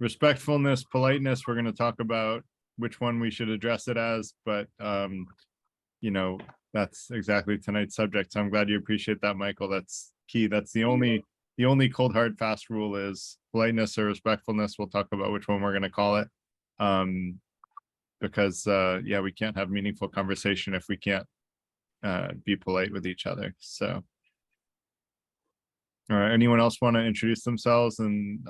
respectfulness, politeness, we're going to talk about which one we should address it as, but you know, that's exactly tonight's subject. So I'm glad you appreciate that, Michael. That's key. That's the only cold hard fast rule is politeness or respectfulness. We'll talk about which one we're going to call it. Because yeah, we can't have meaningful conversation if we can't be polite with each other. So all right, anyone else want to introduce themselves? And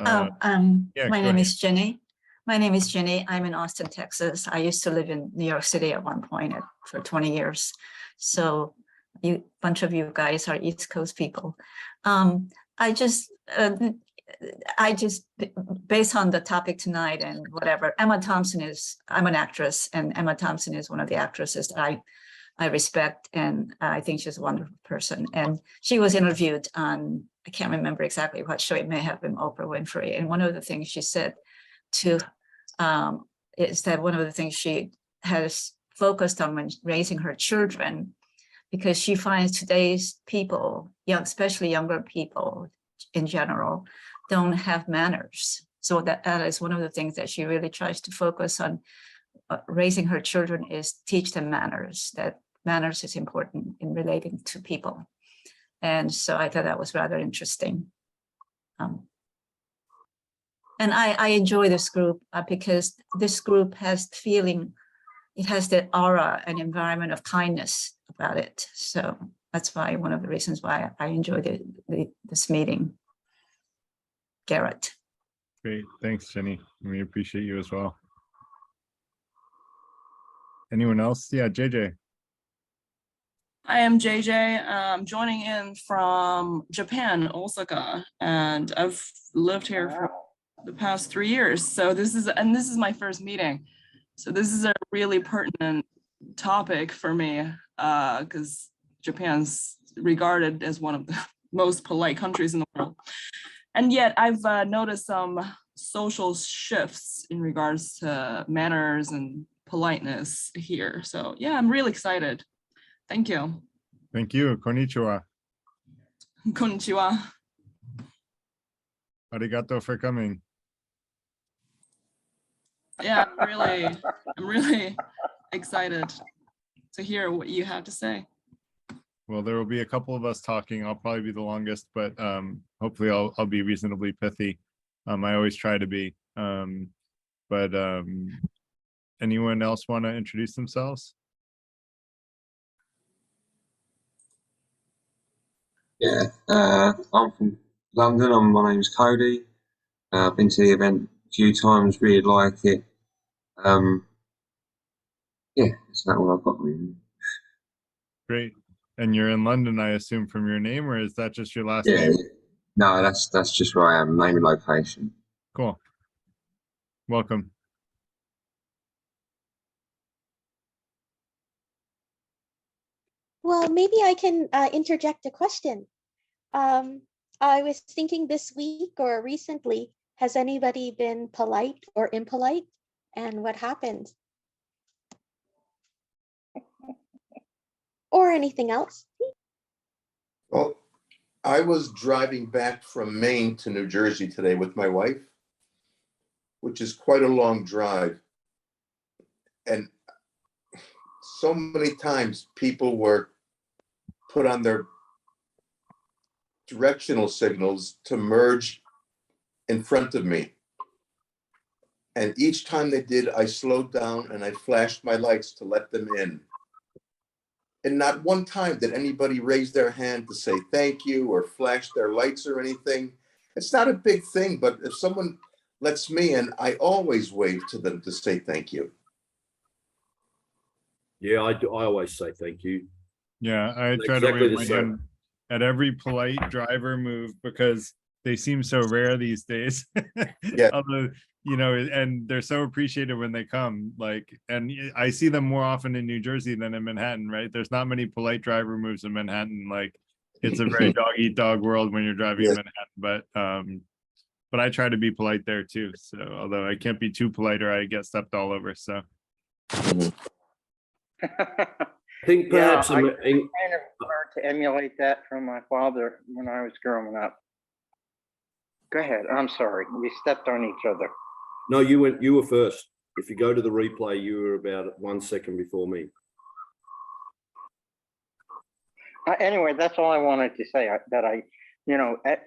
yeah, my name is Jenny. My name is Jenny. I'm in Austin, Texas. I used to live in New York City at one point for 20 years. So a bunch of you guys are East Coast people. I just, based on the topic tonight and whatever, Emma Thompson is, I'm an actress, and Emma Thompson is one of the actresses that I respect, and I think she's a wonderful person. And she was interviewed on, I can't remember exactly what show, it may have been Oprah Winfrey. And one of the things she said is that one of the things she has focused on when raising her children, because she finds today's people, especially younger people in general, don't have manners. So that is one of the things that she really tries to focus on. Raising her children is teach them manners, that manners is important in relating to people. And so I thought that was rather interesting. And I enjoy this group because this group has the feeling, it has that aura and environment of kindness about it. So that's why one of the reasons why I enjoy this meeting. Garrett. Great, thanks, Jenny. We appreciate you as well. Anyone else? Yeah, JJ. I am JJ. I'm joining in from Japan, Osaka, and I've lived here for the past 3 years. So this is my first meeting. So this is a really pertinent topic for me because Japan's regarded as one of the most polite countries in the world. And yet I've noticed some social shifts in regards to manners and politeness here. So yeah, I'm really excited. Thank you. Thank you. Konnichiwa. Konnichiwa. Arigato for coming. Yeah, I'm really excited to hear what you have to say. Well, there will be a couple of us talking. I'll probably be the longest, but hopefully I'll be reasonably pithy. I always try to be. Anyone else want to introduce themselves? Yeah, I'm from London. My name's Cody. I've been to the event a few times, really like it. Yeah, that's not what I've got really. Great. And you're in London, I assume, from your name, or is that just your last Yeah, name? no, that's just where I am, name and location. Cool. Welcome. Well, maybe I can interject a question. I was thinking this week or recently, has anybody been polite or impolite, and what happened? Or anything else? Well, I was driving back from Maine to New Jersey today with my wife, which is quite a long drive. And so many times people were put on their directional signals to merge in front of me. And each time they did, I slowed down and I flashed my lights to let them in. And not one time did anybody raise their hand to say thank you or flash their lights or anything. It's not a big thing, but if someone lets me in, I always wave to them to say thank you. Yeah, I do. I always say thank you. Yeah, I try to wave my hand at every polite driver move because they seem so rare these days. Yeah. Although, you know, and they're so appreciated when they come, like, and I see them more often in New Jersey than in Manhattan, right? There's not many polite driver moves in Manhattan. Like, it's a very dog eat dog world when you're driving in Manhattan, but I try to be polite there too. So although I can't be too polite or I get stepped all over. So I think perhaps I kind of learned to emulate that from my father when I was growing up. Go ahead. I'm sorry. We stepped on each other. No, you were first. If you go to the replay, you were about 1 second before me. Anyway, that's all I wanted to say, that I,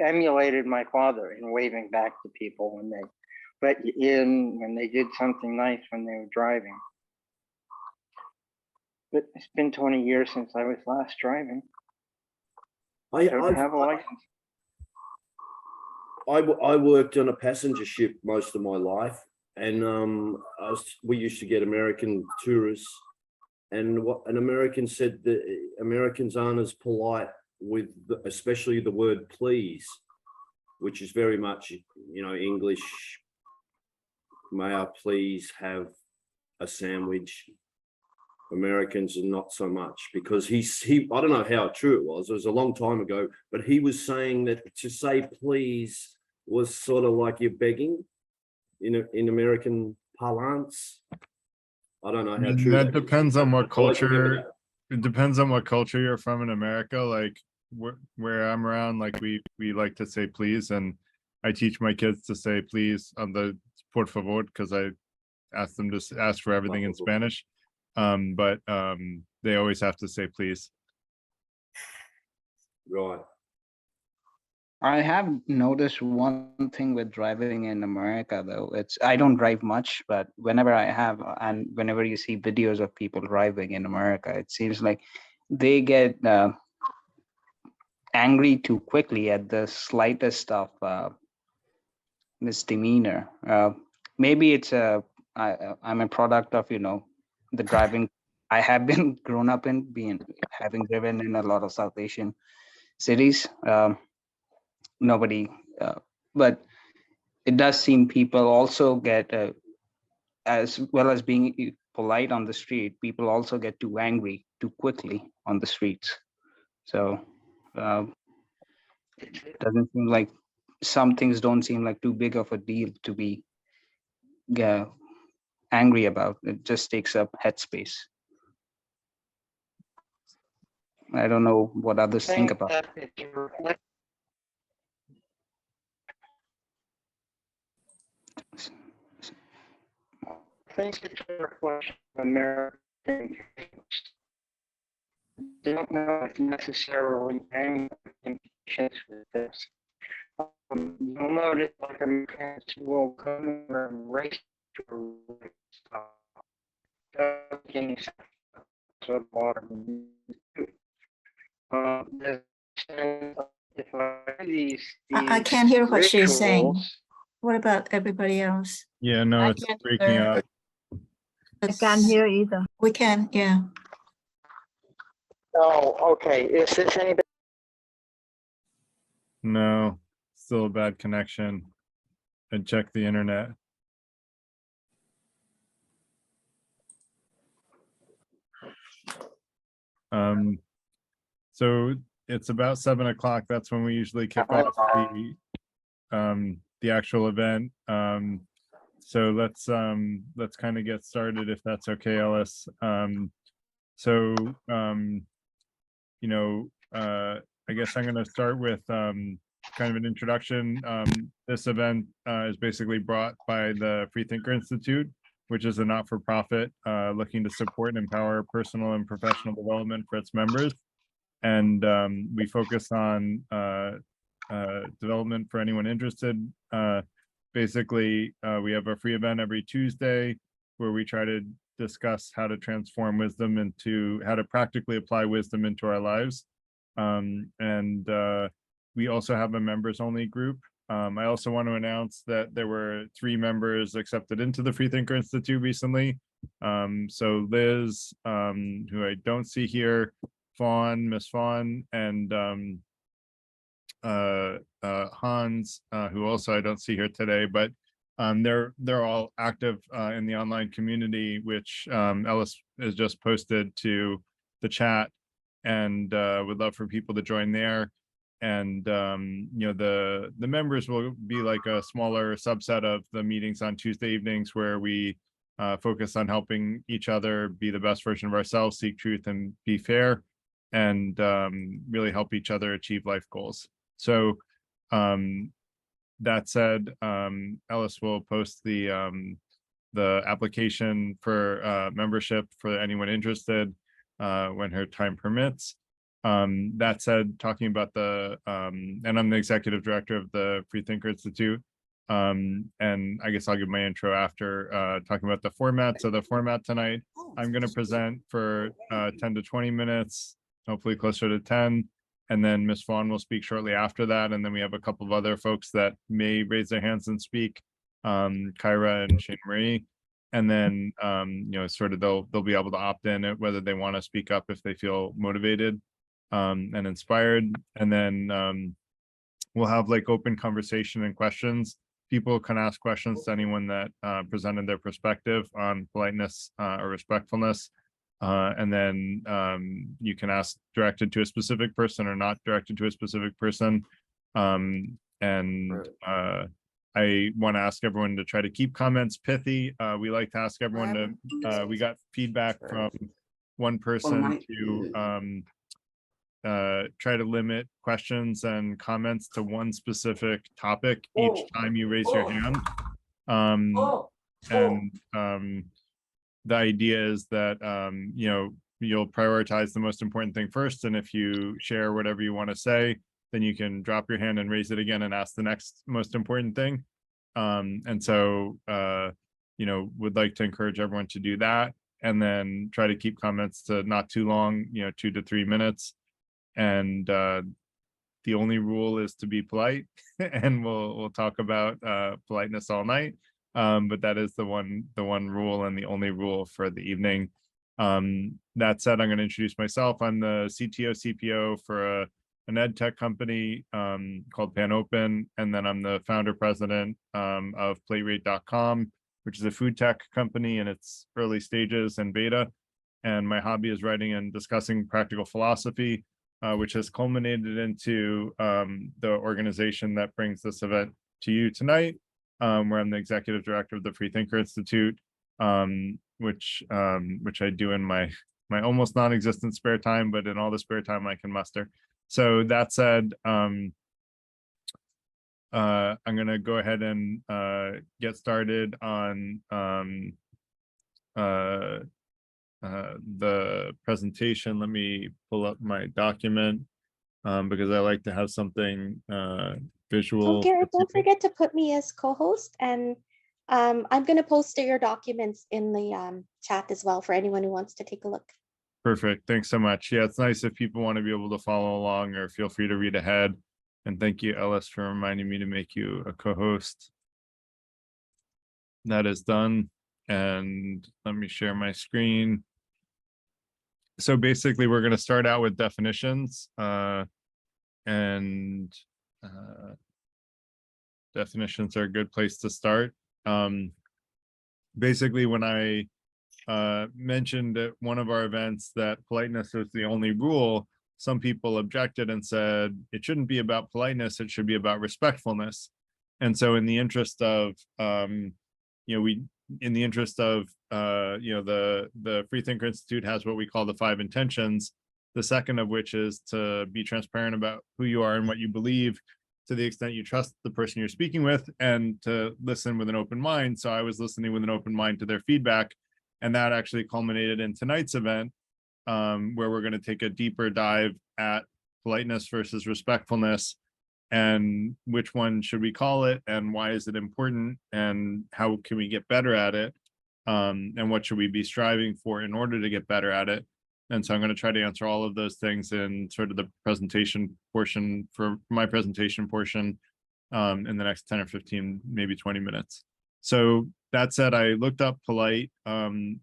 emulated my father in waving back to people when they did something nice when they were driving. But it's been 20 years since I was last driving. I don't have a license. I worked on a passenger ship most of my life, and we used to get American tourists, and what an American said that Americans aren't as polite with especially the word please, which is very much English. May I please have a sandwich? Americans are not so much, because he I don't know how true it was a long time ago, but he was saying that to say please was sort of like you're begging in American parlance. I don't know how true that depends on what culture. That. It depends on what culture you're from in America. Like where I'm around, like we like to say please, and I teach my kids to say please on the por favor, because I ask them to ask for everything in Spanish. But they always have to say please. Right. I have noticed one thing with driving in America, though. I don't drive much, but whenever I have, and whenever you see videos of people driving in America, it seems like they get angry too quickly at the slightest of misdemeanor. Maybe it's I'm a product of the driving I have been grown up in, having driven in a lot of South Asian cities. Nobody, but it does seem people also get, as well as being polite on the street, people also get too angry too quickly on the streets. So it doesn't seem like, some things don't seem like too big of a deal to be angry about. It just takes up headspace. I don't know what others think about it. I think it's a reflection of American taste. Don't know if necessarily any implications with this. You'll notice like Americans will come and race to I can't hear what she's saying. What about everybody else? Yeah, no, it's breaking up. I can't hear either. We can, yeah. Oh, okay. Is this any better? No, still a bad connection. And check the internet. So it's about 7 o'clock. That's when we usually kick off the actual event. So let's kind of get started, if that's okay, Ellis. I guess I'm going to start with kind of an introduction. This event is basically brought by the Freethinker Institute, which is a not-for-profit looking to support and empower personal and professional development for its members. And we focus on development for anyone interested. Basically, we have a free event every Tuesday where we try to discuss how to transform wisdom into how to practically apply wisdom into our lives. We also have a members only group. I also want to announce that there were 3 members accepted into the Freethinker Institute recently. So Liz, who I don't see here, Fawn, Miss Fawn, and Hans, who also I don't see here today, but they're all active in the online community, which Ellis has just posted to the chat, and would love for people to join there. And the members will be like a smaller subset of the meetings on Tuesday evenings, where we focus on helping each other be the best version of ourselves, seek truth, and be fair, and really help each other achieve life goals. So That said, Ellis will post the application for membership for anyone interested when her time permits. That said, talking about the and I'm the executive director of the Freethinker Institute. And I guess I'll give my intro after talking about the format. So the format tonight, I'm going to present for 10 to 20 minutes, hopefully closer to 10. And then Ms. Vaughn will speak shortly after that. And then we have a couple of other folks that may raise their hands and speak, Kyra and Shane Marie. And then, sort of they'll be able to opt in whether they want to speak up if they feel motivated and inspired. And then we'll have like open conversation and questions. People can ask questions to anyone that presented their perspective on politeness or respectfulness. And then you can ask directed to a specific person or not directed to a specific person. I want to ask everyone to try to keep comments pithy. We like to ask everyone to, we got feedback from one person to try to limit questions and comments to one specific topic each time you raise your hand. The idea is that, you'll prioritize the most important thing first. And if you share whatever you want to say, then you can drop your hand and raise it again and ask the next most important thing. Would like to encourage everyone to do that, and then try to keep comments to not too long, 2 to 3 minutes. And the only rule is to be polite, and we'll talk about politeness all night. But that is the one rule and the only rule for the evening. That said, I'm going to introduce myself. I'm the CTO CPO for an ed tech company called PanOpen, and then I'm the founder president of PlateRate.com, which is a food tech company in its early stages and beta. And my hobby is writing and discussing practical philosophy, which has culminated into the organization that brings this event to you tonight, where I'm the executive director of the Freethinker Institute, which I do in my almost non-existent spare time, but in all the spare time I can muster. So that said, I'm going to go ahead and get started on the presentation. Let me pull up my document because I like to have something visual. Oh, Garrett, don't forget to put me as co-host, and I'm going to post your documents in the chat as well for anyone who wants to take a look. Perfect. Thanks so much. Yeah, it's nice if people want to be able to follow along, or feel free to read ahead. And thank you, Ellis, for reminding me to make you a co-host. That is done. And let me share my screen. So basically, we're going to start out with definitions. Definitions are a good place to start. Basically, when I mentioned at one of our events that politeness was the only rule, some people objected and said it shouldn't be about politeness, it should be about respectfulness. And so in the interest of the Freethinker Institute has what we call the 5 intentions, the second of which is to be transparent about who you are and what you believe to the extent you trust the person you're speaking with, and to listen with an open mind. So I was listening with an open mind to their feedback. And that actually culminated in tonight's event, where we're going to take a deeper dive at politeness versus respectfulness, and which one should we call it, and why is it important, and how can we get better at it, and what should we be striving for in order to get better at it. And so I'm going to try to answer all of those things in sort of the presentation portion, for my presentation portion, in the next 10 or 15, maybe 20 minutes. So that said, I looked up polite in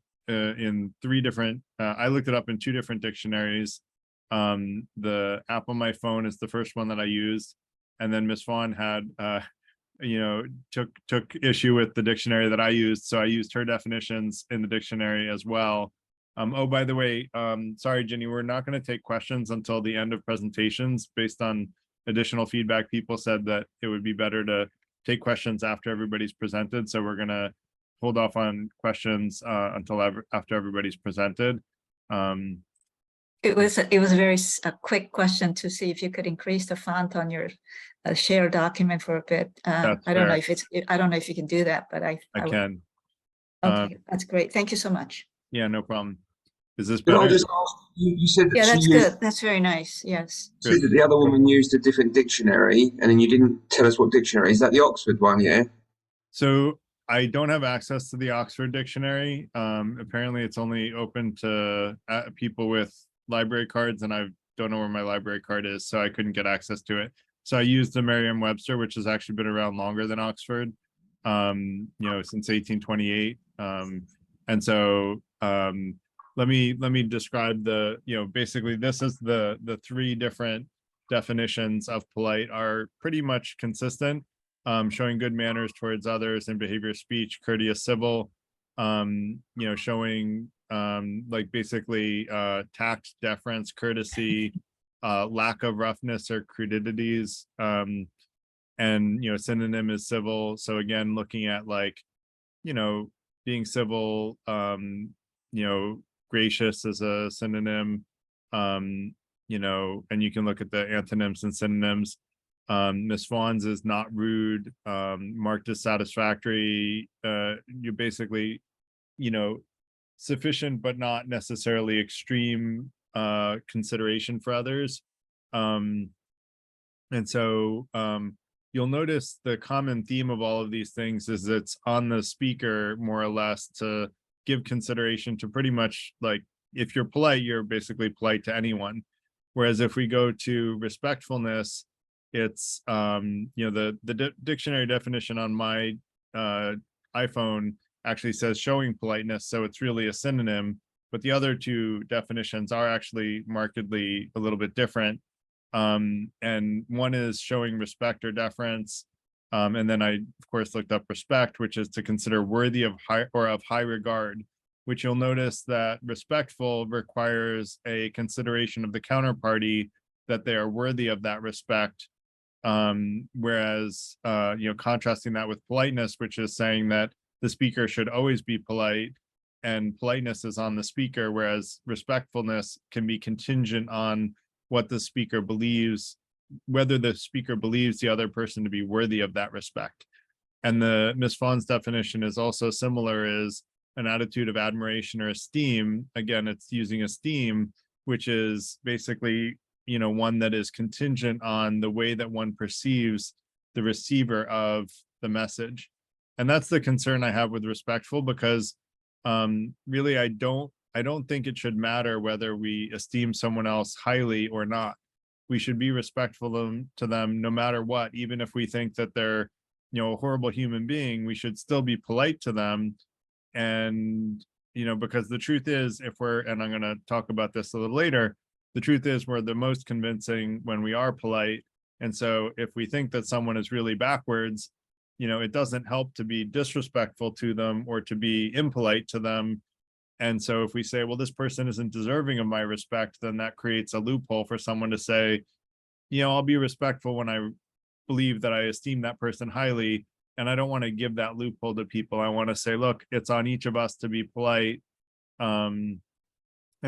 3 different, I looked it up in 2 different dictionaries. The app on my phone is the first one that I used. And then Ms. Vaughn had, took issue with the dictionary that I used. So I used her definitions in the dictionary as well. Oh, by the way, sorry, Ginny, we're not going to take questions until the end of presentations. Based on additional feedback, people said that it would be better to take questions after everybody's presented. So we're going to hold off on questions until after everybody's presented. It was a very a quick question to see if you could increase the font on your share document for a bit. That's I don't know fair. if I don't know if you can do that, but I would- can. Okay, that's great. Thank you so much. Yeah, no problem. Is this Could I better? just ask, you said that Yeah, she that's used, good. That's very nice. Yes. said that the other woman used a different dictionary, and then you didn't tell us what dictionary. Is that the Oxford one, yeah? So I don't have access to the Oxford Dictionary. Apparently it's only open to people with library cards, and I don't know where my library card is, so I couldn't get access to it. So I used the Merriam-Webster, which has actually been around longer than Oxford, you know, since 1828. And so let me describe the, you know, basically this is the three different definitions of polite are pretty much consistent. Showing good manners towards others and behavior, speech, courteous, civil, you know, showing like basically tact, deference, courtesy, lack of roughness or crudities, and, you know, synonym is civil. So again, looking at like, you know, being civil, you know, gracious is a synonym, you know, and you can look at the antonyms and synonyms. Miss Vaughn's is not rude, marked as satisfactory. You basically, you know, sufficient but not necessarily extreme consideration for others. And so you'll notice the common theme of all of these things is it's on the speaker more or less to give consideration to pretty much, like, if you're polite, you're basically polite to anyone. Whereas if we go to respectfulness, it's you know, the dictionary definition on my iPhone actually says showing politeness, so it's really a synonym, but the other two definitions are actually markedly a little bit different. And one is showing respect or deference, and then I of course looked up respect, which is to consider worthy of high or of high regard, which you'll notice that respectful requires a consideration of the counterparty, that they are worthy of that respect. Whereas, you know, contrasting that with politeness, which is saying that the speaker should always be polite, and politeness is on the speaker, whereas respectfulness can be contingent on what the speaker believes, whether the speaker believes the other person to be worthy of that respect. And the Ms. Vaughn's definition is also similar, is an attitude of admiration or esteem. Again, it's using esteem, which is basically, you know, one that is contingent on the way that one perceives the receiver of the message. And that's the concern I have with respectful, because really I don't think it should matter whether we esteem someone else highly or not. We should be respectful to them no matter what. Even if we think that they're, you know, a horrible human being, we should still be polite to them. And, you know, because the truth is, if we're, and I'm going to talk about this a little later, the truth is we're the most convincing when we are polite. And so if we think that someone is really backwards, you know, it doesn't help to be disrespectful to them or to be impolite to them. And so if we say, well, this person isn't deserving of my respect, then that creates a loophole for someone to say, you know, I'll be respectful when I believe that I esteem that person highly. And I don't want to give that loophole to people. I want to say, look, it's on each of us to be polite. And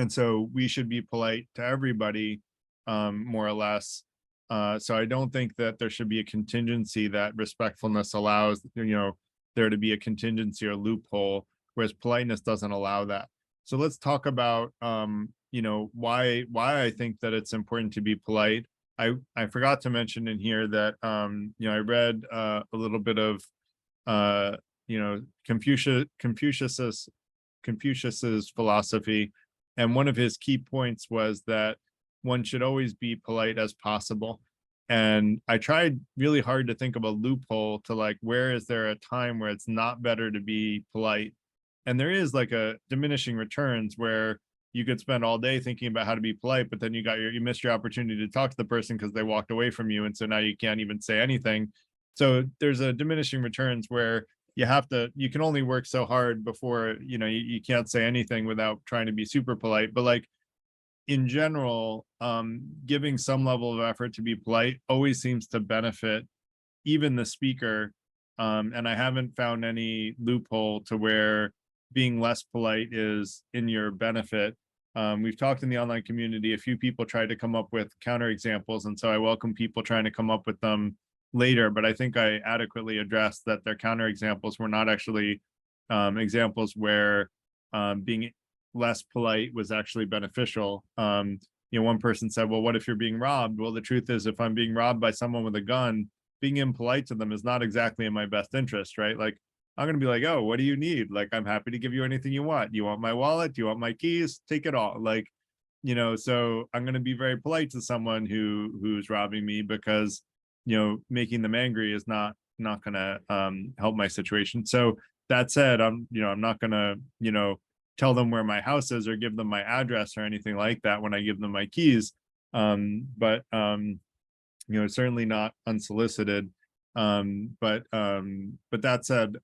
so we should be polite to everybody, more or less. So I don't think that there should be a contingency that respectfulness allows, you know, there to be a contingency or loophole, whereas politeness doesn't allow that. So let's talk about, you know, why I think that it's important to be polite. I forgot to mention in here that, you know, I read a little bit of, you know, Confucius's philosophy. And one of his key points was that one should always be polite as possible. And I tried really hard to think of a loophole to, like, where is there a time where it's not better to be polite? And there is like a diminishing returns where you could spend all day thinking about how to be polite, but then you missed your opportunity to talk to the person because they walked away from you. And so now you can't even say anything. So there's a diminishing returns where you can only work so hard before, you know, you can't say anything without trying to be super polite. But like, in general, giving some level of effort to be polite always seems to benefit even the speaker. And I haven't found any loophole to where being less polite is in your benefit. We've talked in the online community, a few people tried to come up with counterexamples, and so I welcome people trying to come up with them later, but I think I adequately addressed that their counterexamples were not actually examples where being less polite was actually beneficial. One person said, well, what if you're being robbed? Well, the truth is, if I'm being robbed by someone with a gun, being impolite to them is not exactly in my best interest, right? Like, I'm going to be like, oh, what do you need? Like, I'm happy to give you anything you want. You want my wallet? Do you want my keys? Take it all. Like, so I'm going to be very polite to someone who's robbing me, because, making them angry is not going to help my situation. So that said, I'm not going to, tell them where my house is or give them my address or anything like that when I give them my keys. But certainly not unsolicited. But that said,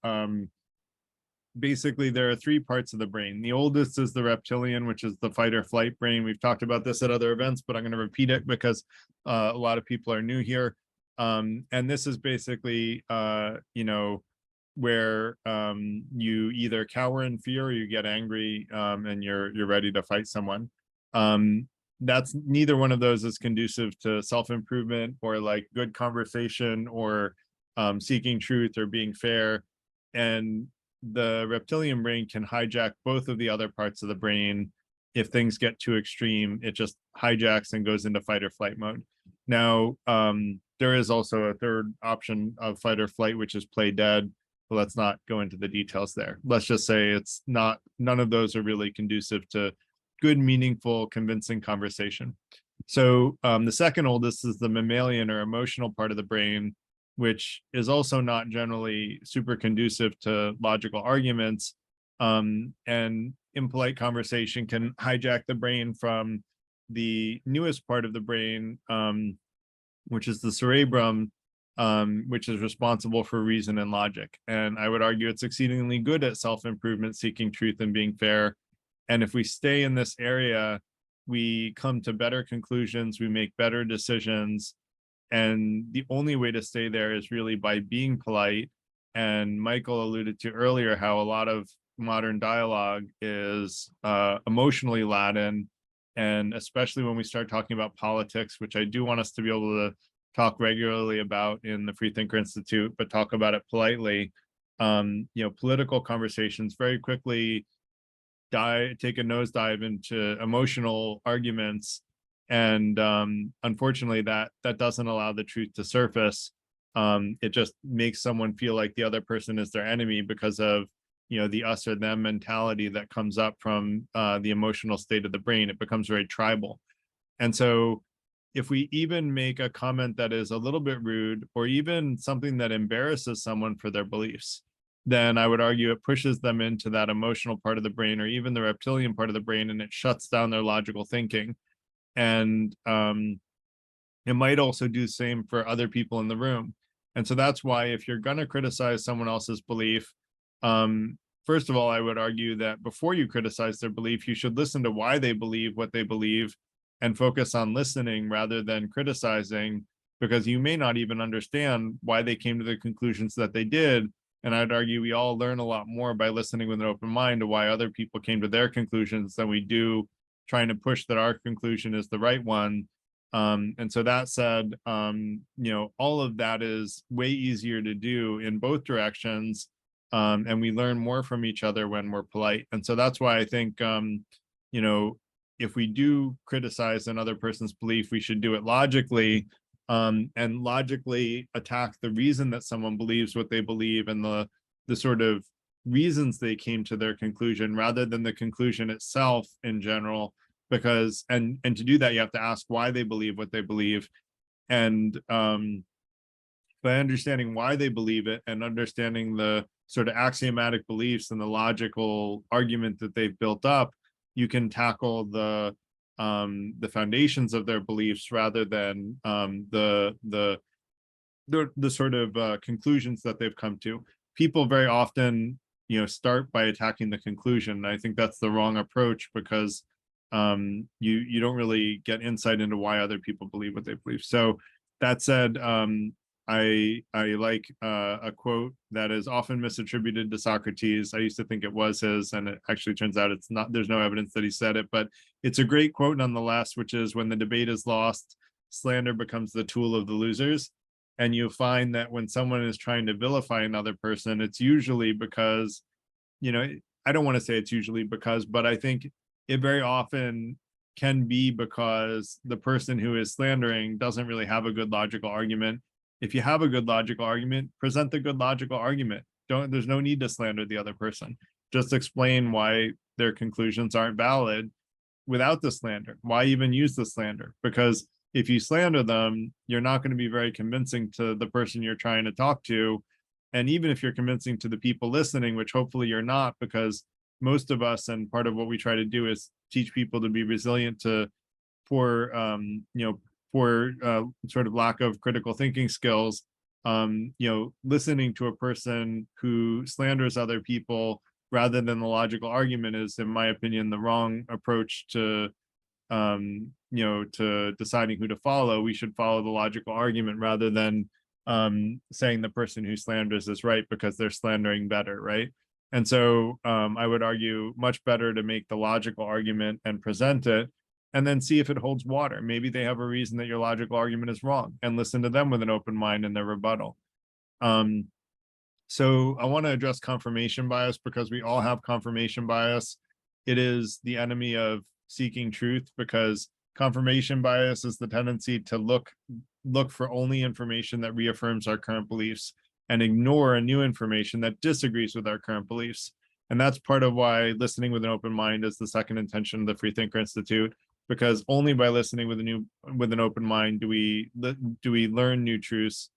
basically there are three parts of the brain. The oldest is the reptilian, which is the fight or flight brain. We've talked about this at other events, but I'm going to repeat it because a lot of people are new here. And this is basically, where you either cower in fear or you get angry and you're ready to fight someone. That's neither one of those is conducive to self-improvement or like good conversation or seeking truth or being fair. And the reptilian brain can hijack both of the other parts of the brain. If things get too extreme, it just hijacks and goes into fight or flight mode. Now, there is also a third option of fight or flight, which is play dead. But let's not go into the details there. Let's just say it's not, none of those are really conducive to good, meaningful, convincing conversation. So the second oldest is the mammalian or emotional part of the brain, which is also not generally super conducive to logical arguments. And impolite conversation can hijack the brain from the newest part of the brain, which is the cerebrum, which is responsible for reason and logic. And I would argue it's exceedingly good at self-improvement, seeking truth and being fair. And if we stay in this area, we come to better conclusions, we make better decisions. And the only way to stay there is really by being polite. And Michael alluded to earlier how a lot of modern dialogue is emotionally laden. And especially when we start talking about politics, which I do want us to be able to talk regularly about in the Freethinker Institute, but talk about it politely. Political conversations very quickly take a nosedive into emotional arguments. And unfortunately, that doesn't allow the truth to surface. It just makes someone feel like the other person is their enemy because of the us or them mentality that comes up from the emotional state of the brain. It becomes very tribal. And so if we even make a comment that is a little bit rude or even something that embarrasses someone for their beliefs, then I would argue it pushes them into that emotional part of the brain or even the reptilian part of the brain, and it shuts down their logical thinking. And it might also do the same for other people in the room. And so that's why if you're going to criticize someone else's belief, first of all, I would argue that before you criticize their belief, you should listen to why they believe what they believe and focus on listening rather than criticizing, because you may not even understand why they came to the conclusions that they did. And I'd argue we all learn a lot more by listening with an open mind to why other people came to their conclusions than we do trying to push that our conclusion is the right one. And so that said, all of that is way easier to do in both directions. And we learn more from each other when we're polite. And so that's why I think, if we do criticize another person's belief, we should do it logically, and logically attack the reason that someone believes what they believe and the sort of reasons they came to their conclusion rather than the conclusion itself in general. Because and to do that, you have to ask why they believe what they believe. And by understanding why they believe it and understanding the sort of axiomatic beliefs and the logical argument that they've built up, you can tackle the foundations of their beliefs rather than the sort of conclusions that they've come to. People very often, start by attacking the conclusion. I think that's the wrong approach because you don't really get insight into why other people believe what they believe. So that said, I like a quote that is often misattributed to Socrates. I used to think it was his, and it actually turns out it's not. There's no evidence that he said it, but it's a great quote nonetheless, which is, when the debate is lost, slander becomes the tool of the losers. And you find that when someone is trying to vilify another person, it's usually because, I don't want to say it's usually because, but I think it very often can be because the person who is slandering doesn't really have a good logical argument. If you have a good logical argument, present the good logical argument. There's no need to slander the other person. Just explain why their conclusions aren't valid without the slander. Why even use the slander? Because if you slander them, you're not going to be very convincing to the person you're trying to talk to. And even if you're convincing to the people listening, which hopefully you're not, because most of us, and part of what we try to do is teach people to be resilient to poor, sort of lack of critical thinking skills. Listening to a person who slanders other people rather than the logical argument is, in my opinion, the wrong approach to to deciding who to follow. We should follow the logical argument rather than saying the person who slanders is right because they're slandering better, right? And so I would argue much better to make the logical argument and present it, and then see if it holds water. Maybe they have a reason that your logical argument is wrong, and listen to them with an open mind in their rebuttal. So I want to address confirmation bias, because we all have confirmation bias. It is the enemy of seeking truth, because confirmation bias is the tendency to look for only information that reaffirms our current beliefs and ignore a new information that disagrees with our current beliefs. And that's part of why listening with an open mind is the second intention of the Freethinker Institute, because only by listening with an open mind do we learn new truths.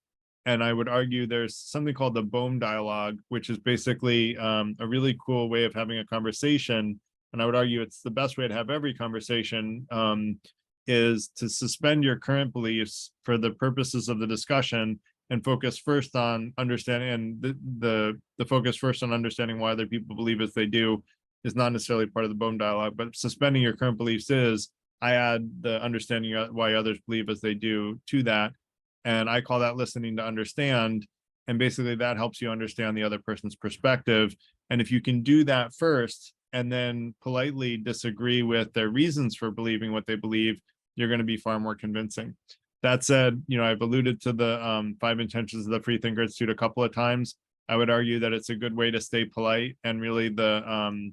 And I would argue there's something called the Bohm dialogue, which is basically a really cool way of having a conversation. And I would argue it's the best way to have every conversation, is to suspend your current beliefs for the purposes of the discussion and focus first on understanding. And the focus first on understanding why other people believe as they do is not necessarily part of the Bohm dialogue, but suspending your current beliefs is, I add the understanding why others believe as they do to that. And I call that listening to understand. And basically that helps you understand the other person's perspective. And if you can do that first, and then politely disagree with their reasons for believing what they believe, you're going to be far more convincing. That said, I've alluded to the 5 intentions of the Freethinker Institute a couple of times. I would argue that it's a good way to stay polite, and really the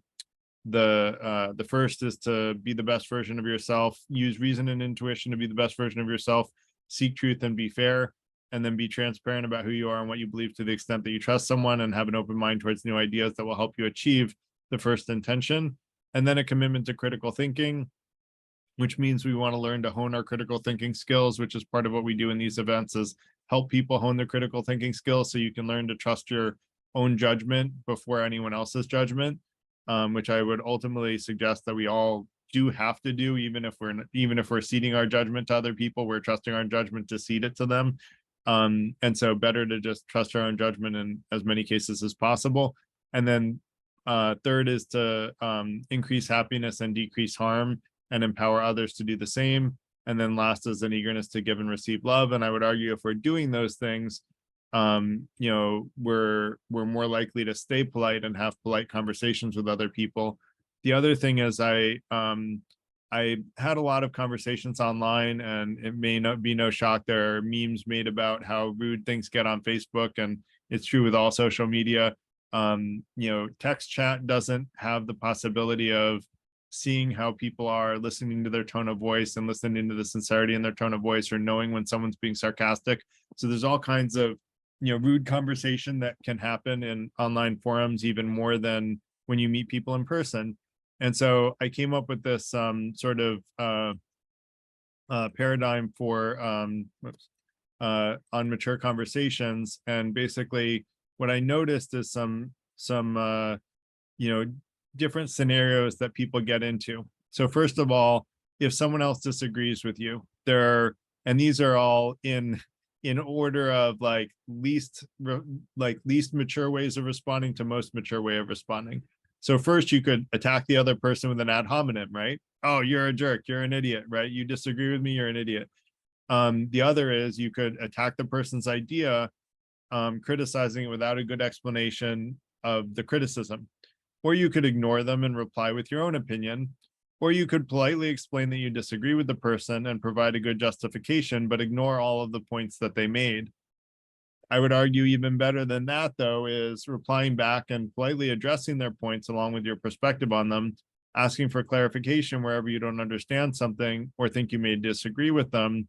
first is to be the best version of yourself, use reason and intuition to be the best version of yourself, seek truth and be fair, and then be transparent about who you are and what you believe to the extent that you trust someone, and have an open mind towards new ideas that will help you achieve the first intention. And then a commitment to critical thinking, which means we want to learn to hone our critical thinking skills, which is part of what we do in these events, is help people hone their critical thinking skills so you can learn to trust your own judgment before anyone else's judgment, which I would ultimately suggest that we all do have to do, even if we're ceding our judgment to other people, we're trusting our judgment to cede it to them. And so better to just trust our own judgment in as many cases as possible. And then third is to increase happiness and decrease harm, and empower others to do the same. And then last is an eagerness to give and receive love. And I would argue if we're doing those things, we're more likely to stay polite and have polite conversations with other people. The other thing is I had a lot of conversations online, and it may not be no shock, there are memes made about how rude things get on Facebook, and it's true with all social media. Text chat doesn't have the possibility of seeing how people are, listening to their tone of voice and listening to the sincerity in their tone of voice, or knowing when someone's being sarcastic. So there's all kinds of rude conversation that can happen in online forums, even more than when you meet people in person. And so I came up with this sort of paradigm for on mature conversations. And basically what I noticed is some different scenarios that people get into. So first of all, if someone else disagrees with you, and these are all in order of least mature ways of responding to most mature way of responding. So first you could attack the other person with an ad hominem, right? Oh, you're a jerk, you're an idiot, right? You disagree with me, you're an idiot. The other is you could attack the person's idea, criticizing it without a good explanation of the criticism. Or you could ignore them and reply with your own opinion. Or you could politely explain that you disagree with the person and provide a good justification, but ignore all of the points that they made. I would argue even better than that, though, is replying back and politely addressing their points along with your perspective on them, asking for clarification wherever you don't understand something or think you may disagree with them.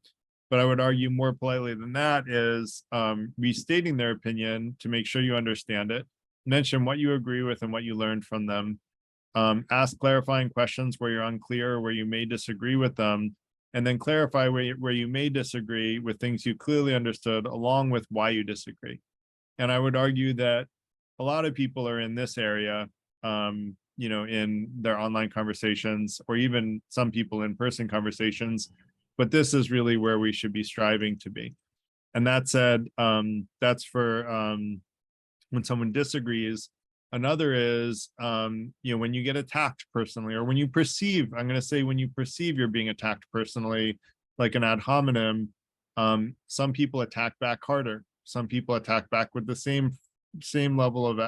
But I would argue more politely than that is restating their opinion to make sure you understand it, mention what you agree with and what you learned from them, ask clarifying questions where you're unclear or where you may disagree with them, and then clarify where you may disagree with things you clearly understood along with why you disagree. And I would argue that a lot of people are in this area, in their online conversations, or even some people in-person conversations, but this is really where we should be striving to be. And that said, that's for when someone disagrees. Another is, when you get attacked personally, or when you perceive, I'm going to say when you perceive you're being attacked personally, like an ad hominem, some people attack back harder. Some people attack back with the same level of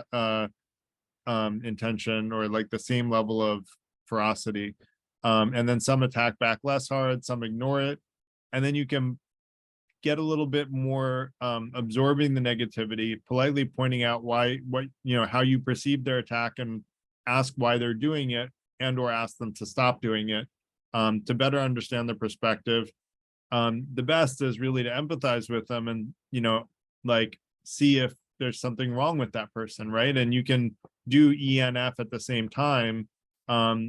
intention, or like the same level of ferocity. And then some attack back less hard, some ignore it. And then you can get a little bit more absorbing the negativity, politely pointing out how you perceive their attack, and ask why they're doing it, and or ask them to stop doing it, to better understand their perspective. The best is really to empathize with them and, see if there's something wrong with that person, right? And you can do ENF at the same time,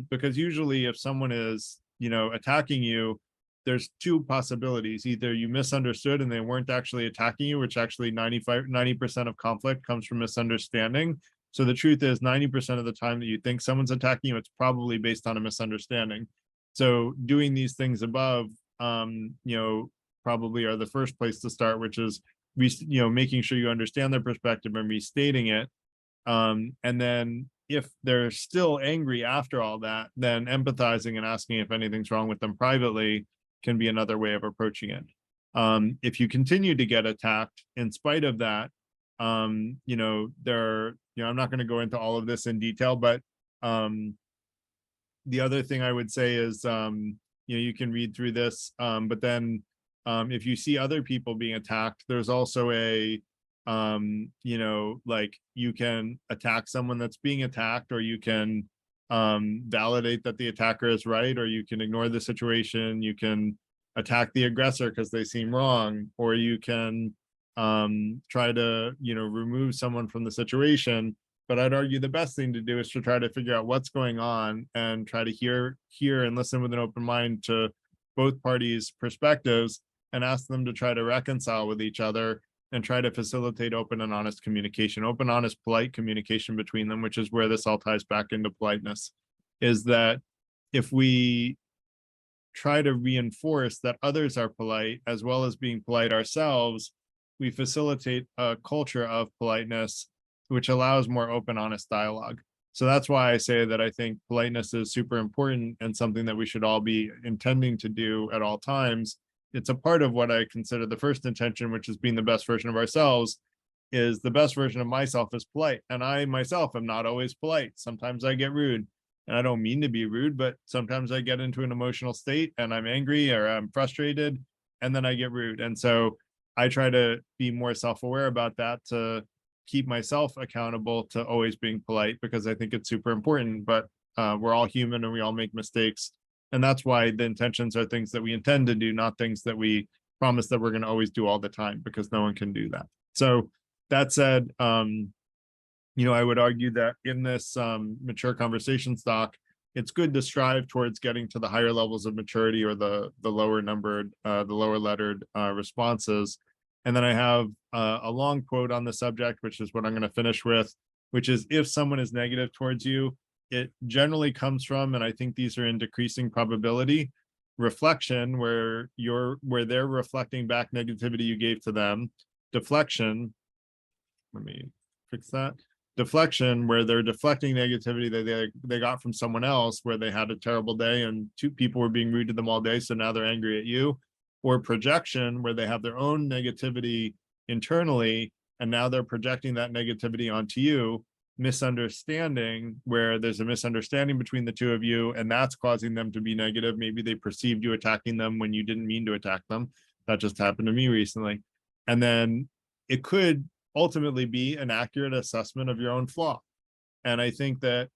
because usually if someone is, attacking you, there's two possibilities. Either you misunderstood and they weren't actually attacking you, which actually 90% of conflict comes from misunderstanding. So the truth is 90% of the time that you think someone's attacking you, it's probably based on a misunderstanding. So doing these things above, probably are the first place to start, which is, making sure you understand their perspective and restating it. And then if they're still angry after all that, then empathizing and asking if anything's wrong with them privately can be another way of approaching it. If you continue to get attacked in spite of that, I'm not going to go into all of this in detail, but the other thing I would say is, you can read through this, but then if you see other people being attacked, there's also a, you can attack someone that's being attacked, or you can validate that the attacker is right, or you can ignore the situation. You can attack the aggressor because they seem wrong, or you can try to remove someone from the situation. But I'd argue the best thing to do is to try to figure out what's going on and try to hear and listen with an open mind to both parties' perspectives, and ask them to try to reconcile with each other and try to facilitate open and honest communication, open, honest, polite communication between them, which is where this all ties back into politeness. Is that if we try to reinforce that others are polite as well as being polite ourselves, we facilitate a culture of politeness, which allows more open, honest dialogue. So that's why I say that I think politeness is super important and something that we should all be intending to do at all times. It's a part of what I consider the first intention, which is being the best version of ourselves. Is the best version of myself is polite. And I myself am not always polite. Sometimes I get rude, and I don't mean to be rude, but sometimes I get into an emotional state and I'm angry or I'm frustrated, and then I get rude. And so I try to be more self-aware about that, to keep myself accountable to always being polite, because I think it's super important. But we're all human and we all make mistakes. And that's why the intentions are things that we intend to do, not things that we promise that we're going to always do all the time, because no one can do that. So that said, I would argue that in this mature conversation stock, it's good to strive towards getting to the higher levels of maturity, or the lower numbered, the lower lettered responses. And then I have a long quote on the subject, which is what I'm going to finish with, which is, if someone is negative towards you, it generally comes from, and I think these are in decreasing probability, reflection, where they're reflecting back negativity you gave to them. Deflection, let me fix that. Deflection, where they're deflecting negativity that they got from someone else, where they had a terrible day and two people were being rude to them all day, so now they're angry at you. or projection, where they have their own negativity internally, and now they're projecting that negativity onto you. Misunderstanding, where there's a misunderstanding between the two of you, and that's causing them to be negative. Maybe they perceived you attacking them when you didn't mean to attack them. That just happened to me recently. And then it could ultimately be an accurate assessment of your own flaw. And I think that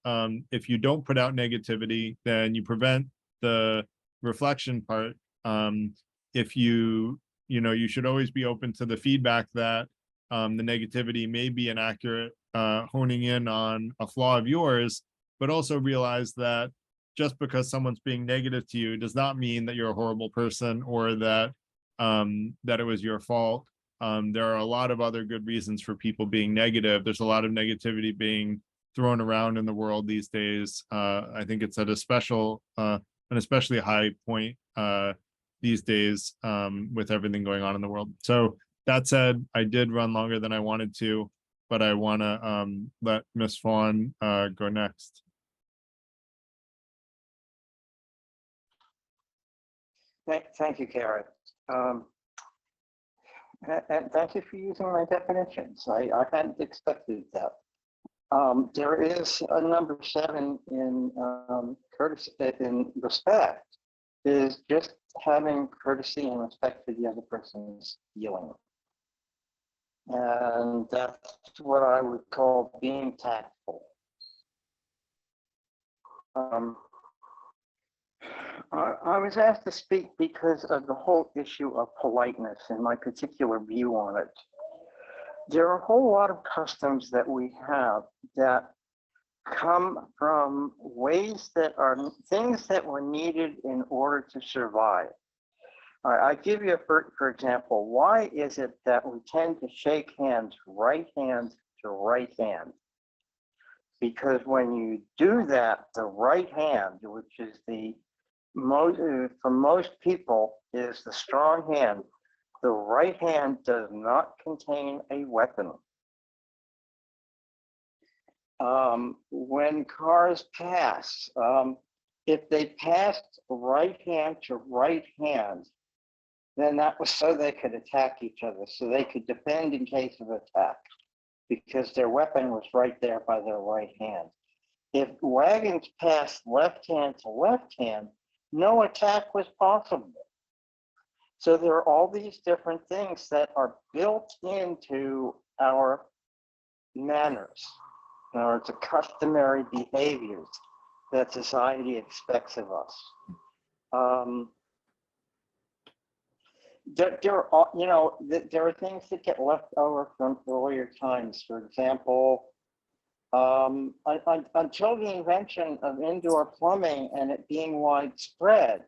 if you don't put out negativity, then you prevent the reflection part. If you should always be open to the feedback that the negativity may be an accurate honing in on a flaw of yours, but also realize that just because someone's being negative to you does not mean that you're a horrible person, or that that it was your fault. There are a lot of other good reasons for people being negative. There's a lot of negativity being thrown around in the world these days. I think it's at an especially high point these days with everything going on in the world. So that said, I did run longer than I wanted to, but I want to let Miss Fawn go next. Thank you, Karen. And thank you for using my definitions. I hadn't expected that. There is a number 7 in courtesy, in respect, is just having courtesy and respect for the other person's feeling. And that's what I would call being tactful. I was asked to speak because of the whole issue of politeness and my particular view on it. There are a whole lot of customs that we have that come from ways that are things that were needed in order to survive. I give you, for example, why is it that we tend to shake hands, right hand to right hand? Because when you do that, the right hand, which is the most, for most people, is the strong hand. The right hand does not contain a weapon. When cars pass, if they passed right hand to right hand, then that was so they could attack each other, so they could defend in case of attack, because their weapon was right there by their right hand. If wagons passed left hand to left hand, no attack was possible. So there are all these different things that are built into our manners, or the customary behaviors that society expects of us. There are things that get left over from earlier times. For example, until the invention of indoor plumbing and it being widespread,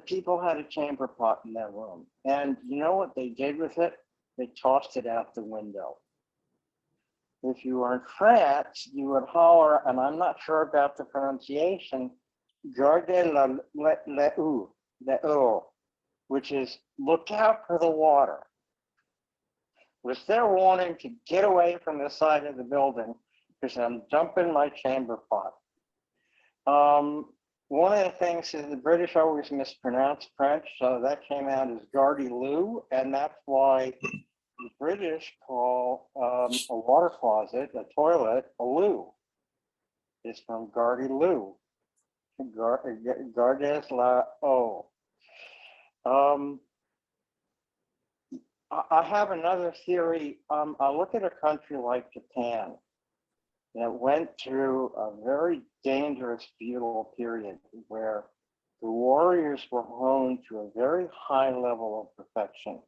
people had a chamber pot in their room. And you know what they did with it? They tossed it out the window. If you were in France, you would holler, and I'm not sure about the pronunciation, "Gardez l'eau," which is look out for the water. Was their warning to get away from the side of the building because I'm dumping my chamber pot. One of the things is the British always mispronounce French, so that came out as Gardez-loo, and that's why the British call a water closet, a toilet, a loo. It's from Gardez-loo. Gardez l'eau. I have another theory. I look at a country like Japan that went through a very dangerous feudal period where the warriors were honed to a very high level of perfection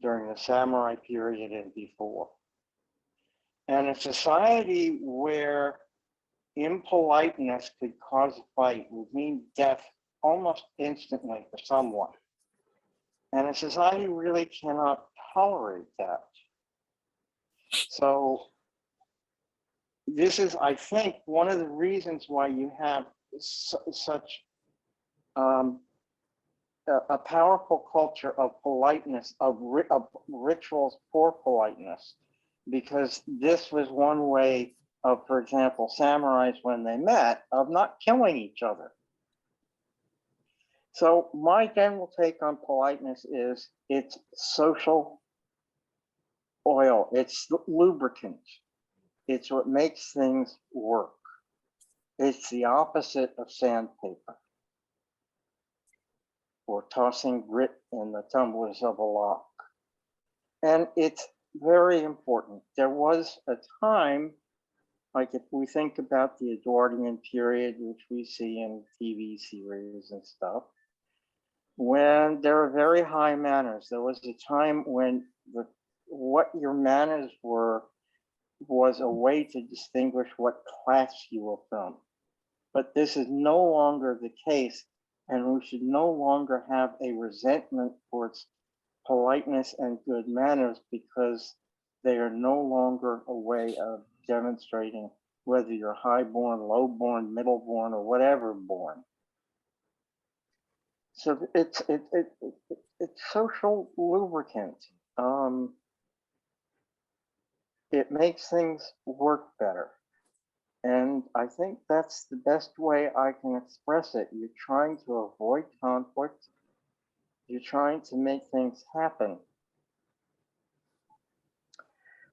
during the samurai period and before. And a society where impoliteness could cause a fight would mean death almost instantly for someone. And a society really cannot tolerate that. So this is, I think, one of the reasons why you have such a powerful culture of politeness, of rituals for politeness, because this was one way of, for example, samurais when they met, of not killing each other. So my general take on politeness is it's social oil, it's lubricant. It's what makes things work. It's the opposite of sandpaper or tossing grit in the tumblers of a lock. And it's very important. There was a time, like if we think about the Edwardian period, which we see in TV series and stuff, when there were very high manners. There was a time when what your manners were was a way to distinguish what class you were from. But this is no longer the case, and we should no longer have a resentment towards politeness and good manners because they are no longer a way of demonstrating whether you're high-born, low-born, middle-born, or whatever born. So it's social lubricant. It makes things work better. And I think that's the best way I can express it. You're trying to avoid conflict. You're trying to make things happen.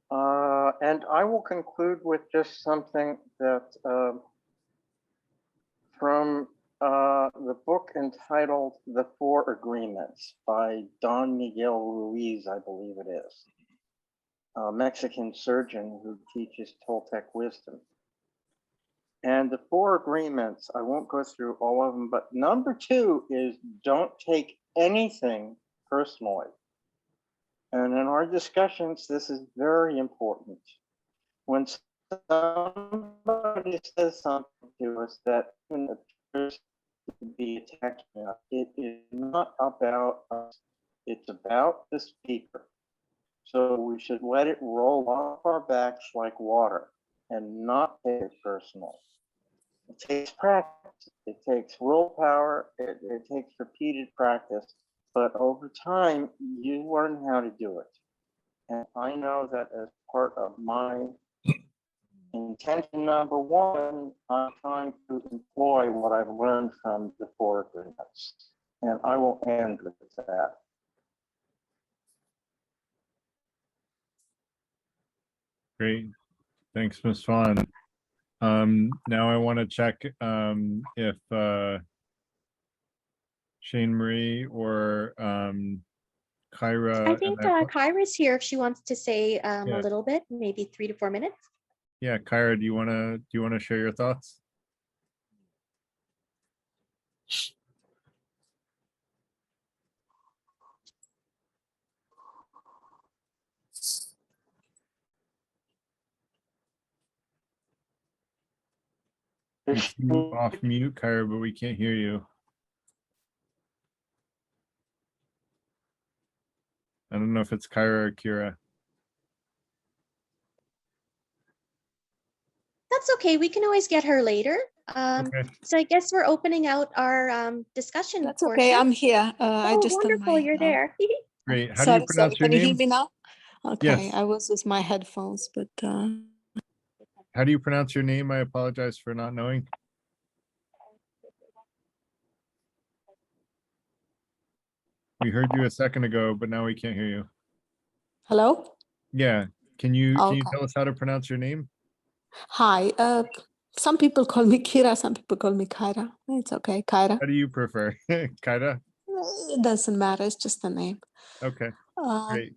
And I will conclude with just something that from the book entitled The Four Agreements by Don Miguel Ruiz, I believe it is, a Mexican surgeon who teaches Toltec wisdom. And the four agreements, I won't go through all of them, but number 2 is don't take anything personally. And in our discussions, this is very important. When somebody says something to us that appears to be attacking us, it is not about us, it's about the speaker. So we should let it roll off our backs like water and not take it personal. It takes practice, it takes willpower, it takes repeated practice, but over time, you learn how to do it. And I know that as part of my intention number 1, I'm trying to employ what I've learned from the four agreements. And I will end with that. Great. Thanks, Ms. Fawn. Now I want to check if Shane Marie or Kyra. I think Kyra's here if she wants to say a Yeah. little bit, maybe 3 to 4 minutes. Yeah, Kyra, do you want to share your thoughts? You seem off mute, Kyra, but we can't hear you. I don't know if it's Kyra or Kira. That's okay. We can always get her later. Okay. So I guess we're opening out our discussion. That's okay. I'm here. I Oh, just turned wonderful. my, You're there. Great. How do you sorry. pronounce your Can you name? hear me now? Okay. Yes. I was with my headphones, but How do you pronounce your name? I apologize for not knowing. We heard you a second ago, but now we can't hear you. hello. Yeah. Can you Okay. tell us how to pronounce your name? Hi. Some people call me Kira. Some people call me Kyra. It's okay. Kyra. How do you prefer? Kyra? It doesn't matter. It's just a name. Okay. Great.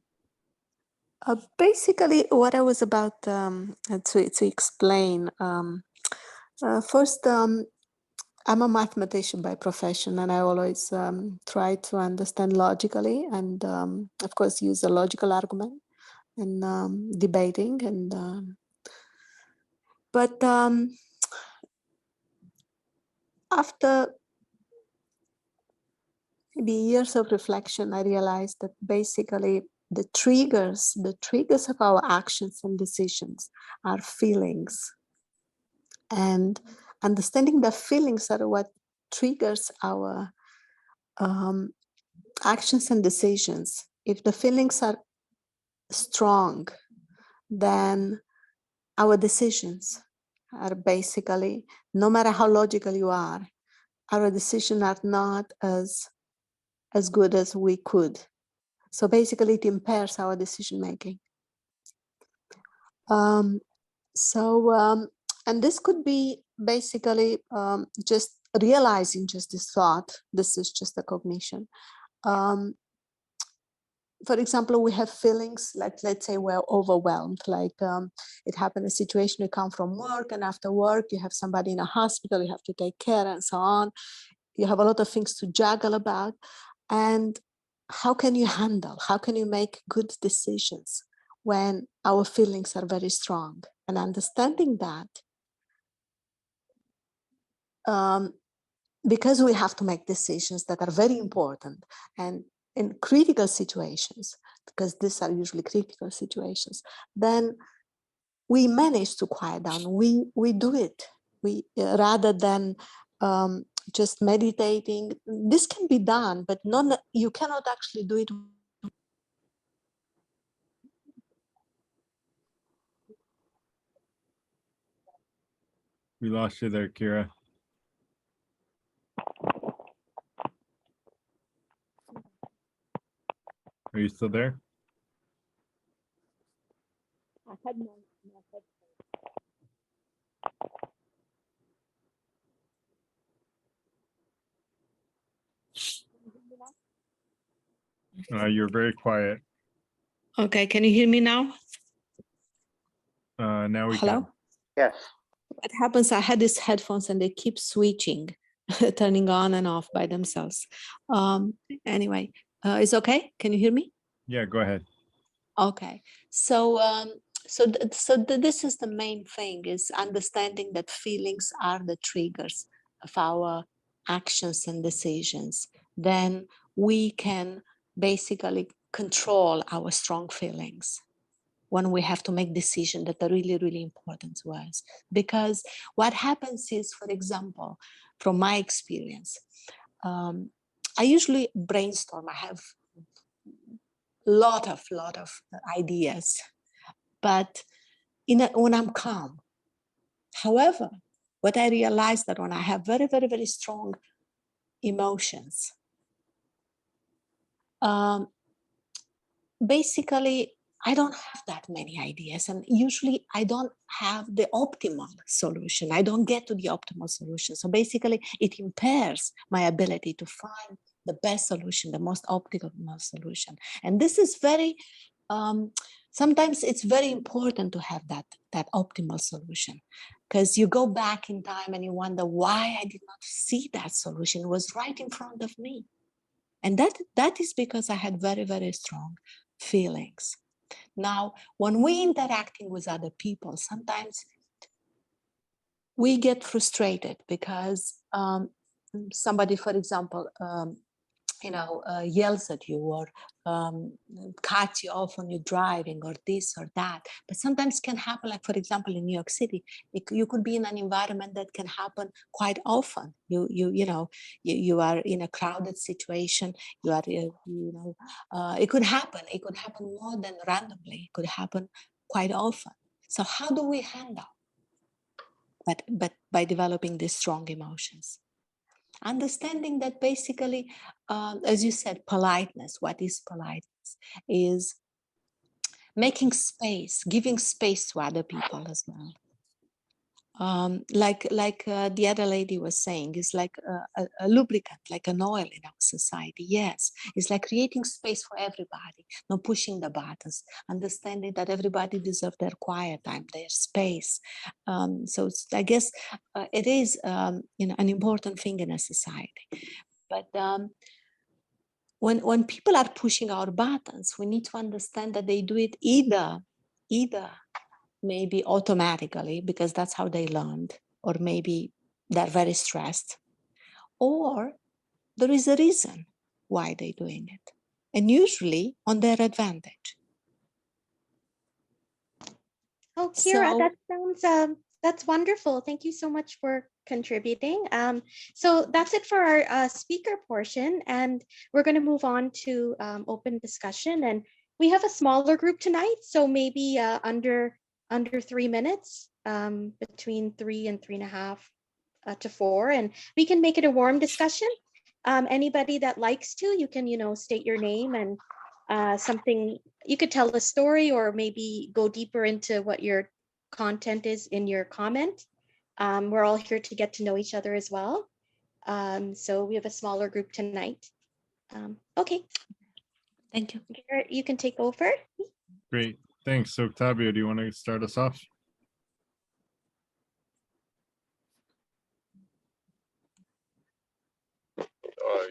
Basically, what I was about to explain. First, I'm a mathematician by profession, and I always try to understand logically, and of course, use a logical argument in debating. And but after maybe years of reflection, I realized that basically the triggers of our actions and decisions are feelings. And understanding the feelings are what triggers our actions and decisions. If the feelings are strong, then our decisions are basically, no matter how logical you are, our decisions are not as good as we could. So basically it impairs our decision making. And this could be basically just realizing just this thought. This is just a cognition. For example, we have feelings like, let's say we're overwhelmed, like it happened a situation, you come from work, and after work you have somebody in a hospital, you have to take care and so on. You have a lot of things to juggle about. And how can you handle, how can you make good decisions when our feelings are very strong? And understanding that, because we have to make decisions that are very important and in critical situations, because these are usually critical situations, then we manage to quiet down. We do it. We rather than just meditating. This can be done, but you cannot actually do it. We lost you there, Kira. Are you still there? I had my You're very quiet. Okay, can you hear me now? Now we Hello? can. Yes. What happens, I had these headphones and they keep switching, turning on and off by themselves. Anyway, it's okay? Can you hear me? Yeah, go ahead. Okay, so this is the main thing, is understanding that feelings are the triggers of our actions and decisions. Then we can basically control our strong feelings when we have to make decisions that are really, really important to us. Because what happens is, for example, from my experience, I usually brainstorm. I have lot of ideas, but when I'm calm. However, what I realized that when I have very, very, very strong emotions, basically I don't have that many ideas, and usually I don't have the optimal solution. I don't get to the optimal solution. So basically it impairs my ability to find the best solution, the most optimal solution. And this is very, sometimes it's very important to have that optimal solution, because you go back in time and you wonder why I did not see that solution. It was right in front of me. And that is because I had very, very strong feelings. Now, when we interacting with other people, sometimes we get frustrated because somebody, for example, yells at you or cuts you off when you're driving or this or that. But sometimes can happen, like for example, in New York City, you could be in an environment that can happen quite often. You are in a crowded situation. You are, it could happen. It could happen more than randomly. It could happen quite often. So how do we handle? But by developing these strong emotions. Understanding that basically, as you said, politeness, what is politeness? Is making space, giving space to other people as well. Like the other lady was saying, is like a lubricant, like an oil in our society. Yes, it's like creating space for everybody, not pushing the buttons, understanding that everybody deserves their quiet time, their space. So I guess it is an important thing in a society. But when people are pushing our buttons, we need to understand that they do it either maybe automatically because that's how they learned, or maybe they're very stressed, or there is a reason why they're doing it, and usually on their advantage. Oh, Kira, So- that sounds that's wonderful. Thank you so much for contributing. So that's it for our speaker portion, and we're going to move on to open discussion. And we have a smaller group tonight, so maybe under 3 minutes, between 3 and 3.5 to 4, and we can make it a warm discussion. Anybody that likes to, you can, state your name and something, you could tell a story or maybe go deeper into what your content is in your comment. We're all here to get to know each other as well. So we have a smaller group tonight. Okay. Thank you. Garrett, you can take over. Great, thanks. So Octavio, do you want to start us off?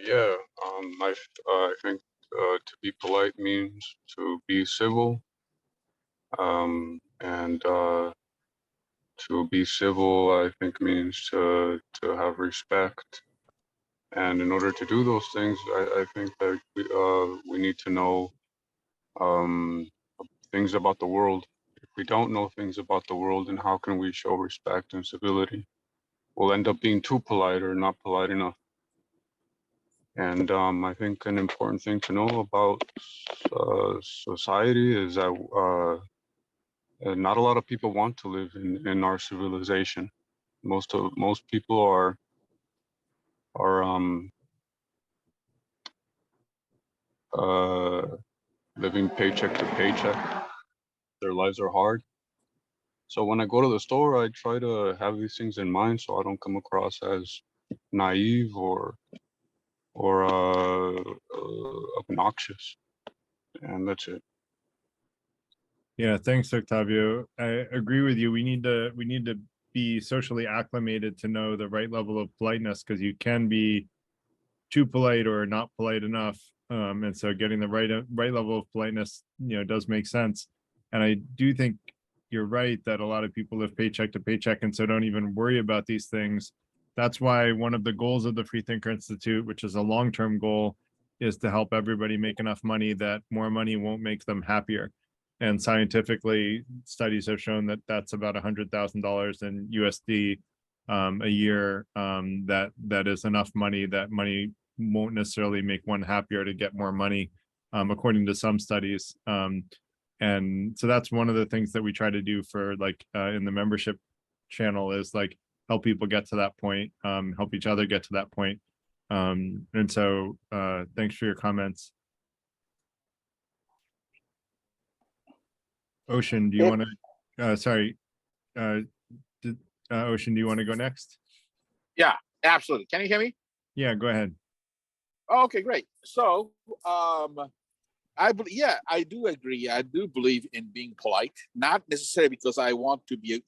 Yeah, I think to be polite means to be civil, and to be civil, I think, means to have respect. And in order to do those things, I think that we need to know things about the world. If we don't know things about the world, then how can we show respect and civility? We'll end up being too polite or not polite enough. And I think an important thing to know about society is that not a lot of people want to live in our civilization. Most people are living paycheck to paycheck. Their lives are hard. So when I go to the store, I try to have these things in mind so I don't come across as naive or obnoxious. And that's it. Yeah, thanks, Octavio. I agree with you. We need to be socially acclimated to know the right level of politeness, because you can be too polite or not polite enough. And so getting the right level of politeness, does make sense. And I do think you're right that a lot of people live paycheck to paycheck and so don't even worry about these things. That's why one of the goals of the Freethinker Institute, which is a long-term goal, is to help everybody make enough money that more money won't make them happier. And scientifically, studies have shown that that's about $100,000 in USD a year. That is enough money. That money won't necessarily make one happier to get more money, according to some studies. And so that's one of the things that we try to do for in the membership channel, is help people get to that point, help each other get to that point. And so thanks for your comments. Ocean, do you want to, sorry, Ocean, do you want to go next? Yeah, absolutely. Can you hear me? Yeah, go ahead. Okay, great. So, I do agree. I do believe in being polite, not necessarily because I want to be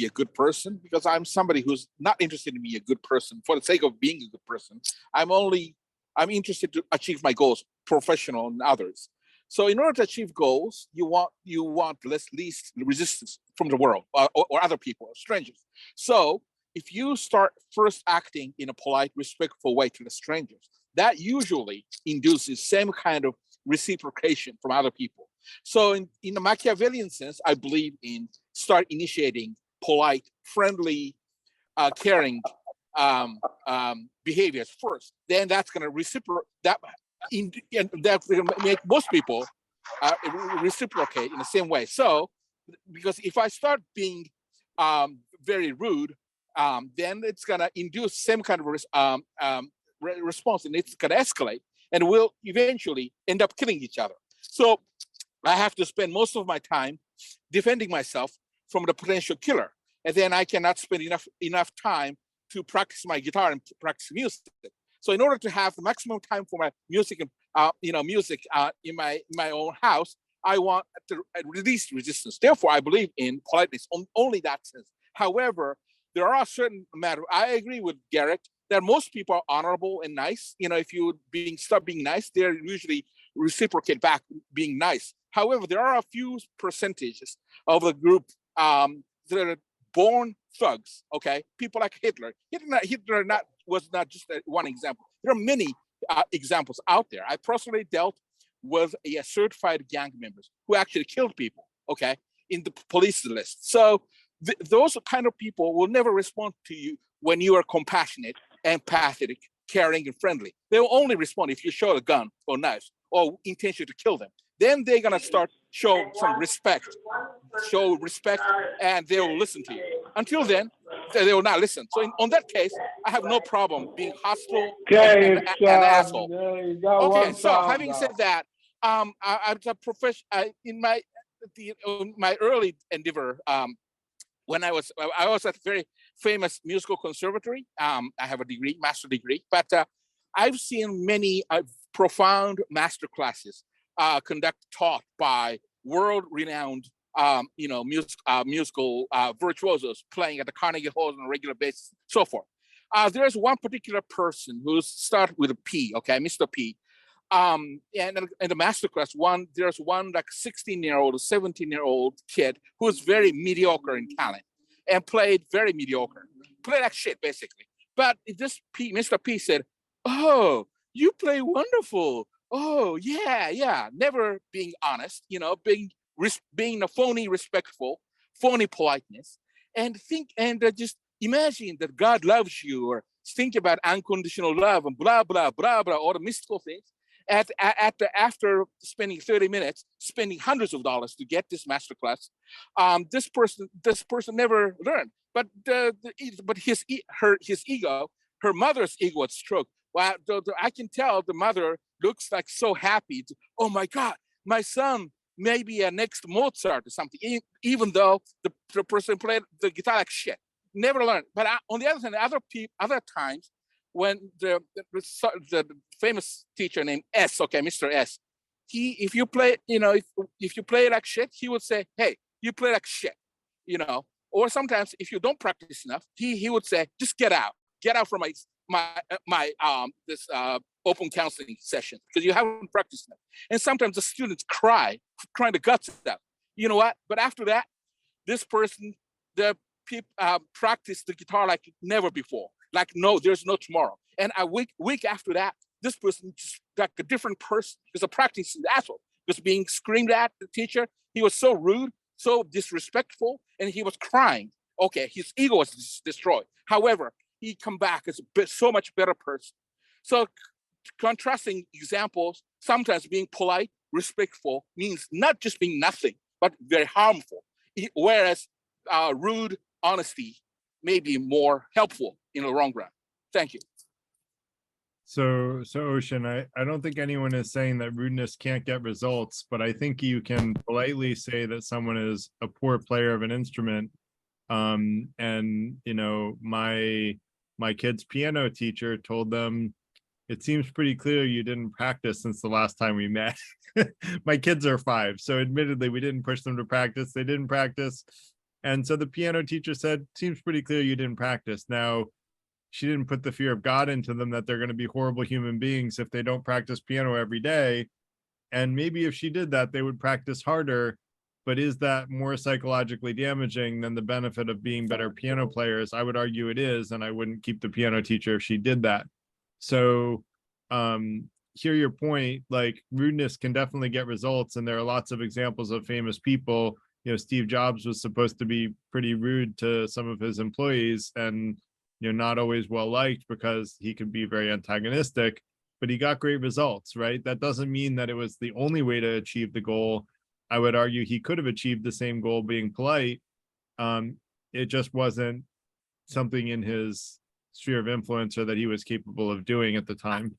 a good person, because I'm somebody who's not interested in being a good person for the sake of being a good person. I'm interested to achieve my goals, professional and others. So in order to achieve goals, you want least resistance from the world or other people, or strangers. So if you start first acting in a polite, respectful way to the strangers, that usually induces same kind of reciprocation from other people. So in the Machiavellian sense, I believe in start initiating polite, friendly, caring behaviors first. Then that's going to reciprocate. That's going to make most people reciprocate in the same way. So, because if I start being very rude, then it's going to induce same kind of response, and it's going to escalate, and we'll eventually end up killing each other. So I have to spend most of my time defending myself from the potential killer, and then I cannot spend enough time to practice my guitar and practice music. So in order to have the maximum time for my music and in my own house, I want to release resistance. Therefore, I believe in politeness on only that sense. However, there are certain matters. I agree with Garrett that most people are honorable and nice. If you stop being nice, they usually reciprocate back being nice. However, there are a few percentages of the group that are born thugs. Okay, people like Hitler. Hitler was not just one example. There are many examples out there. I personally dealt with a certified gang members who actually killed people. Okay, in the police list. So those kind of people will never respond to you when you are compassionate, empathetic, caring, and friendly. They will only respond if you show a gun or knife or intention to kill them. Then they're gonna start show some respect, and they will listen to you. Until then, they will not listen. So on that case, I have no problem being hostile and an asshole. Okay, so having said that, as a profession, in my early endeavor, when I was at a very famous musical conservatory. I have a degree, master degree, but I've seen many profound master classes taught by world-renowned, musical virtuosos playing at the Carnegie Hall on a regular basis, so forth. There's one particular person who started with a P, okay, Mr. P. And in the master class, there's one like 16-year-old or 17-year-old kid who's very mediocre in talent and played very mediocre, played like shit basically. But this Mr. P said, "Oh, you play wonderful. Oh yeah," never being honest, being a phony respectful, phony politeness, and just imagine that God loves you, or think about unconditional love and blah blah blah blah, all the mystical things. After spending 30 minutes, spending hundreds of dollars to get this masterclass, this person never learned. But his ego, her mother's ego was stroked. Well, I can tell the mother looks like so happy. Oh my God, my son may be a next Mozart or something. Even though the person played the guitar like shit, never learned. But on the other hand, other times, when the famous teacher named S, okay, Mr. S, if you play, if you play like shit, he would say, "Hey, you play like shit," Or sometimes if you don't practice enough, he would say, "Just get out from my open counseling session because you haven't practiced enough." And sometimes the students crying the guts out. You know what? But after that, this person, the people practice the guitar like never before. Like, no, there's no tomorrow. And a week after that, this person just like a different person. Because a practicing asshole. Was being screamed at the teacher. He was so rude, so disrespectful, and he was crying. Okay, his ego was destroyed. However, he come back as so much better person. So contrasting examples, sometimes being polite, respectful means not just being nothing, but very harmful. Whereas rude honesty may be more helpful in the long run. Thank you. So Ocean, I don't think anyone is saying that rudeness can't get results, but I think you can politely say that someone is a poor player of an instrument. And my kid's piano teacher told them, "It seems pretty clear you didn't practice since the last time we met." My kids are 5, so admittedly we didn't push them to practice. They didn't practice. And so the piano teacher said, "Seems pretty clear you didn't practice." Now, she didn't put the fear of God into them that they're going to be horrible human beings if they don't practice piano every day. And maybe if she did that, they would practice harder. But is that more psychologically damaging than the benefit of being better piano players? I would argue it is, and I wouldn't keep the piano teacher if she did that. So hear your point, like rudeness can definitely get results. And there are lots of examples of famous people. Steve Jobs was supposed to be pretty rude to some of his employees and, not always well liked because he could be very antagonistic, but he got great results, right? That doesn't mean that it was the only way to achieve the goal. I would argue he could have achieved the same goal being polite. It just wasn't something in his sphere of influence or that he was capable of doing at the time.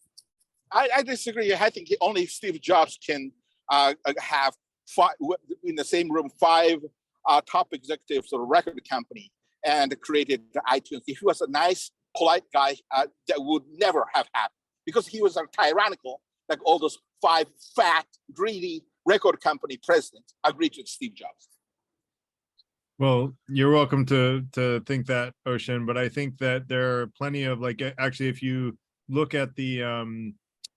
I disagree. I think only Steve Jobs can have in the same room 5 top executives of a record company and created the iTunes. If he was a nice, polite guy, that would never have happened because he was a tyrannical, like all those 5 fat, greedy record company presidents agreed to Steve Jobs. Well, you're welcome to think that, Ocean, but I think that there are plenty of actually, if you look at the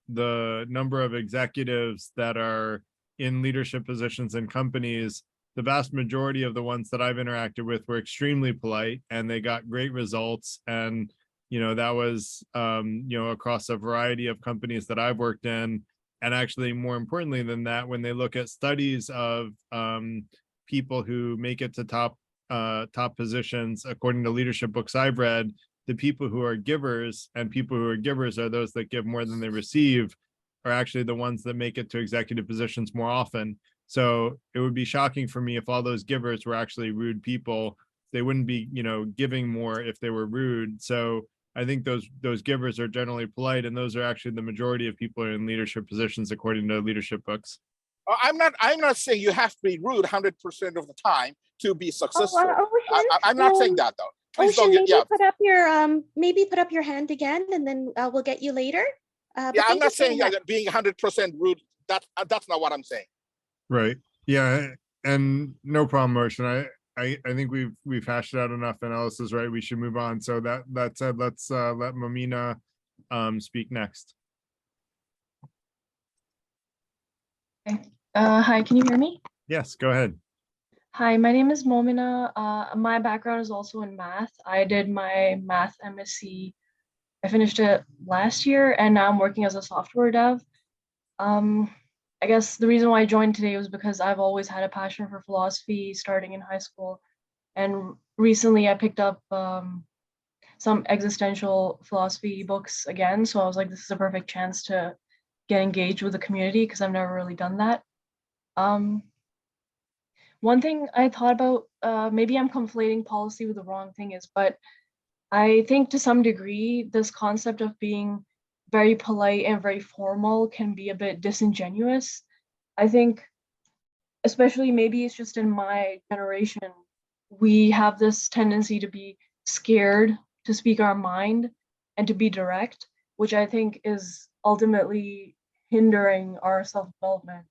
number of executives that are in leadership positions in companies, the vast majority of the ones that I've interacted with were extremely polite and they got great results. And, that was, across a variety of companies that I've worked in. And actually, more importantly than that, when they look at studies of people who make it to top positions, according to leadership books I've read, the people who are givers, and people who are givers are those that give more than they receive, are actually the ones that make it to executive positions more often. So it would be shocking for me if all those givers were actually rude people. They wouldn't be, you know, giving more if they were rude. So I think those givers are generally polite, and those are actually the majority of people in leadership positions according to leadership books. I'm not saying you have to be rude 100% of the time to be successful. Ocean, I'm not saying that though. Please Ocean, don't get, yeah. maybe put up your hand again, and then we'll get you later. But Yeah, I'm thank you not so saying much. that being 100% rude. That's not what I'm saying. Right. Yeah. And no problem, Ocean. I think we've hashed it out enough, and Ellis is right. We should move on. So that said, let's let Momina speak next. Okay. Hi, can you hear me? Yes, go ahead. Hi, my name is Momina. My background is also in math. I did my math MSc. I finished it last year, and now I'm working as a software dev. I guess the reason why I joined today was because I've always had a passion for philosophy starting in high school. And recently I picked up some existential philosophy books again. So I was like, this is a perfect chance to get engaged with the community because I've never really done that. One thing I thought about, maybe I'm conflating policy with the wrong thing is, but I think to some degree, this concept of being very polite and very formal can be a bit disingenuous. I think, especially maybe it's just in my generation, we have this tendency to be scared to speak our mind and to be direct, which I think is ultimately hindering our self-development.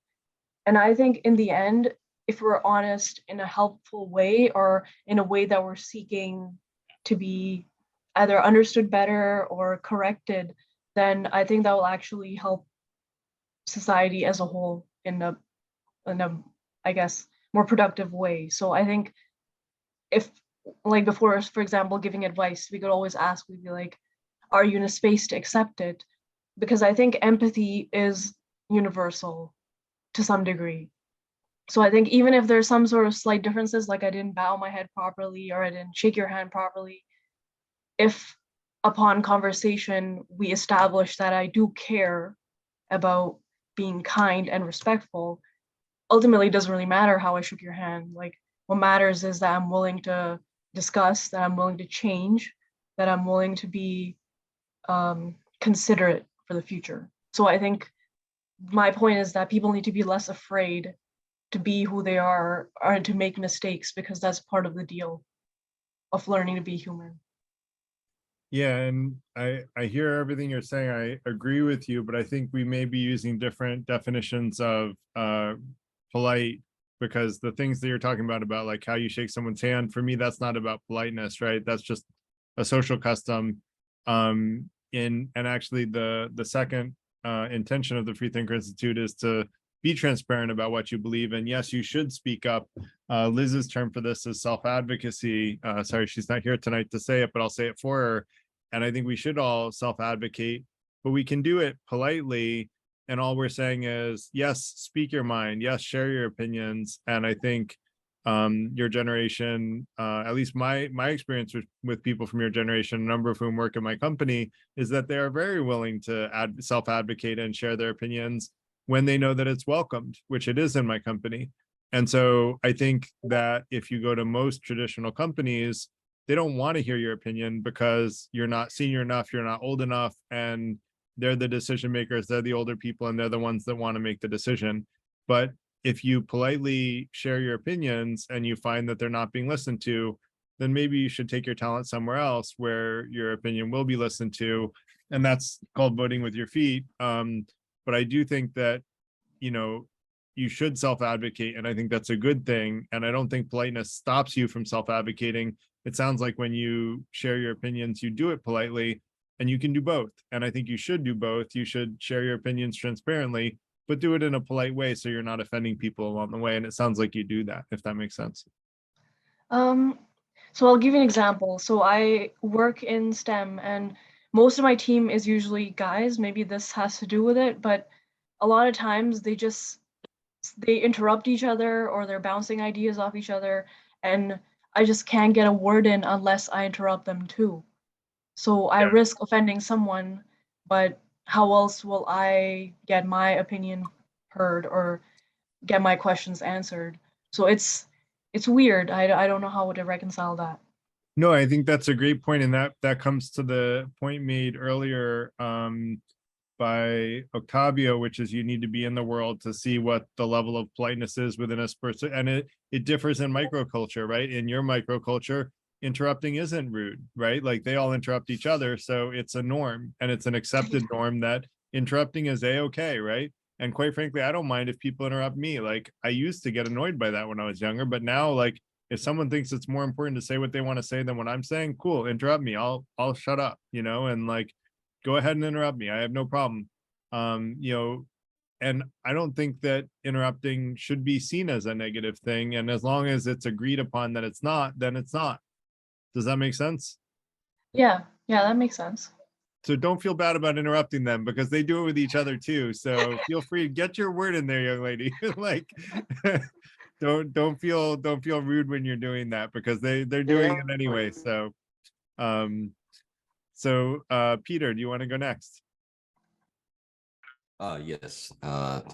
And I think in the end, if we're honest in a helpful way or in a way that we're seeking to be either understood better or corrected, then I think that will actually help society as a whole in a I guess more productive way. So I think if, like before, for example, giving advice, we could always ask, we'd be like, are you in a space to accept it? Because I think empathy is universal to some degree. So I think even if there's some sort of slight differences, like I didn't bow my head properly or I didn't shake your hand properly, if upon conversation we establish that I do care about being kind and respectful, ultimately it doesn't really matter how I shook your hand. Like what matters is that I'm willing to discuss, that I'm willing to change, that I'm willing to be considerate for the future. So I think my point is that people need to be less afraid to be who they are and to make mistakes, because that's part of the deal of learning to be human. Yeah, and I hear everything you're saying. I agree with you, but I think we may be using different definitions of polite, because the things that you're talking about like how you shake someone's hand, for me, that's not about politeness, right? That's just a social custom. And actually the second intention of the Freethinker Institute is to be transparent about what you believe. And yes, you should speak up. Liz's term for this is self-advocacy. Sorry, she's not here tonight to say it, but I'll say it for her. And I think we should all self-advocate, but we can do it politely. And all we're saying is, yes, speak your mind. Yes, share your opinions. And I think your generation, at least my experience with people from your generation, a number of whom work in my company, is that they are very willing to self-advocate and share their opinions when they know that it's welcomed, which it is in my company. And so I think that if you go to most traditional companies, they don't want to hear your opinion because you're not senior enough, you're not old enough, and they're the decision makers, they're the older people, and they're the ones that want to make the decision. But if you politely share your opinions and you find that they're not being listened to, then maybe you should take your talent somewhere else where your opinion will be listened to. And that's called voting with your feet. But I do think that, you know, you should self-advocate, and I think that's a good thing. And I don't think politeness stops you from self-advocating. It sounds like when you share your opinions, you do it politely, and you can do both. And I think you should do both. You should share your opinions transparently, but do it in a polite way so you're not offending people along the way. And it sounds like you do that, if that makes sense. So I'll give you an example. So I work in STEM and most of my team is usually guys. Maybe this has to do with it, but a lot of times they interrupt each other or they're bouncing ideas off each other. And I just can't get a word in unless I interrupt them too. So I risk offending someone, but how else will I get my opinion heard or get my questions answered. So it's weird. I don't know how to reconcile that. No, I think that's a great point, and that comes to the point made earlier by Octavio, which is you need to be in the world to see what the level of politeness is within a person, and it differs in microculture, right? In your microculture, interrupting isn't rude, right? Like they all interrupt each other, so it's a norm, and it's an accepted norm that interrupting is a-okay, right? And quite frankly, I don't mind if people interrupt me. Like I used to get annoyed by that when I was younger, but now, like, if someone thinks it's more important to say what they want to say than what I'm saying, cool, interrupt me. I'll shut up, and like, go ahead and interrupt me. I have no problem. And I don't think that interrupting should be seen as a negative thing. And as long as it's agreed upon that it's not, then it's not. Does that make sense? Yeah, that makes sense. So don't feel bad about interrupting them because they do it with each other too. So feel free to get your word in there, young lady. Like don't feel rude when you're doing that because they're doing it anyway. So Peter, do you want to go next? Yes.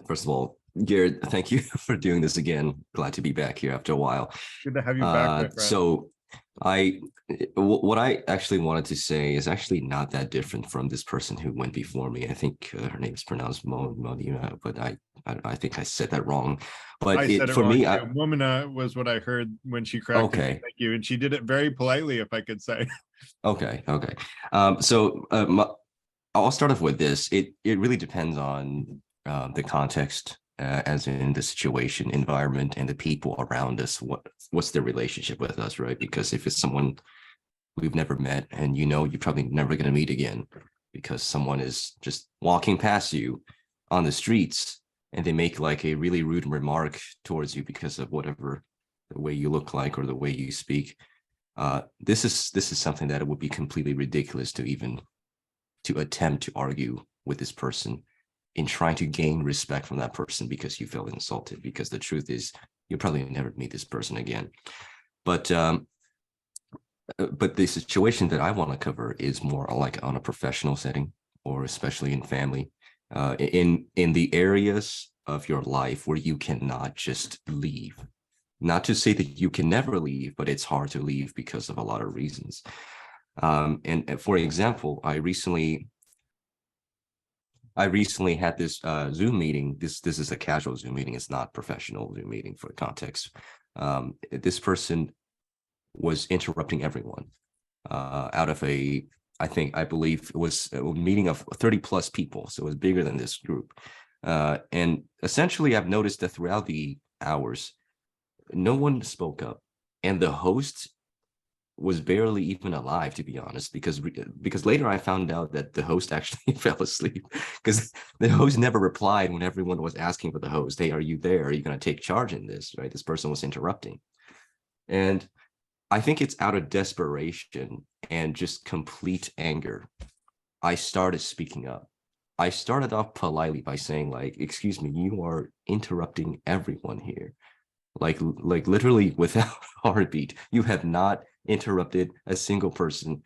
First of all, Garrett, thank you for doing this again. Glad to be back here after a while. Good to have you back, my friend. So what I actually wanted to say is actually not that different from this person who went before me. I think her name is pronounced Modina, but I think I said that wrong. But I said it for wrong me, too. Womana was what I heard when she cracked okay. it. Thank you, and she did it very politely, if I could say. Okay. I'll start off with this. It really depends on the context, as in the situation, environment, and the people around us. What's their relationship with us, right? Because if it's someone we've never met, and you're probably never going to meet again, because someone is just walking past you on the streets and they make like a really rude remark towards you because of whatever the way you look like or the way you speak. This is something that it would be completely ridiculous to attempt to argue with this person in trying to gain respect from that person because you felt insulted, because the truth is you'll probably never meet this person again. But the situation that I want to cover is more like on a professional setting, or especially in family, in the areas of your life where you cannot just leave. Not to say that you can never leave, but it's hard to leave because of a lot of reasons. And for example, I recently had this Zoom meeting. This is a casual Zoom meeting. It's not professional Zoom meeting for context. This person was interrupting everyone out of I believe it was a meeting of 30 plus people. So it was bigger than this group. And essentially I've noticed that throughout the hours, no one spoke up, and the host was barely even alive, to be honest, because later I found out that the host actually fell asleep because the host never replied when everyone was asking for the host. Hey, are you there? Are you going to take charge in this? Right? This person was interrupting. And I think it's out of desperation and just complete anger. I started speaking up. I started off politely by saying, like, excuse me, you are interrupting everyone here. Like literally without a heartbeat. You have not interrupted a single person.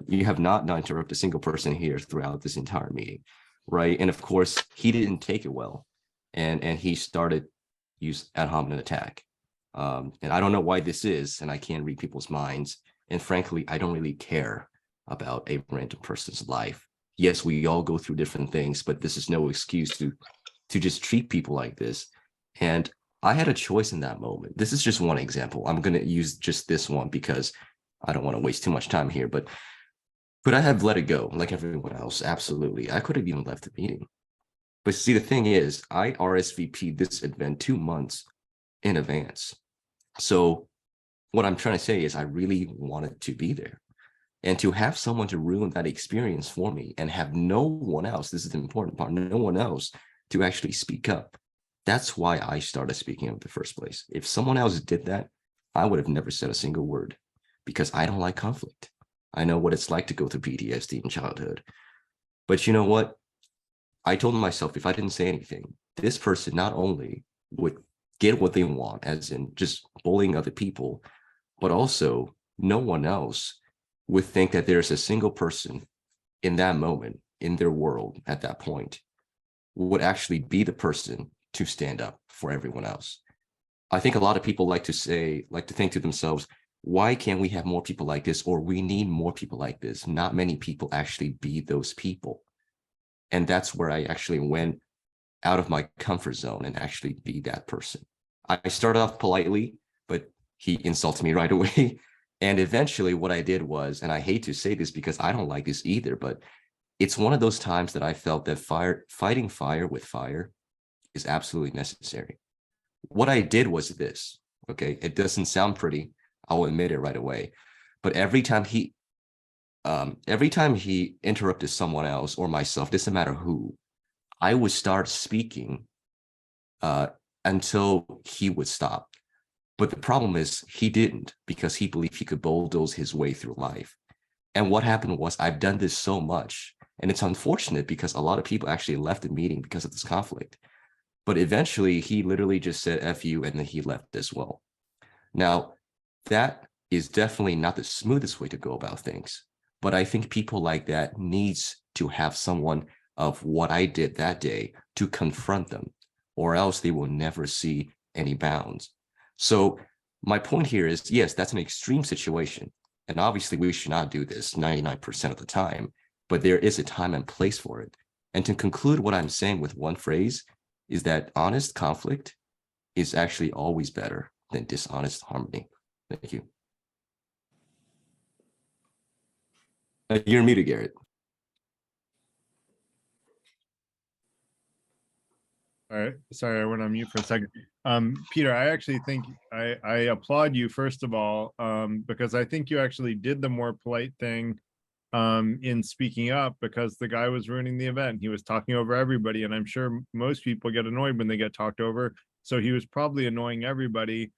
You have not interrupted a single person here throughout this entire meeting, right? And of course, he didn't take it well, and he started use ad hominem attack. And I don't know why this is, and I can't read people's minds. And frankly, I don't really care about a random person's life. Yes, we all go through different things, but this is no excuse to just treat people like this. And I had a choice in that moment. This is just one example. I'm going to use just this one because I don't want to waste too much time here, but could I have let it go like everyone else? Absolutely. I could have even left the meeting. But see, the thing is, I RSVP'd this event 2 months in advance. So what I'm trying to say is I really wanted to be there. And to have someone to ruin that experience for me and have no one else, this is the important part, no one else to actually speak up. That's why I started speaking up in the first place. If someone else did that, I would have never said a single word because I don't like conflict. I know what it's like to go through PTSD in childhood. But you know what? I told myself if I didn't say anything, this person not only would get what they want, as in just bullying other people, but also no one else would think that there's a single person in that moment, in their world at that point, would actually be the person to stand up for everyone else. I think a lot of people like to think to themselves, why can't we have more people like this? Or we need more people like this. Not many people actually be those people. And that's where I actually went out of my comfort zone and actually be that person. I started off politely, but he insulted me right away. And eventually what I did was, and I hate to say this because I don't like this either, but it's one of those times that I felt that fighting fire with fire is absolutely necessary. What I did was this, okay? It doesn't sound pretty, I'll admit it right away. But every time he interrupted someone else or myself, doesn't matter who, I would start speaking until he would stop. But the problem is he didn't, because he believed he could bulldoze his way through life. And what happened was, I've done this so much, and it's unfortunate because a lot of people actually left the meeting because of this conflict. But eventually he literally just said F you, and then he left as well. Now, that is definitely not the smoothest way to go about things. But I think people like that needs to have someone of what I did that day to confront them, or else they will never see any bounds. So my point here is, yes, that's an extreme situation. And obviously we should not do this 99% of the time, but there is a time and place for it. And to conclude what I'm saying with one phrase is that honest conflict is actually always better than dishonest harmony. Thank you. You're muted, Garrett. All right, sorry, I went on mute for a second. Peter, I actually think I applaud you, first of all, because I think you actually did the more polite thing in speaking up, because the guy was ruining the event. He was talking over everybody, and I'm sure most people get annoyed when they get talked over. So he was probably annoying everybody.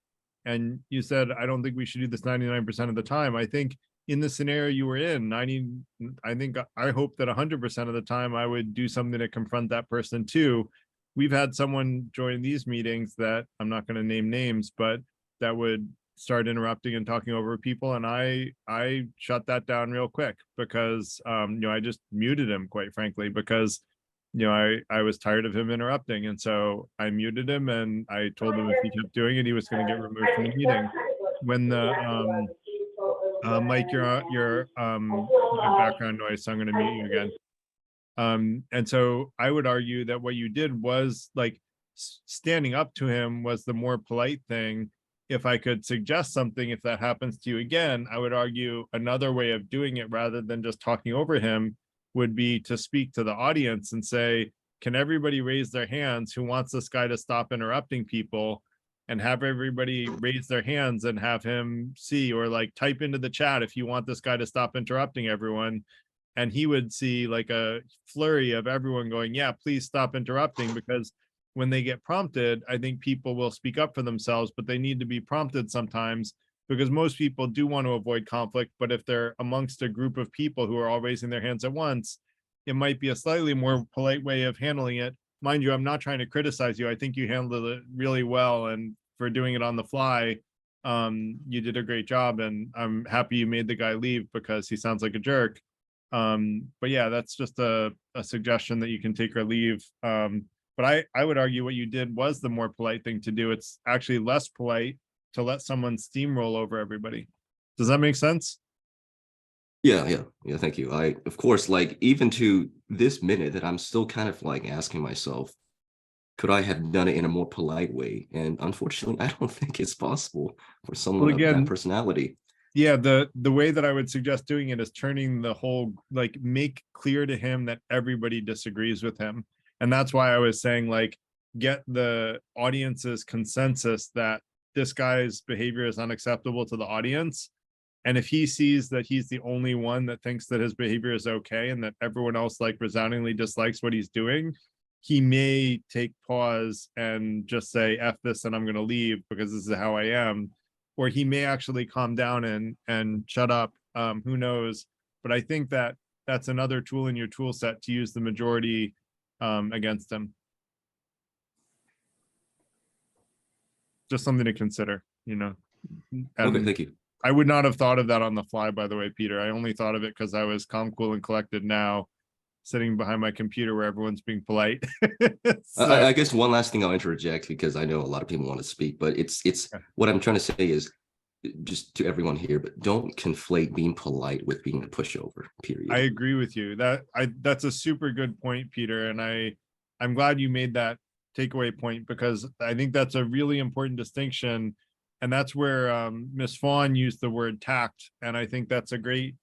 And you said, I don't think we should do this 99% of the time. I think in the scenario you were in, I hope that 100% of the time I would do something to confront that person too. We've had someone join these meetings that I'm not going to name names, but that would start interrupting and talking over people, and I shut that down real quick, because I just muted him, quite frankly, because I was tired of him interrupting, and so I muted him, and I told him if he kept doing it, he was going to get removed from the meeting. When the Mike, you're background noise, so I'm going to mute you again. And so I would argue that what you did was, like, standing up to him was the more polite thing. If I could suggest something, if that happens to you again, I would argue another way of doing it, rather than just talking over him, would be to speak to the audience and say, can everybody raise their hands who wants this guy to stop interrupting people, and have everybody raise their hands and have him see, or like type into the chat if you want this guy to stop interrupting everyone. And he would see like a flurry of everyone going, yeah, please stop interrupting, because when they get prompted, I think people will speak up for themselves, but they need to be prompted sometimes, because most people do want to avoid conflict. But if they're amongst a group of people who are all raising their hands at once, it might be a slightly more polite way of handling it. Mind you, I'm not trying to criticize you. I think you handled it really well, and for doing it on the fly, you did a great job, and I'm happy you made the guy leave, because he sounds like a jerk. But yeah, that's just a suggestion that you can take or leave. But I would argue what you did was the more polite thing to do. It's actually less polite to let someone steamroll over everybody. Does that make sense? Yeah, thank you. Of course, like, even to this minute, that I'm still kind of like asking myself, could I have done it in a more polite way? And unfortunately, I don't think it's possible for someone of that personality. Yeah, the way that I would suggest doing it is turning the whole, like, make clear to him that everybody disagrees with him. And that's why I was saying, like, get the audience's consensus that this guy's behavior is unacceptable to the audience. And if he sees that he's the only one that thinks that his behavior is okay, and that everyone else like resoundingly dislikes what he's doing, he may take pause and just say, F this, and I'm going to leave because this is how I am. Or he may actually calm down and shut up. Who knows? But I think that that's another tool in your tool set to use the majority against him. Just something to consider, And okay, thank you. I would not have thought of that on the fly, by the way, Peter. I only thought of it because I was calm, cool, and collected now. sitting behind my computer where everyone's being polite. I guess one last thing I'll interject, because I know a lot of people want to speak, but it's what I'm trying to say is, just to everyone here, but don't conflate being polite with being a pushover, period. I agree with you. That's a super good point, Peter. And I'm glad you made that takeaway point, because I think that's a really important distinction. And that's where Ms. Fawn used the word tact. And I think that's a great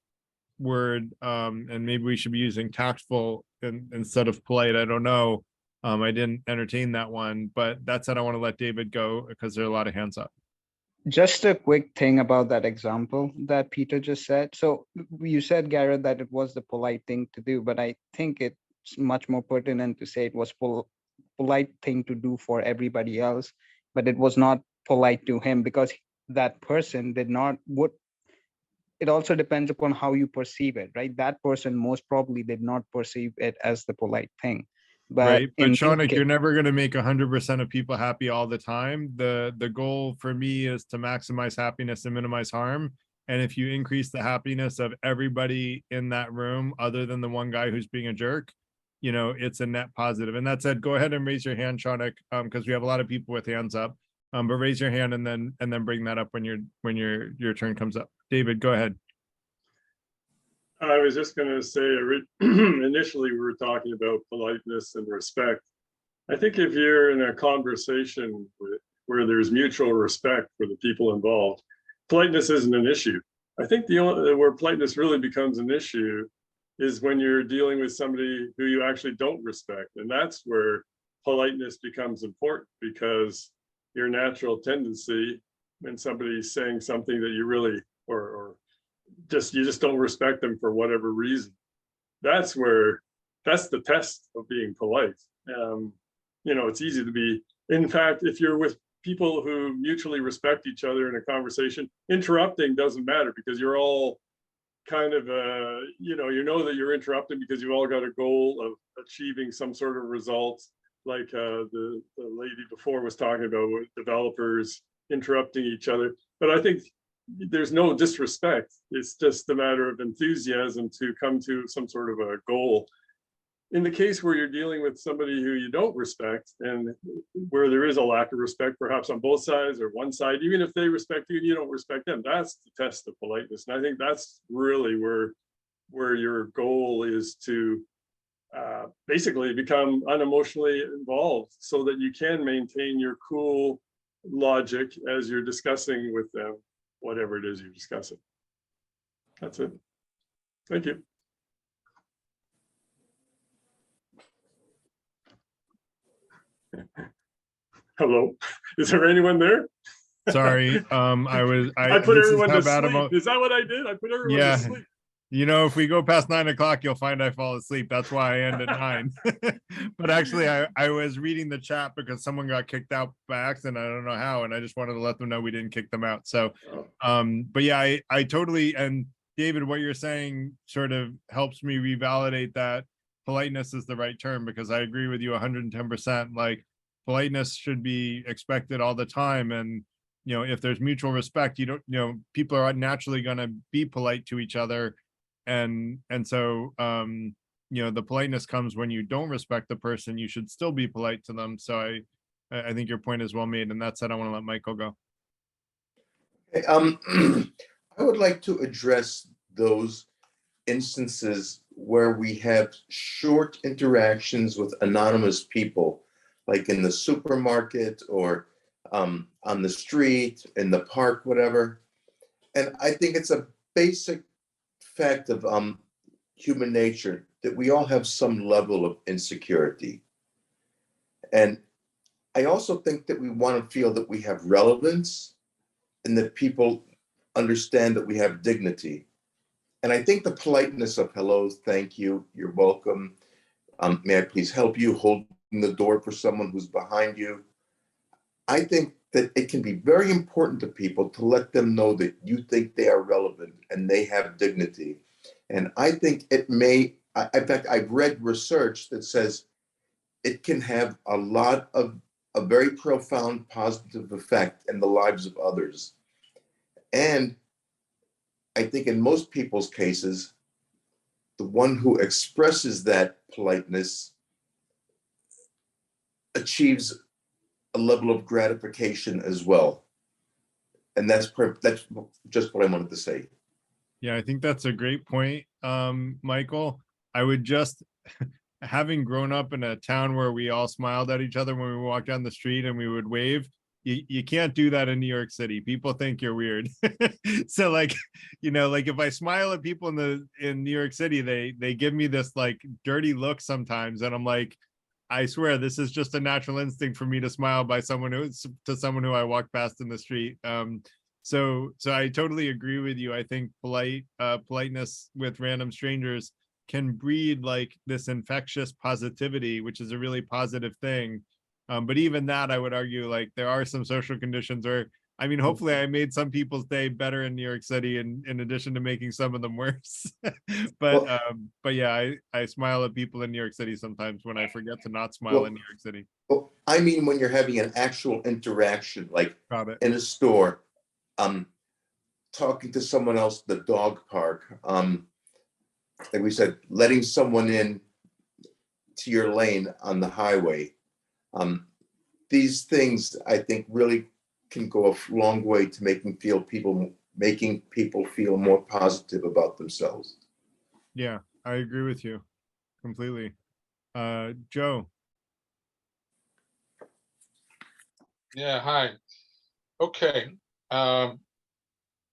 word. And maybe we should be using tactful instead of polite. I don't know. I didn't entertain that one, but that said, I want to let David go because there are a lot of hands up. Just a quick thing about that example that Peter just said. So you said, Garrett, that it was the polite thing to do, but I think it's much more pertinent to say it was polite thing to do for everybody else, but it was not polite to him, because that person did not, it also depends upon how you perceive it, right? That person most probably did not perceive it as the polite thing. Right, but Shaunak, you're never going to make 100% of people happy all the time. The goal for me is to maximize happiness and minimize harm. And if you increase the happiness of everybody in that room, other than the one guy who's being a jerk, you know, it's a net positive. And that said, go ahead and raise your hand, Shaunak, because we have a lot of people with hands up. But raise your hand and then bring that up when your turn comes up. David, go ahead. I was just going to say, initially we were talking about politeness and respect. I think if you're in a conversation where there's mutual respect for the people involved, politeness isn't an issue. I think where politeness really becomes an issue is when you're dealing with somebody who you actually don't respect. And that's where politeness becomes important, because your natural tendency when somebody's saying something that you really, or you just don't respect them for whatever reason, that's the test of being polite. You know, it's easy to be, in fact, if you're with people who mutually respect each other in a conversation, interrupting doesn't matter, because you're all kind of you know that you're interrupting because you've all got a goal of achieving some sort of results, like the lady before was talking about, with developers interrupting each other. But I think there's no disrespect. It's just a matter of enthusiasm to come to some sort of a goal. In the case where you're dealing with somebody who you don't respect, and where there is a lack of respect, perhaps on both sides or one side, even if they respect you and you don't respect them, that's the test of politeness. And I think that's really where your goal is to basically become unemotionally involved, so that you can maintain your cool logic as you're discussing with them whatever it is you're discussing. That's it. Thank you. Hello, is there anyone there? Sorry, I put everyone to sleep. Is that what I did? I put everyone to sleep. You know, if we go past 9 o'clock, you'll find I fall asleep. That's why I end at 9. But actually, I was reading the chat because someone got kicked out by accident. I don't know how, and I just wanted to let them know we didn't kick them out. So, but yeah, I totally, and David, what you're saying sort of helps me revalidate that politeness is the right term, because I agree with you 110%. Like, politeness should be expected all the time. And, you know, if there's mutual respect, people are naturally going to be polite to each other. And so, the politeness comes when you don't respect the person. You should still be polite to them. So I think your point is well made. And that said, I want to let Michael go. I would like to address those instances where we have short interactions with anonymous people, like in the supermarket or on the street, in the park, whatever. And I think it's a basic fact of human nature that we all have some level of insecurity. And I also think that we want to feel that we have relevance and that people understand that we have dignity. And I think the politeness of hello, thank you, you're welcome, may I please help you, holding the door for someone who's behind you, I think that it can be very important to people to let them know that you think they are relevant and they have dignity. And I think it may, in fact, I've read research that says it can have a lot of a very profound positive effect in the lives of others. And I think in most people's cases, the one who expresses that politeness achieves a level of gratification as well. And that's just what I wanted to say. Yeah, I think that's a great point, Michael. I would just, having grown up in a town where we all smiled at each other when we walked down the street and we would wave, you can't do that in New York City. People think you're weird. So like, like if I smile at people in New York City, they give me this like dirty look sometimes, and I'm like, I swear this is just a natural instinct for me to smile to someone who I walk past in the street. So I totally agree with you. I think politeness with random strangers can breed like this infectious positivity, which is a really positive thing. But even that, I would argue, like there are some social conditions where, I mean, hopefully I made some people's day better in New York City, in addition to making some of them worse. But yeah, I smile at people in New York City sometimes when I forget to not smile in New York City. Well, I mean, when you're having an actual interaction, like in a store, talking to someone else at the dog park, like we said, letting someone in to your lane on the highway. These things, I think, really can go a long way to making people feel more positive about themselves. Yeah, I agree with you completely. Joe. Yeah, hi. Okay.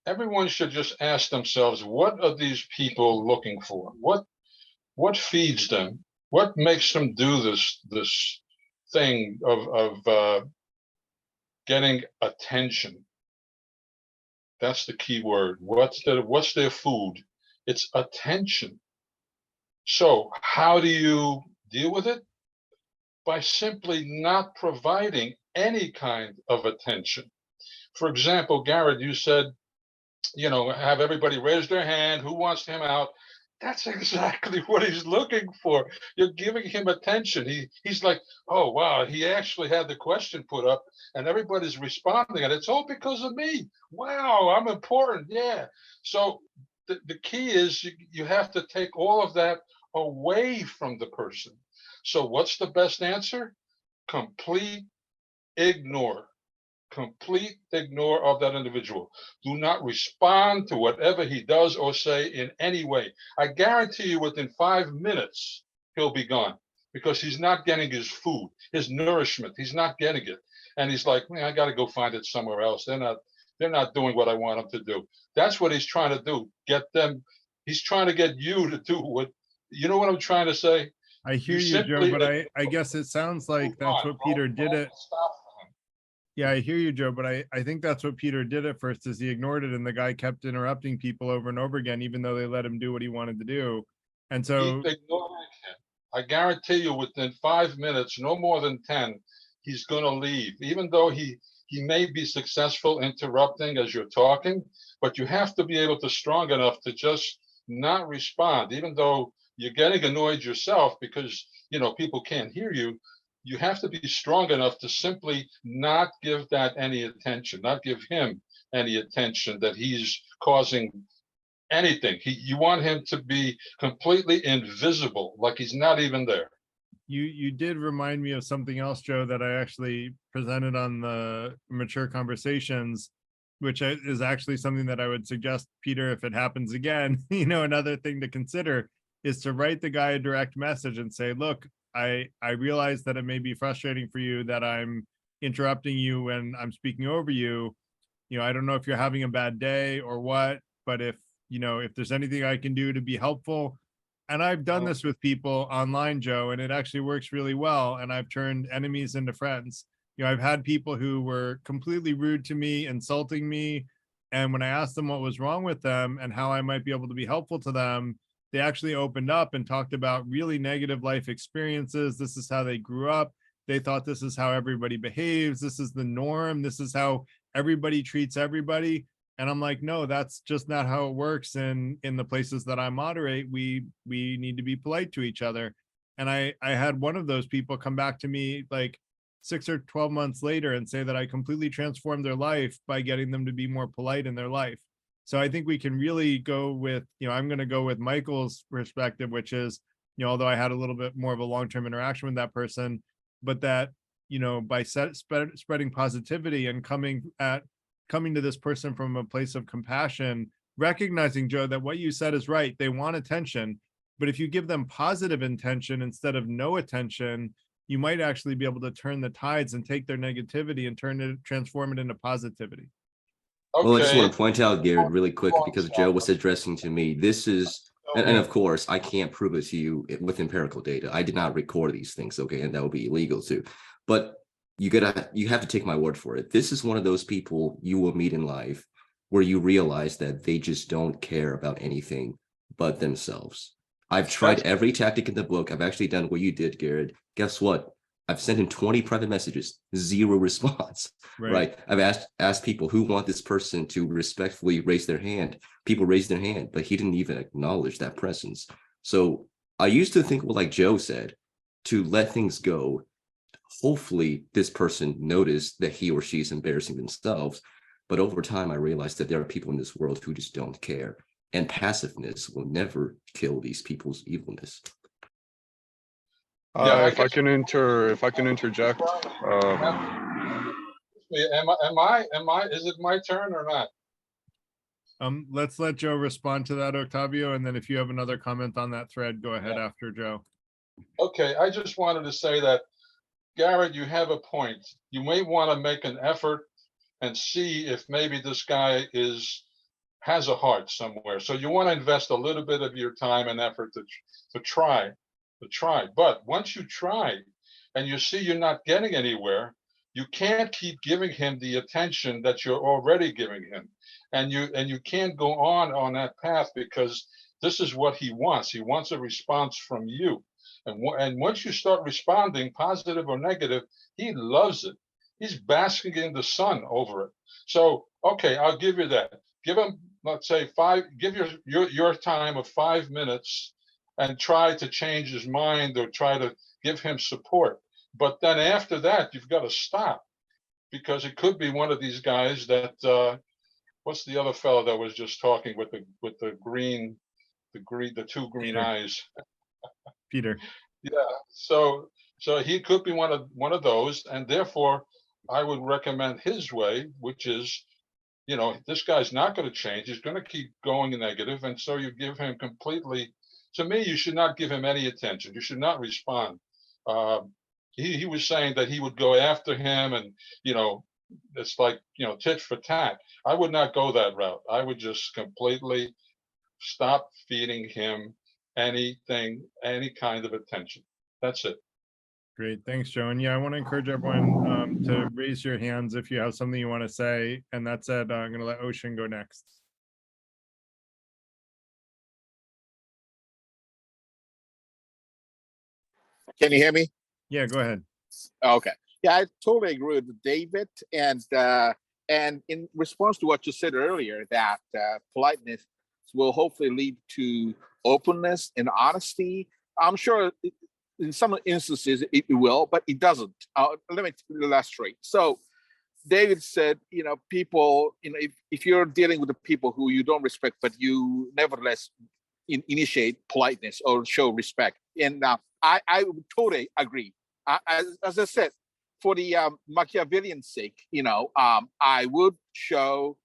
Everyone should just ask themselves, what are these people looking for? What feeds them? What makes them do this thing of getting attention? That's the key word. What's their food? It's attention. So how do you deal with it? By simply not providing any kind of attention. For example, Garrett, you said, have everybody raise their hand. Who wants him out? That's exactly what he's looking for. You're giving him attention. He's like, oh, wow, he actually had the question put up and everybody's responding. And it's all because of me. Wow, I'm important. Yeah. So the key is you have to take all of that away from the person. So what's the best answer? Complete ignore. Complete ignore of that individual. Do not respond to whatever he does or say in any way. I guarantee you within 5 minutes, he'll be gone because he's not getting his food, his nourishment. He's not getting it. And he's like, man, I got to go find it somewhere else. They're not doing what I want them to do. That's what he's trying to do. Get them. He's trying to get you to do what, you know what I'm trying to say? I hear you, Joe, but I guess it sounds like that's what Peter did it. Yeah, I hear you, Joe, but I think that's what Peter did at first, is he ignored it and the guy kept interrupting people over and over again, even though they let him do what he wanted to do. And so keep ignoring him. I guarantee you within 5 minutes, no more than 10, he's going to leave, even though he may be successful interrupting as you're talking, but you have to be able to strong enough to just not respond, even though you're getting annoyed yourself because, people can't hear you. You have to be strong enough to simply not give that any attention, not give him any attention that he's causing anything. You want him to be completely invisible, like he's not even there. You did remind me of something else, Joe, that I actually presented on the Mature Conversations, which is actually something that I would suggest, Peter, if it happens again, another thing to consider is to write the guy a direct message and say, look, I realize that it may be frustrating for you that I'm interrupting you when I'm speaking over you. I don't know if you're having a bad day or what, but if there's anything I can do to be helpful. And I've done this with people online, Joe, and it actually works really well. And I've turned enemies into friends. I've had people who were completely rude to me, insulting me. And when I asked them what was wrong with them and how I might be able to be helpful to them, they actually opened up and talked about really negative life experiences. This is how they grew up. They thought this is how everybody behaves. This is the norm. This is how everybody treats everybody. And I'm like, no, that's just not how it works. In the places that I moderate, we need to be polite to each other. And I had one of those people come back to me like 6 or 12 months later and say that I completely transformed their life by getting them to be more polite in their life. So I think we can really go with, I'm going to go with Michael's perspective, which is, although I had a little bit more of a long-term interaction with that person, but that, by spreading positivity and coming to this person from a place of compassion, recognizing, Joe, that what you said is right. They want attention, but if you give them positive intention instead of no attention, you might actually be able to turn the tides and take their negativity and transform it into positivity. Well, I just want to point out, Garrett, really quick, because Joe was addressing to me. This is, and of course, I can't prove it to you with empirical data. I did not record these things, okay, and that would be illegal too. But you have to take my word for it. This is one of those people you will meet in life where you realize that they just don't care about anything but themselves. I've tried every tactic in the book. I've actually done what you did, Garrett. Guess what? I've sent him 20 private messages, 0 response, right? I've asked people who want this person to respectfully raise their hand. People raised their hand, but he didn't even acknowledge that presence. So I used to think, like Joe said, to let things go. Hopefully this person noticed that he or she is embarrassing themselves. But over time, I realized that there are people in this world who just don't care. And passiveness will never kill these people's evilness. If I can interject. Is it my turn or not? Let's let Joe respond to that, Octavio, and then if you have another comment on that thread, go ahead after Joe. Okay, I just wanted to say that, Garrett, you have a point. You may want to make an effort and see if maybe this guy has a heart somewhere. So you want to invest a little bit of your time and effort to try. But once you try and you see you're not getting anywhere, you can't keep giving him the attention that you're already giving him. And you can't go on that path, because this is what he wants. He wants a response from you. And once you start responding, positive or negative, he loves it. He's basking in the sun over it. So, okay, I'll give you that. Give him, let's say, give your time of 5 minutes and try to change his mind or try to give him support. But then after that, you've got to stop, because it could be one of these guys that, what's the other fellow that was just talking with the two green eyes? Peter. Yeah, so he could be one of those, and therefore I would recommend his way, which is, this guy's not going to change. He's going to keep going negative, and so you give him completely. To me, you should not give him any attention. You should not respond. He was saying that he would go after him, and it's like tit for tat. I would not go that route. I would just completely stop feeding him anything, any kind of attention. That's it. Great, thanks, Joe. And yeah, I want to encourage everyone to raise your hands if you have something you want to say. And that said, I'm going to let Ocean go next. Can you hear me? Yeah, go ahead. Okay. Yeah, I totally agree with David. And in response to what you said earlier, that politeness will hopefully lead to openness and honesty. I'm sure in some instances it will, but it doesn't. Let me illustrate. So David said, people, if you're dealing with the people who you don't respect, but you nevertheless initiate politeness or show respect. And I would totally agree. As I said, for the Machiavellian sake, I would show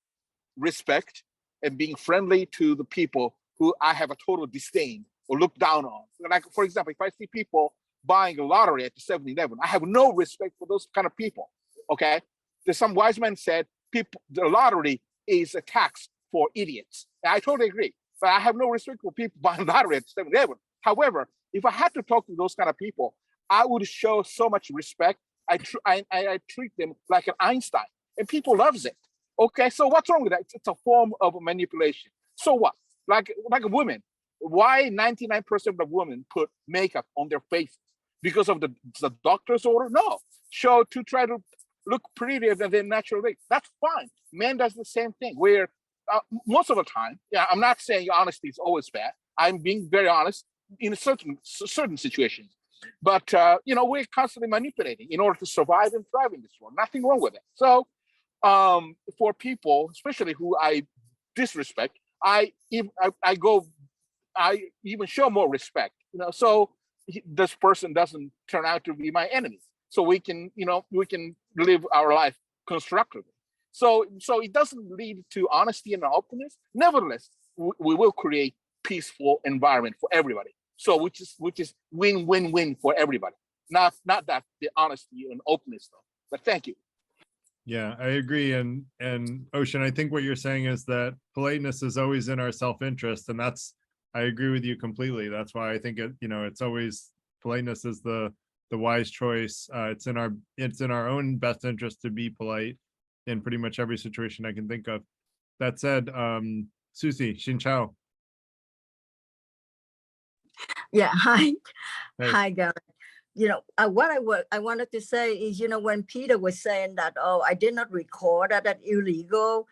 respect and being friendly to the people who I have a total disdain or look down on. Like, for example, if I see people buying a lottery at the 7-Eleven, I have no respect for those kind of people. Okay, there's some wise man said, the lottery is a tax for idiots. And I totally agree. But I have no respect for people buying lottery at the 7-Eleven. However, if I had to talk to those kind of people, I would show so much respect. I treat them like an Einstein, and people loves it. Okay, so what's wrong with that? It's a form of manipulation. So what? Like a woman, why 99% of the women put makeup on their faces? Because of the doctor's order? No. To try to look prettier than their natural way. That's fine. Man does the same thing. Where most of the time, yeah, I'm not saying honesty is always bad. I'm being very honest in certain situations. But we're constantly manipulating in order to survive and thrive in this world. Nothing wrong with it. So for people, especially who I disrespect, I even show more respect, so this person doesn't turn out to be my enemy. So we can live our life constructively. So it doesn't lead to honesty and openness. Nevertheless, we will create peaceful environment for everybody. So which is win-win-win for everybody. Not that the honesty and openness though. But thank you. Yeah, I agree. And Ocean, I think what you're saying is that politeness is always in our self-interest, and I agree with you completely. That's why I think it's always, politeness is the wise choice. It's in our own best interest to be polite in pretty much every situation I can think of. That said, Susie, Xin Chao. Yeah, hi. Hey. Hi, Gary. What I wanted to say is, when Peter was saying that, oh, I did not record that illegal,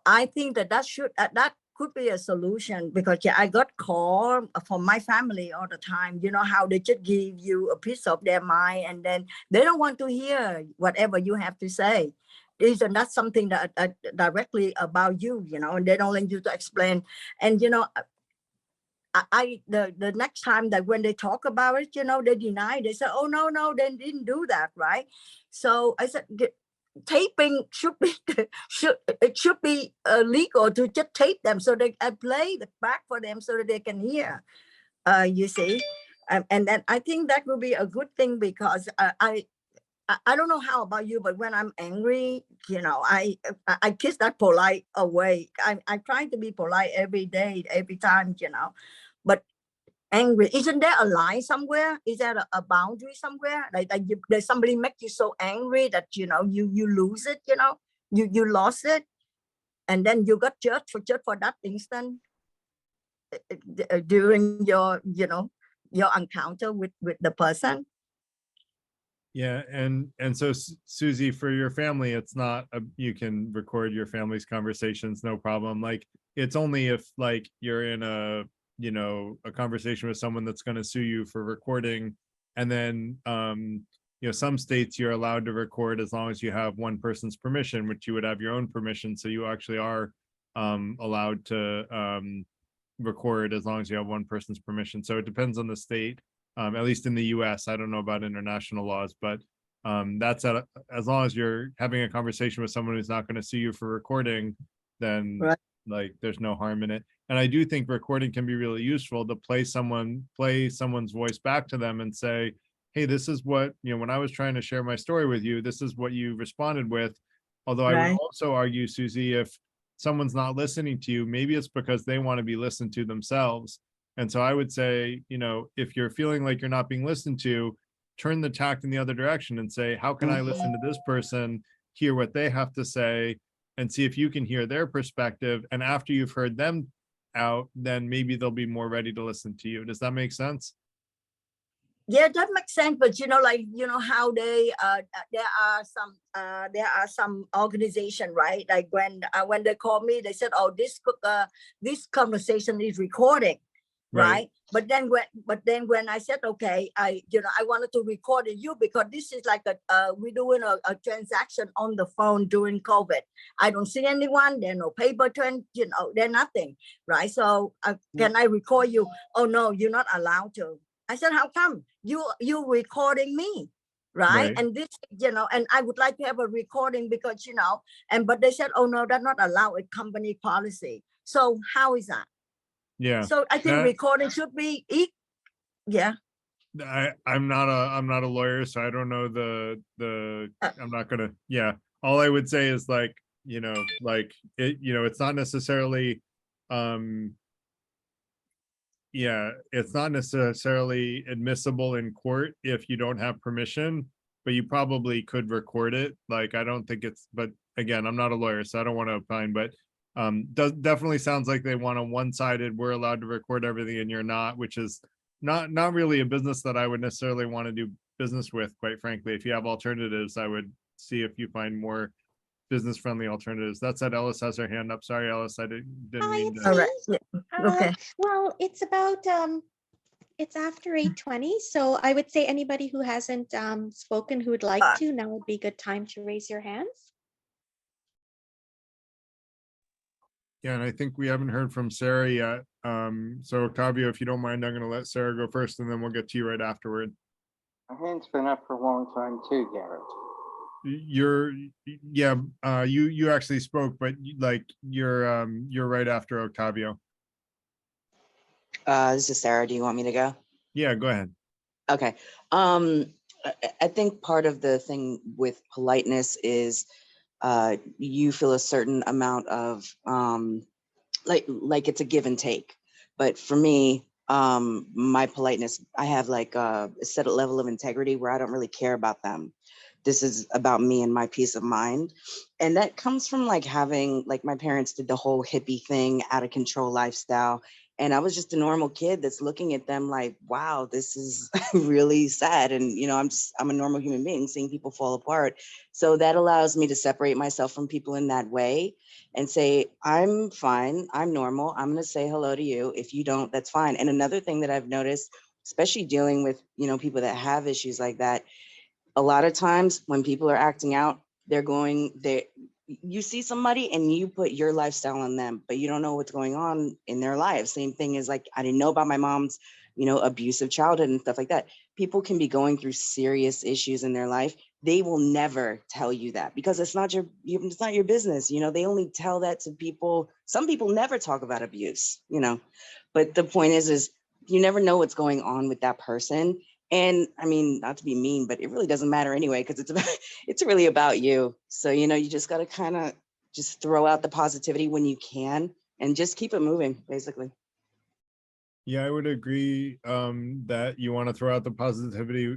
I think that could be a solution, because I got called from my family all the time, how they just give you a piece of their mind and then they don't want to hear whatever you have to say. Is not something that directly about you, and they don't want you to explain. And, the next time that when they talk about it, they deny. They say, "Oh no, they didn't do that, right?" So I said, taping should be legal to just tape them, so I play the back for them so that they can hear. You see, and then I think that will be a good thing, because I don't know how about you, but when I'm angry, I kiss that polite away. I try to be polite every day, every time, but angry, isn't there a line somewhere? Is there a boundary somewhere? Like there's somebody make you so angry that, you lose it, you lost it. And then you got judged for that instant during your encounter with the person. Yeah, and so Susie, for your family, it's not you can record your family's conversations, no problem. Like, it's only if like you're in a conversation with someone that's going to sue you for recording, and then some states you're allowed to record as long as you have one person's permission, which you would have your own permission. So you actually are allowed to record as long as you have one person's permission. So it depends on the state. At least in the US, I don't know about international laws, but that's as long as you're having a conversation with someone who's not going to sue you for recording, then right. Like there's no harm in it. And I do think recording can be really useful to play someone's voice back to them and say, hey, this is what, when I was trying to share my story with you, this is what you responded with. Although I would also argue, Susie, if someone's not listening to you, maybe it's because they want to be listened to themselves. And so I would say, if you're feeling like you're not being listened to, turn the tact in the other direction and say, how can I listen to this person, hear what they have to say, and see if you can hear their perspective. And after you've heard them out, then maybe they'll be more ready to listen to you. Does that make sense? Yeah, that makes sense. But how they there are some organization, right? Like when they call me, they said, oh, this conversation is recording. Right. But then when I said, okay, I wanted to record you because this is like we're doing a transaction on the phone during COVID. I don't see anyone. There's no paper trend, there's nothing. Right. So can I record you? Oh, no, you're not allowed to. I said, how come? You recording me. Right. And this, and I would like to have a recording because, but they said, oh, no, that's not allowed in company policy. So how is that? Yeah. So I think recording should be yeah. I'm not a lawyer, so I don't know I'm not gonna, all I would say is like, it's not necessarily it's not necessarily admissible in court if you don't have permission, but you probably could record it. Like, I don't think but again, I'm not a lawyer, so I don't want to opine, but definitely sounds like they want a one-sided, we're allowed to record everything and you're not, which is not really a business that I would necessarily want to do business with, quite frankly. If you have alternatives, I would see if you find more business-friendly alternatives. That said, Ellis has her hand up. Sorry, Ellis, I didn't mean to. All right. Okay. Well, it's about it's after 8:20, so I would say anybody who hasn't spoken who would like to, now would be a good time to raise your hands. Yeah, and I think we haven't heard from Sarah yet. So Octavio, if you don't mind, I'm going to let Sarah go first, and then we'll get to you right afterward. My hand's been up for a long time too, Garrett. You actually spoke, but you're right after Octavio. This is Sarah. Do you want me to go? Yeah, go ahead. Okay. I think part of the thing with politeness is you feel a certain amount of like it's a give and take. But for me, my politeness, I have like a set level of integrity where I don't really care about them. This is about me and my peace of mind. And that comes from like having, like my parents did the whole hippie thing, out of control lifestyle. And I was just a normal kid that's looking at them like, wow, this is really sad. And, you know, I'm a normal human being seeing people fall apart. So that allows me to separate myself from people in that way and say, I'm fine, I'm normal. I'm going to say hello to you. If you don't, that's fine. And another thing that I've noticed, especially dealing with, you know, people that have issues like that, a lot of times when people are acting out, you see somebody and you put your lifestyle on them, but you don't know what's going on in their lives. Same thing is like, I didn't know about my mom's, you know, abusive childhood and stuff like that. People can be going through serious issues in their life. They will never tell you that because it's not your business. You know, they only tell that to people. Some people never talk about abuse, you know, but the point is you never know what's going on with that person. And I mean, not to be mean, but it really doesn't matter anyway, because it's really about you. So, you know, you just got to kind of just throw out the positivity when you can and just keep it moving, basically. Yeah, I would agree that you want to throw out the positivity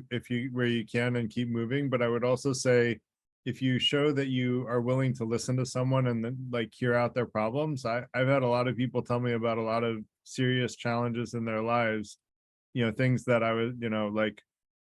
where you can and keep moving. But I would also say, if you show that you are willing to listen to someone and then like hear out their problems, I've had a lot of people tell me about a lot of serious challenges in their lives. You know, things that I was, you know, like,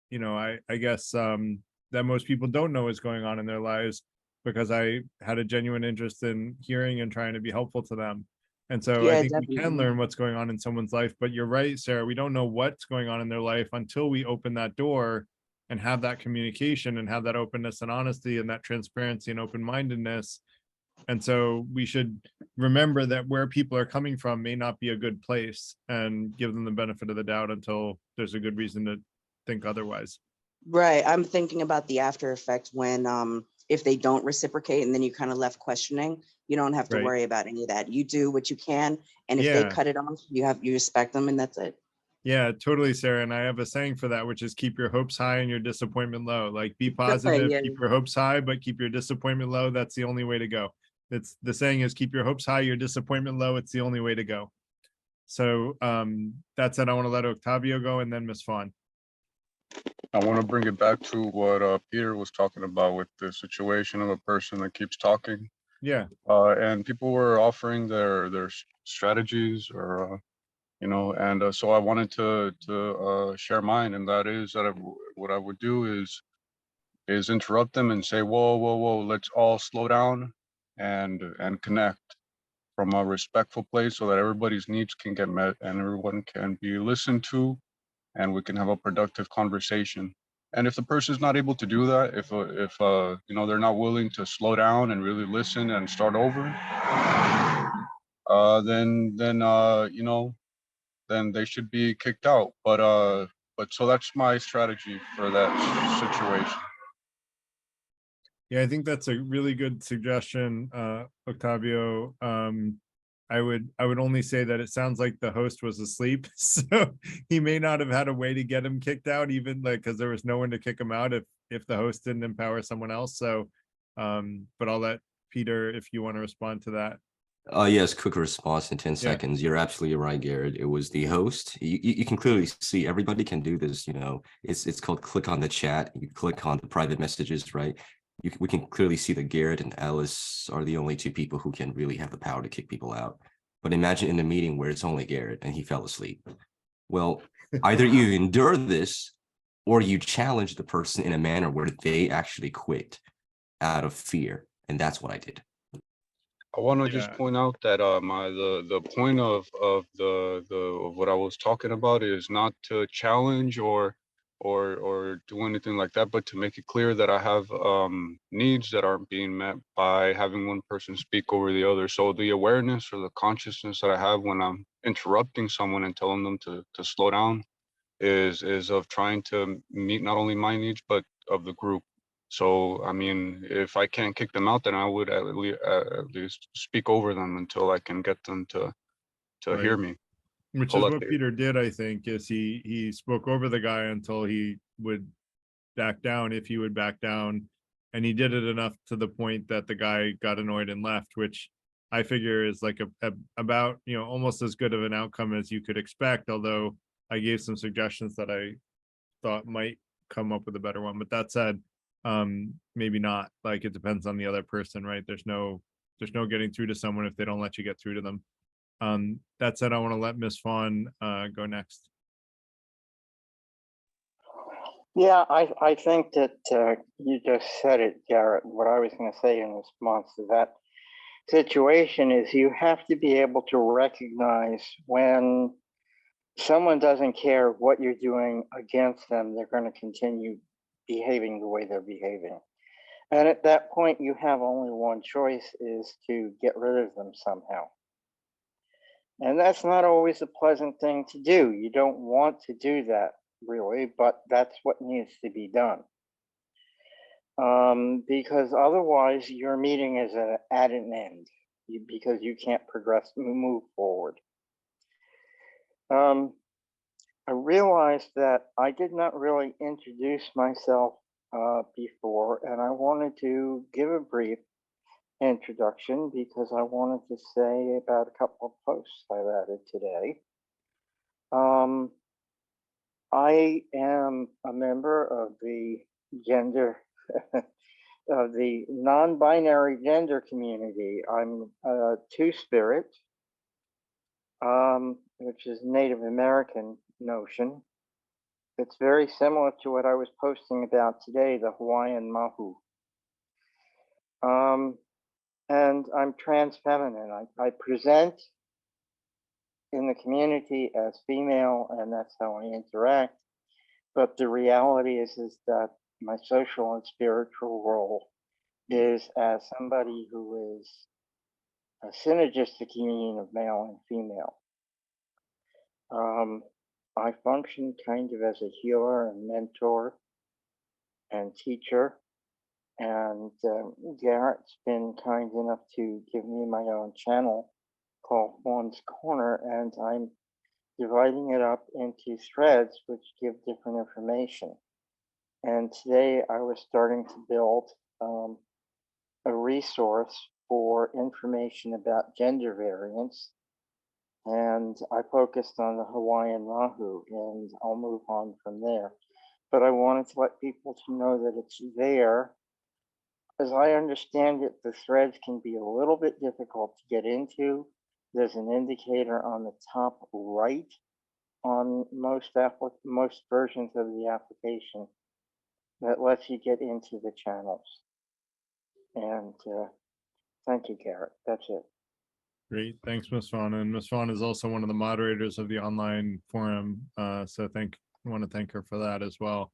you know, I guess that most people don't know what's going on in their lives because I had a genuine interest in hearing and trying to be helpful to them. And so Yeah, I think definitely. we can learn what's going on in someone's life, but you're right, Sarah, we don't know what's going on in their life until we open that door and have that communication and have that openness and honesty and that transparency and open-mindedness. And so we should remember that where people are coming from may not be a good place and give them the benefit of the doubt until there's a good reason to think otherwise. Right. I'm thinking about the after effect when if they don't reciprocate and then you kind of left questioning, you don't have to Right. worry about any of that. You do what you can. And if they cut it off, you respect them and that's it. Yeah, totally, Sarah. And I have a saying for that, which is keep your hopes high and your disappointment low. Like be positive, Yeah. keep your hopes high, but keep your disappointment low. That's the only way to go. It's the saying is keep your hopes high, your disappointment low. It's the only way to go. So that said, I want to let Octavio go and then Ms. Fawn. I want to bring it back to what Peter was talking about with the situation of a person that keeps talking. Yeah. And people were offering their strategies or you know, and so I wanted to share mine, and that is that what I would do is interrupt them and say, whoa, let's all slow down and connect from a respectful place so that everybody's needs can get met and everyone can be listened to and we can have a productive conversation. And if the person's not able to do that, if you know, they're not willing to slow down and really listen and start over, then you know, then they should be kicked out. But so that's my strategy for that situation. Yeah, I think that's a really good suggestion, Octavio. I would only say that it sounds like the host was asleep, so he may not have had a way to get him kicked out, even like because there was no one to kick him out if the host didn't empower someone else. So, but I'll let Peter, if you want to respond to that. Yes, quick response in 10 seconds. You're absolutely right, Garrett. It was the host. You can clearly see everybody can do this. You know, it's called click on the chat. You click on the private messages, right? We can clearly see that Garrett and Alice are the only two people who can really have the power to kick people out. But imagine in a meeting where it's only Garrett and he fell asleep. Well, either you endure this or you challenge the person in a manner where they actually quit out of fear. And that's what I did. I want to just point out that the point of what I was talking about is not to challenge or or do anything like that, but to make it clear that I have needs that aren't being met by having one person speak over the other. So the awareness or the consciousness that I have when I'm interrupting someone and telling them to slow down is of trying to meet not only my needs, but of the group. So, I mean, if I can't kick them out, then I would at least speak over them until I can get them to hear Right. me. Which is what collectively. Peter did, I think, is he spoke over the guy until he would back down, if he would back down. And he did it enough to the point that the guy got annoyed and left, which I figure is like about, you know, almost as good of an outcome as you could expect. Although I gave some suggestions that I thought might come up with a better one. But that said, maybe not. Like, it depends on the other person, right? There's no getting through to someone if they don't let you get through to them. That said, I want to let Miss Fawn go next. Yeah, I think that you just said it, Garrett. What I was going to say in response to that situation is you have to be able to recognize when someone doesn't care what you're doing against them, they're going to continue behaving the way they're behaving. And at that point, you have only one choice, is to get rid of them somehow. And that's not always a pleasant thing to do. You don't want to do that, really, but that's what needs to be done. Because otherwise your meeting is at an end, because you can't move forward. I realized that I did not really introduce myself before, and I wanted to give a brief introduction because I wanted to say about a couple of posts I've added today. I am a member of the of the non-binary gender community. I'm a two-spirit, which is Native American notion. It's very similar to what I was posting about today, the Hawaiian Mahu. And I'm trans feminine. I present in the community as female, and that's how I interact. But the reality is that my social and spiritual role is as somebody who is a synergistic union of male and female. I function kind of as a healer and mentor and teacher. And Garrett's been kind enough to give me my own channel called One's Corner, and I'm dividing it up into threads which give different information. And today I was starting to build a resource for information about gender variance. And I focused on the Hawaiian Mahu, and I'll move on from there. But I wanted to let people to know that it's there. As I understand it, the threads can be a little bit difficult to get into. There's an indicator on the top right on most versions of the application that lets you get into the channels. And thank you, Garrett. That's it. Great, thanks, Ms. Fawn. And Ms. Fawn is also one of the moderators of the online forum. So I want to thank her for that as well.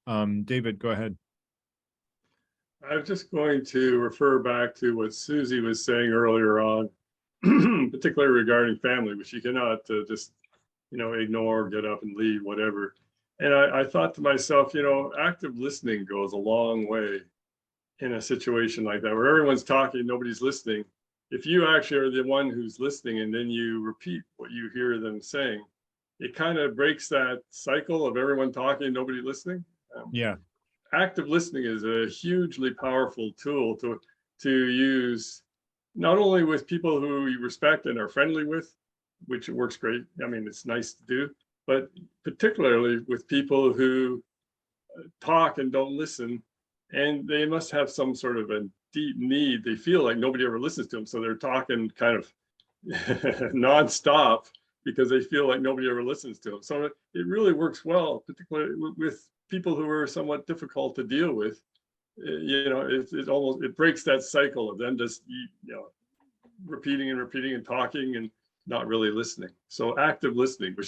David, go ahead. I was just going to refer back to what Susie was saying earlier on, particularly regarding family, which you cannot just, ignore, get up and leave, whatever. And I thought to myself, active listening goes a long way in a situation like that, where everyone's talking, nobody's listening. If you actually are the one who's listening and then you repeat what you hear them saying, it kind of breaks that cycle of everyone talking, nobody listening. Yeah. Active listening is a hugely powerful tool to use, not only with people who you respect and are friendly with, which works great. I mean, it's nice to do, but particularly with people who talk and don't listen, and they must have some sort of a deep need. They feel like nobody ever listens to them, so they're talking kind of nonstop because they feel like nobody ever listens to them. So it really works well, particularly with people who are somewhat difficult to deal with. It breaks that cycle of them just repeating and talking and not really listening. So active listening for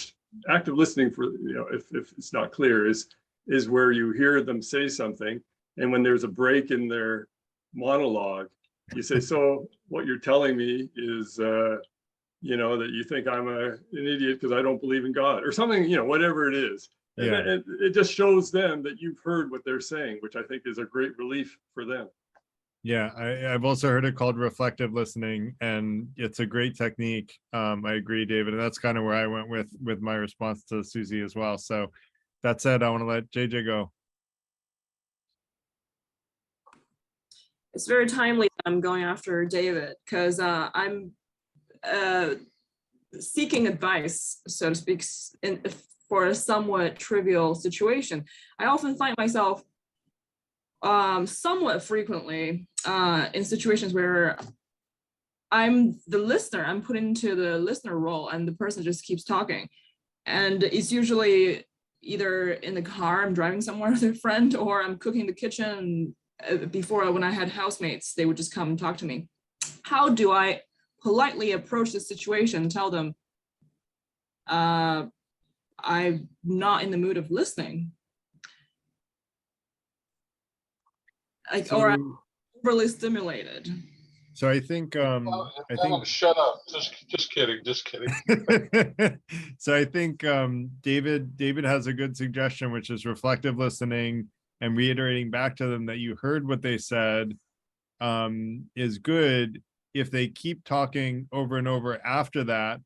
if it's not clear, is is where you hear them say something, and when there's a break in their monologue, you say, so what you're telling me is, you know, that you think I'm an idiot because I don't believe in God or something, you know, whatever it is. And Yeah. it just shows them that you've heard what they're saying, which I think is a great relief for them. Yeah, I've also heard it called reflective listening, and it's a great technique. I agree, David, and that's kind of where I went with my response to Susie as well. So that said, I want to let JJ go. It's very timely that I'm going after David, because I'm seeking advice, so to speak, for a somewhat trivial situation. I often find myself somewhat frequently in situations where I'm the listener, I'm put into the listener role, and the person just keeps talking. And it's usually either in the car, I'm driving somewhere with a friend, or I'm cooking in the kitchen. Before, when I had housemates, they would just come and talk to me. How do I politely approach the situation and tell them I'm not in the mood of listening? Like, or I'm overly stimulated. So I think Tell them, shut up. Just kidding. So I think David has a good suggestion, which is reflective listening and reiterating back to them that you heard what they said, is good. If they keep talking over and over after that,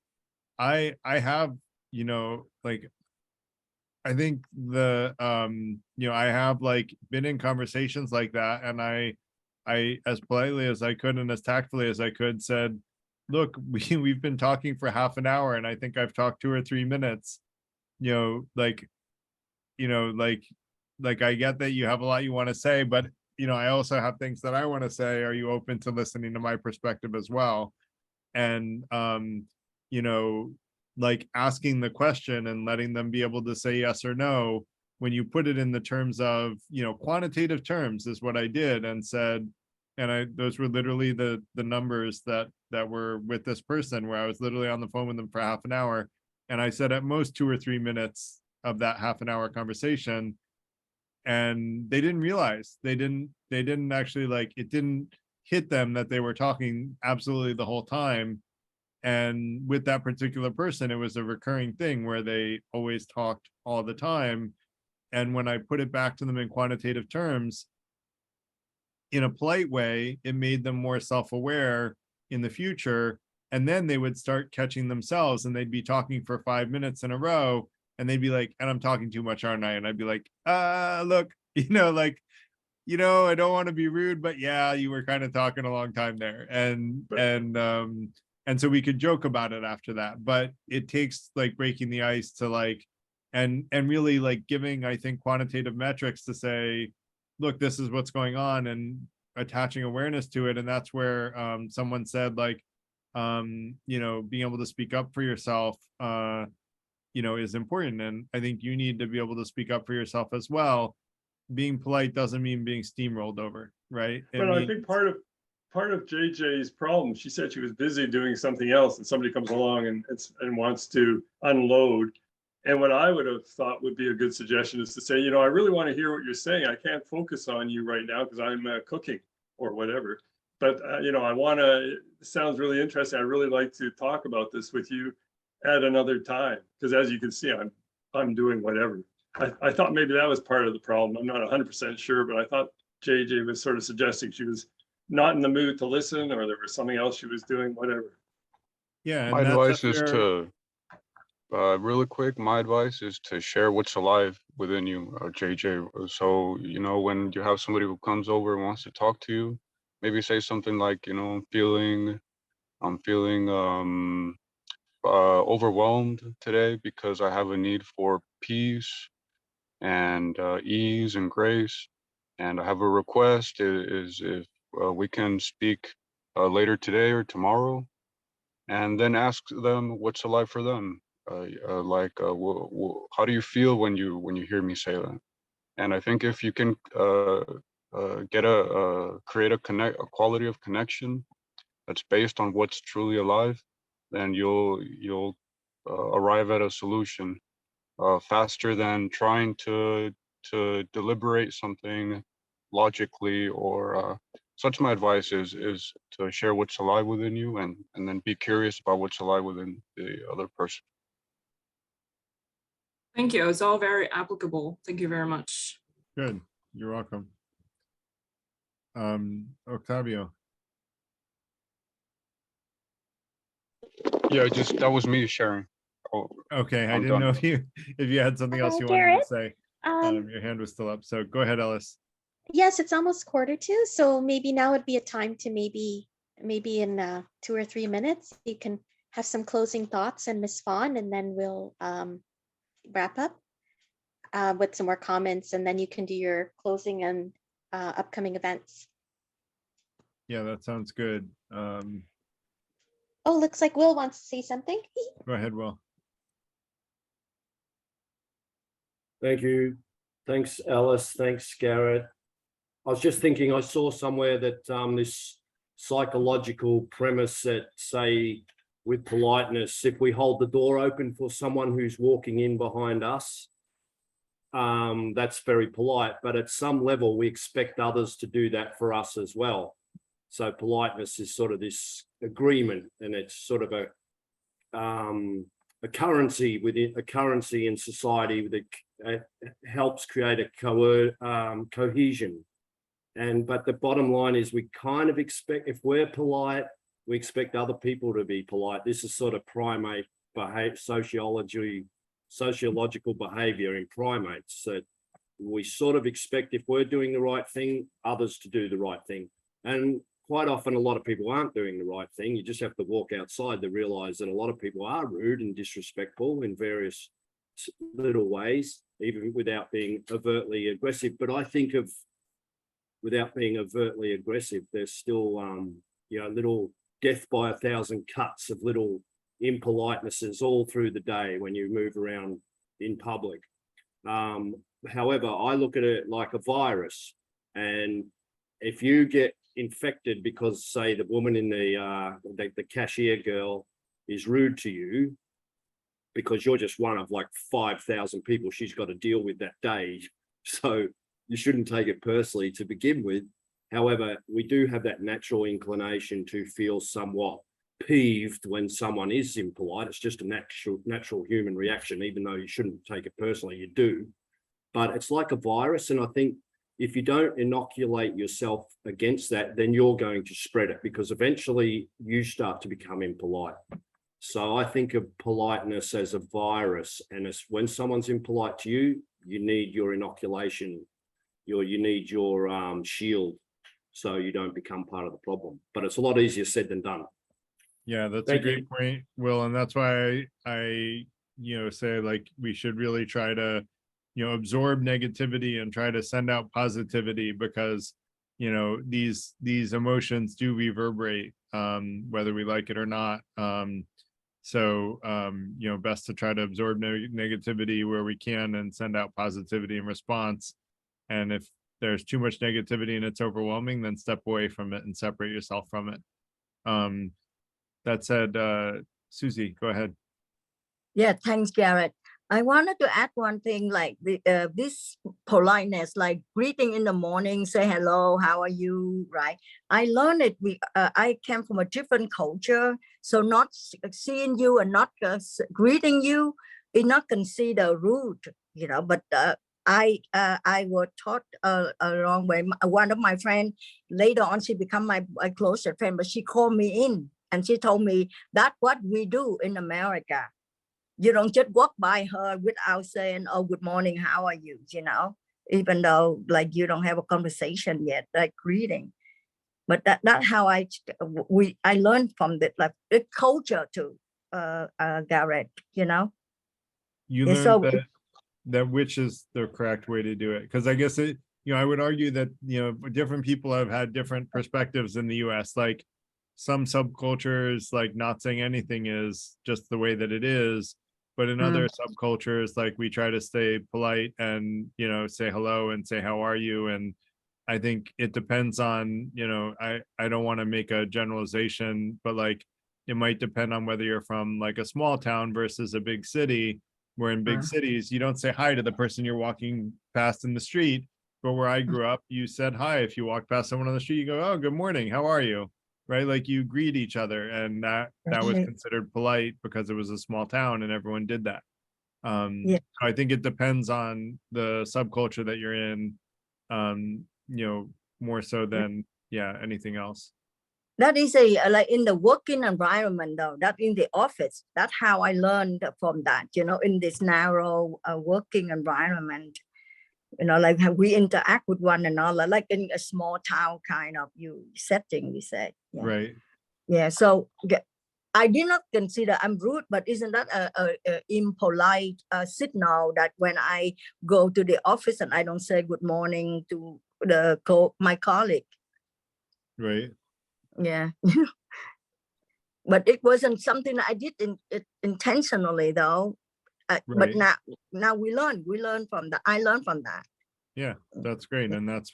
I have, you know, like, I think the you know, I have like been in conversations like that, and I as politely as I could and as tactfully as I could said, look, we've been talking for half an hour, and I think I've talked 2 or 3 minutes. You know, like, you know, like I get that you have a lot you want to say, but you know, I also have things that I want to say. Are you open to listening to my perspective as well? And you know, like asking the question and letting them be able to say yes or no, when you put it in the terms of, you know, quantitative terms is what I did and said, and those were literally the numbers that were with this person, where I was literally on the phone with them for half an hour, and I said at most 2 or 3 minutes of that half an hour conversation, and they didn't realize, they didn't actually, like, it didn't hit them that they were talking absolutely the whole time. And with that particular person, it was a recurring thing where they always talked all the time. And when I put it back to them in quantitative terms, in a polite way, it made them more self-aware in the future. And then they would start catching themselves, and they'd be talking for 5 minutes in a row, and they'd be like, and I'm talking too much, aren't I? And I'd be like, look, you know, like, you know, I don't want to be rude, but yeah, you were kind of talking a long time there. And so we could joke about it after that, but it takes like breaking the ice to like, and really like giving, I think, quantitative metrics to say, look, this is what's going on, and attaching awareness to it. And that's where someone said, like, you know, being able to speak up for yourself, you know, is important. And I think you need to be able to speak up for yourself as well. Being polite doesn't mean being steamrolled over, right? But I think part of JJ's problem, she said she was busy doing something else, and somebody comes along and wants to unload. And what I would have thought would be a good suggestion is to say, you know, I really want to hear what you're saying. I can't focus on you right now because I'm cooking or whatever. But you know, I want to. It sounds really interesting. I really like to talk about this with you at another time, because as you can see, I'm doing whatever. I thought maybe that was part of the problem. I'm not 100% sure, but I thought JJ was sort of suggesting she was not in the mood to listen, or there was something else she was doing, whatever. Yeah. My advice is to, really quick, my advice is to share what's alive within you, JJ. So, you know, when you have somebody who comes over and wants to talk to you, maybe say something like, you know, I'm feeling overwhelmed today because I have a need for peace and ease and grace, and I have a request is if we can speak later today or tomorrow, and then ask them what's alive for them. How do you feel when you hear me say that? And I think if you can create a quality of connection that's based on what's truly alive, then you'll arrive at a solution faster than trying to to deliberate something logically, or such my advice is to share what's alive within you, and then be curious about what's alive within the other person. Thank you. It's all very applicable. Thank you very much. Good. You're welcome. Octavio. Yeah, just that was me sharing. Oh, Okay, I I'm didn't know done. if you had something else you wanted Garrett, to say. Your hand was still up, so go ahead, Ellis. yes, it's almost 1:45, so maybe now would be a time to maybe in 2 or 3 minutes you can have some closing thoughts, and Miss Fawn, and then we'll wrap up with some more comments, and then you can do your closing and upcoming events. Yeah, that sounds good. Oh, looks like Will wants to say something. Go ahead, Will. Thank you. Thanks, Alice. Thanks, Garrett. I was just thinking, I saw somewhere that this psychological premise that, say, with politeness, if we hold the door open for someone who's walking in behind us, that's very polite, but at some level we expect others to do that for us as well. So politeness is sort of this agreement, and it's sort of a currency in society that helps create a cohesion. But the bottom line is, we kind of expect, if we're polite, we expect other people to be polite. This is sort of primate sociological behavior in primates. So we sort of expect, if we're doing the right thing, others to do the right thing. And quite often, a lot of people aren't doing the right thing. You just have to walk outside to realize that a lot of people are rude and disrespectful in various little ways, even without being overtly aggressive. But I think of, without being overtly aggressive, there's still, little death by 1,000 cuts of little impolitenesses all through the day when you move around in public. However, I look at it like a virus, and if you get infected because, say, the woman in the cashier girl is rude to you because you're just one of like 5,000 people she's got to deal with that day, so you shouldn't take it personally to begin with. However, we do have that natural inclination to feel somewhat peeved when someone is impolite. It's just a natural human reaction, even though you shouldn't take it personally, you do. But it's like a virus, and I think if you don't inoculate yourself against that, then you're going to spread it, because eventually you start to become impolite. So I think of politeness as a virus, and it's when someone's impolite to you, you need your inoculation, you need your shield, so you don't become part of the problem. But it's a lot easier said than done. Yeah, that's Thank a great point, Will. And that's why I say, like, we should really try to, absorb negativity and try to send out positivity, because, these emotions do reverberate, whether we like it or not. So, best to try to absorb negativity where we can and send out positivity in response. And if there's too much negativity and it's overwhelming, then step away from it and separate yourself from it. That said, Susie, go ahead. Yeah, thanks, Garrett. I wanted to add one thing, like this politeness, like greeting in the morning, say hello, how are you, right? I learned it. I came from a different culture, so not seeing you and not greeting you is not considered rude, But I was taught a wrong way. One of my friends, later on, she became my closest friend, but she called me in and she told me that's what we do in America. You don't just walk by her without saying, oh, good morning, how are you, even though like you don't have a conversation yet, like greeting. But that's how I learned from the culture too, Garrett, You learned so, that which is the correct way to do it, because I guess it, I would argue that different people have had different perspectives in the US. Like some subcultures, like not saying anything is just the way that it is, but in other subcultures, like we try to stay polite and say hello and say how are you. And I think it depends on, I don't want to make a generalization, but like it might depend on whether you're from like a small town versus a big city. Where in big cities, you don't say hi to the person you're walking past in the street. But where I grew up, you said hi. If you walk past someone on the street, you go, "Oh, good morning. How are you?" Right? Like you greet each other, and that was Right. considered polite because it was a small town and everyone did that. Yeah. I think it depends on the subculture that you're in, more so than anything else. That is like in the working environment though, that in the office, that's how I learned from that, in this narrow working environment, like how we interact with one another, like in a small town kind of setting, we say. Yeah. Right. Yeah. So I did not consider I'm rude, but isn't that a impolite signal that when I go to the office and I don't say good morning to my colleague? Right. Yeah. But it wasn't something I did intentionally though. But Right. now we learn from that. I learned from that. Yeah, that's great. And that's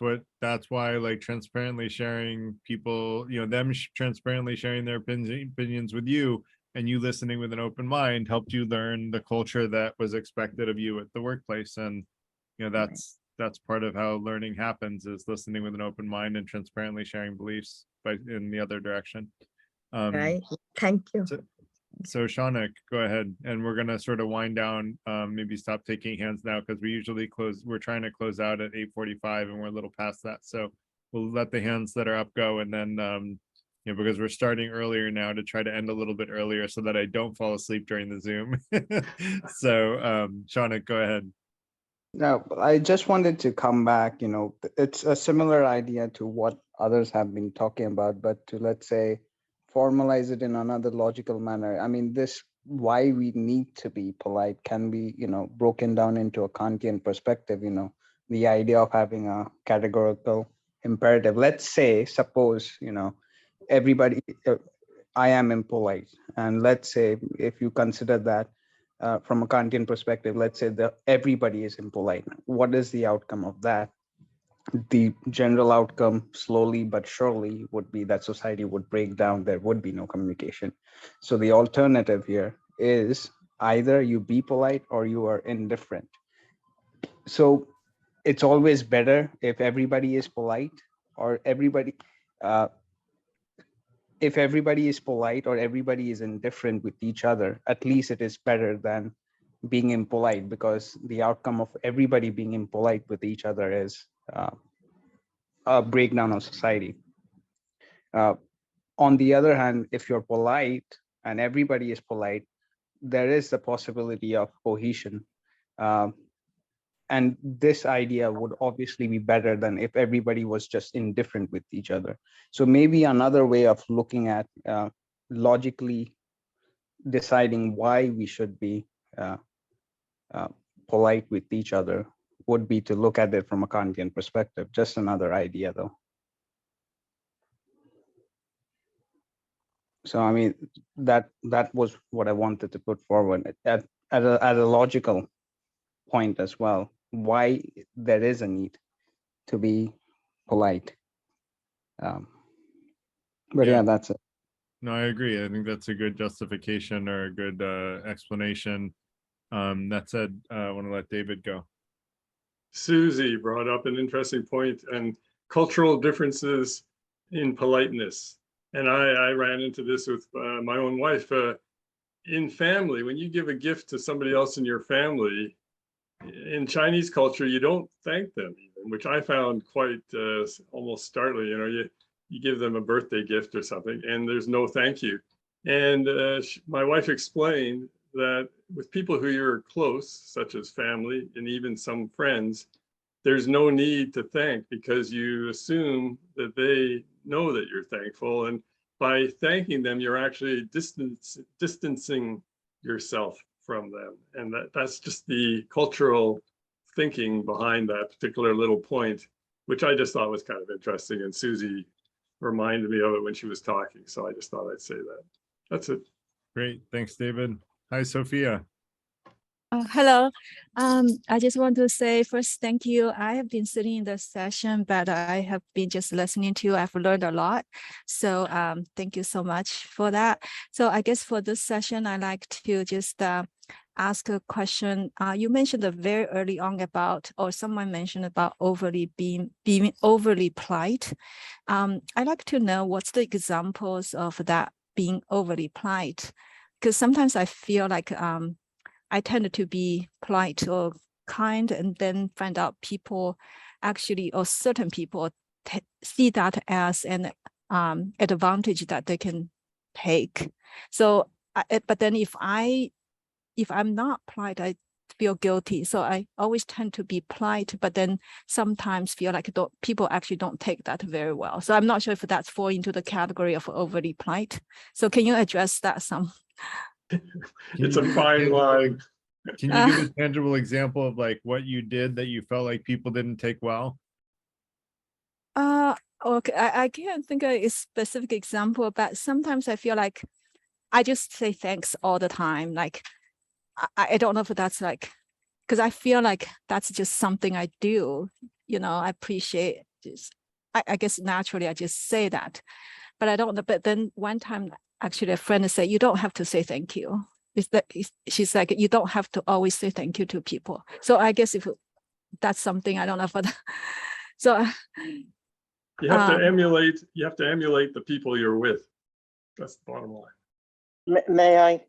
why like transparently sharing people, them transparently sharing their opinions with you and you listening with an open mind helped you learn the culture that was expected of you at the workplace. And, that's part of how learning happens, is listening with an open mind and transparently sharing beliefs in the other direction. Right. Thank you. So Shaunak, go ahead. And we're going to sort of wind down, maybe stop taking hands now, because we usually we're trying to close out at 8:45 and we're a little past that. So we'll let the hands that are up go. And then, because we're starting earlier now to try to end a little bit earlier so that I don't fall asleep during the Zoom. So Shaunak, go ahead. No, I just wanted to come back, it's a similar idea to what others have been talking about, but to, let's say, formalize it in another logical manner. I mean, why we need to be polite can be, broken down into a Kantian perspective, the idea of having a categorical imperative. Let's say, suppose, everybody, I am impolite. And let's say, if you consider that from a Kantian perspective, let's say that everybody is impolite. What is the outcome of that? The general outcome, slowly but surely, would be that society would break down. There would be no communication. So the alternative here is either you be polite or you are indifferent. So it's always better if everybody is polite, or if everybody is polite or everybody is indifferent with each other. At least it is better than being impolite, because the outcome of everybody being impolite with each other is a breakdown of society. On the other hand, if you're polite and everybody is polite, there is the possibility of cohesion. And this idea would obviously be better than if everybody was just indifferent with each other. So maybe another way of looking at logically deciding why we should be polite with each other would be to look at it from a Kantian perspective. Just another idea, though. So I mean, that was what I wanted to put forward at a logical point as well, why there is a need to be polite. But yeah, that's it. No, I agree. I think that's a good justification or a good explanation. That said, I want to let David go. Susie brought up an interesting point, and cultural differences in politeness. And I ran into this with my own wife. In family, when you give a gift to somebody else in your family, in Chinese culture, you don't thank them even, which I found quite almost startling. You give them a birthday gift or something, and there's no thank you. And my wife explained that with people who you're close, such as family and even some friends, there's no need to thank, because you assume that they know that you're thankful. And by thanking them, you're actually distancing yourself from them. And that's just the cultural thinking behind that particular little point, which I just thought was kind of interesting. And Susie reminded me of it when she was talking. So I just thought I'd say that. That's it. Great. Thanks, David. Hi, Sophia. Hello. I just want to say first, thank you. I have been sitting in the session, but I have been just listening to you. I've learned a lot. So thank you so much for that. So I guess for this session, I like to just ask a question. You mentioned very early on about, or someone mentioned about being overly polite. I'd like to know what's the examples of that being overly polite, because sometimes I feel like I tend to be polite or kind, and then find out people actually, or certain people see that as an advantage that they can take. So, but then if I'm not polite, I feel guilty. So I always tend to be polite, but then sometimes feel like people actually don't take that very well. So I'm not sure if that's fall into the category of overly polite. So can you address that some? It's a fine line. Can you give a tangible example of like what you did that you felt like people didn't take well? Okay, I can't think of a specific example, but sometimes I feel like I just say thanks all the time. Like, I don't know if that's like, because I feel like that's just something I do, I appreciate just, I guess naturally I just say that, but I don't know. But then one time, actually a friend said, you don't have to say thank you. She's like, you don't have to always say thank you to people. So I guess if that's something, I don't know, but so. You have to emulate the people you're with. That's the bottom line. May I,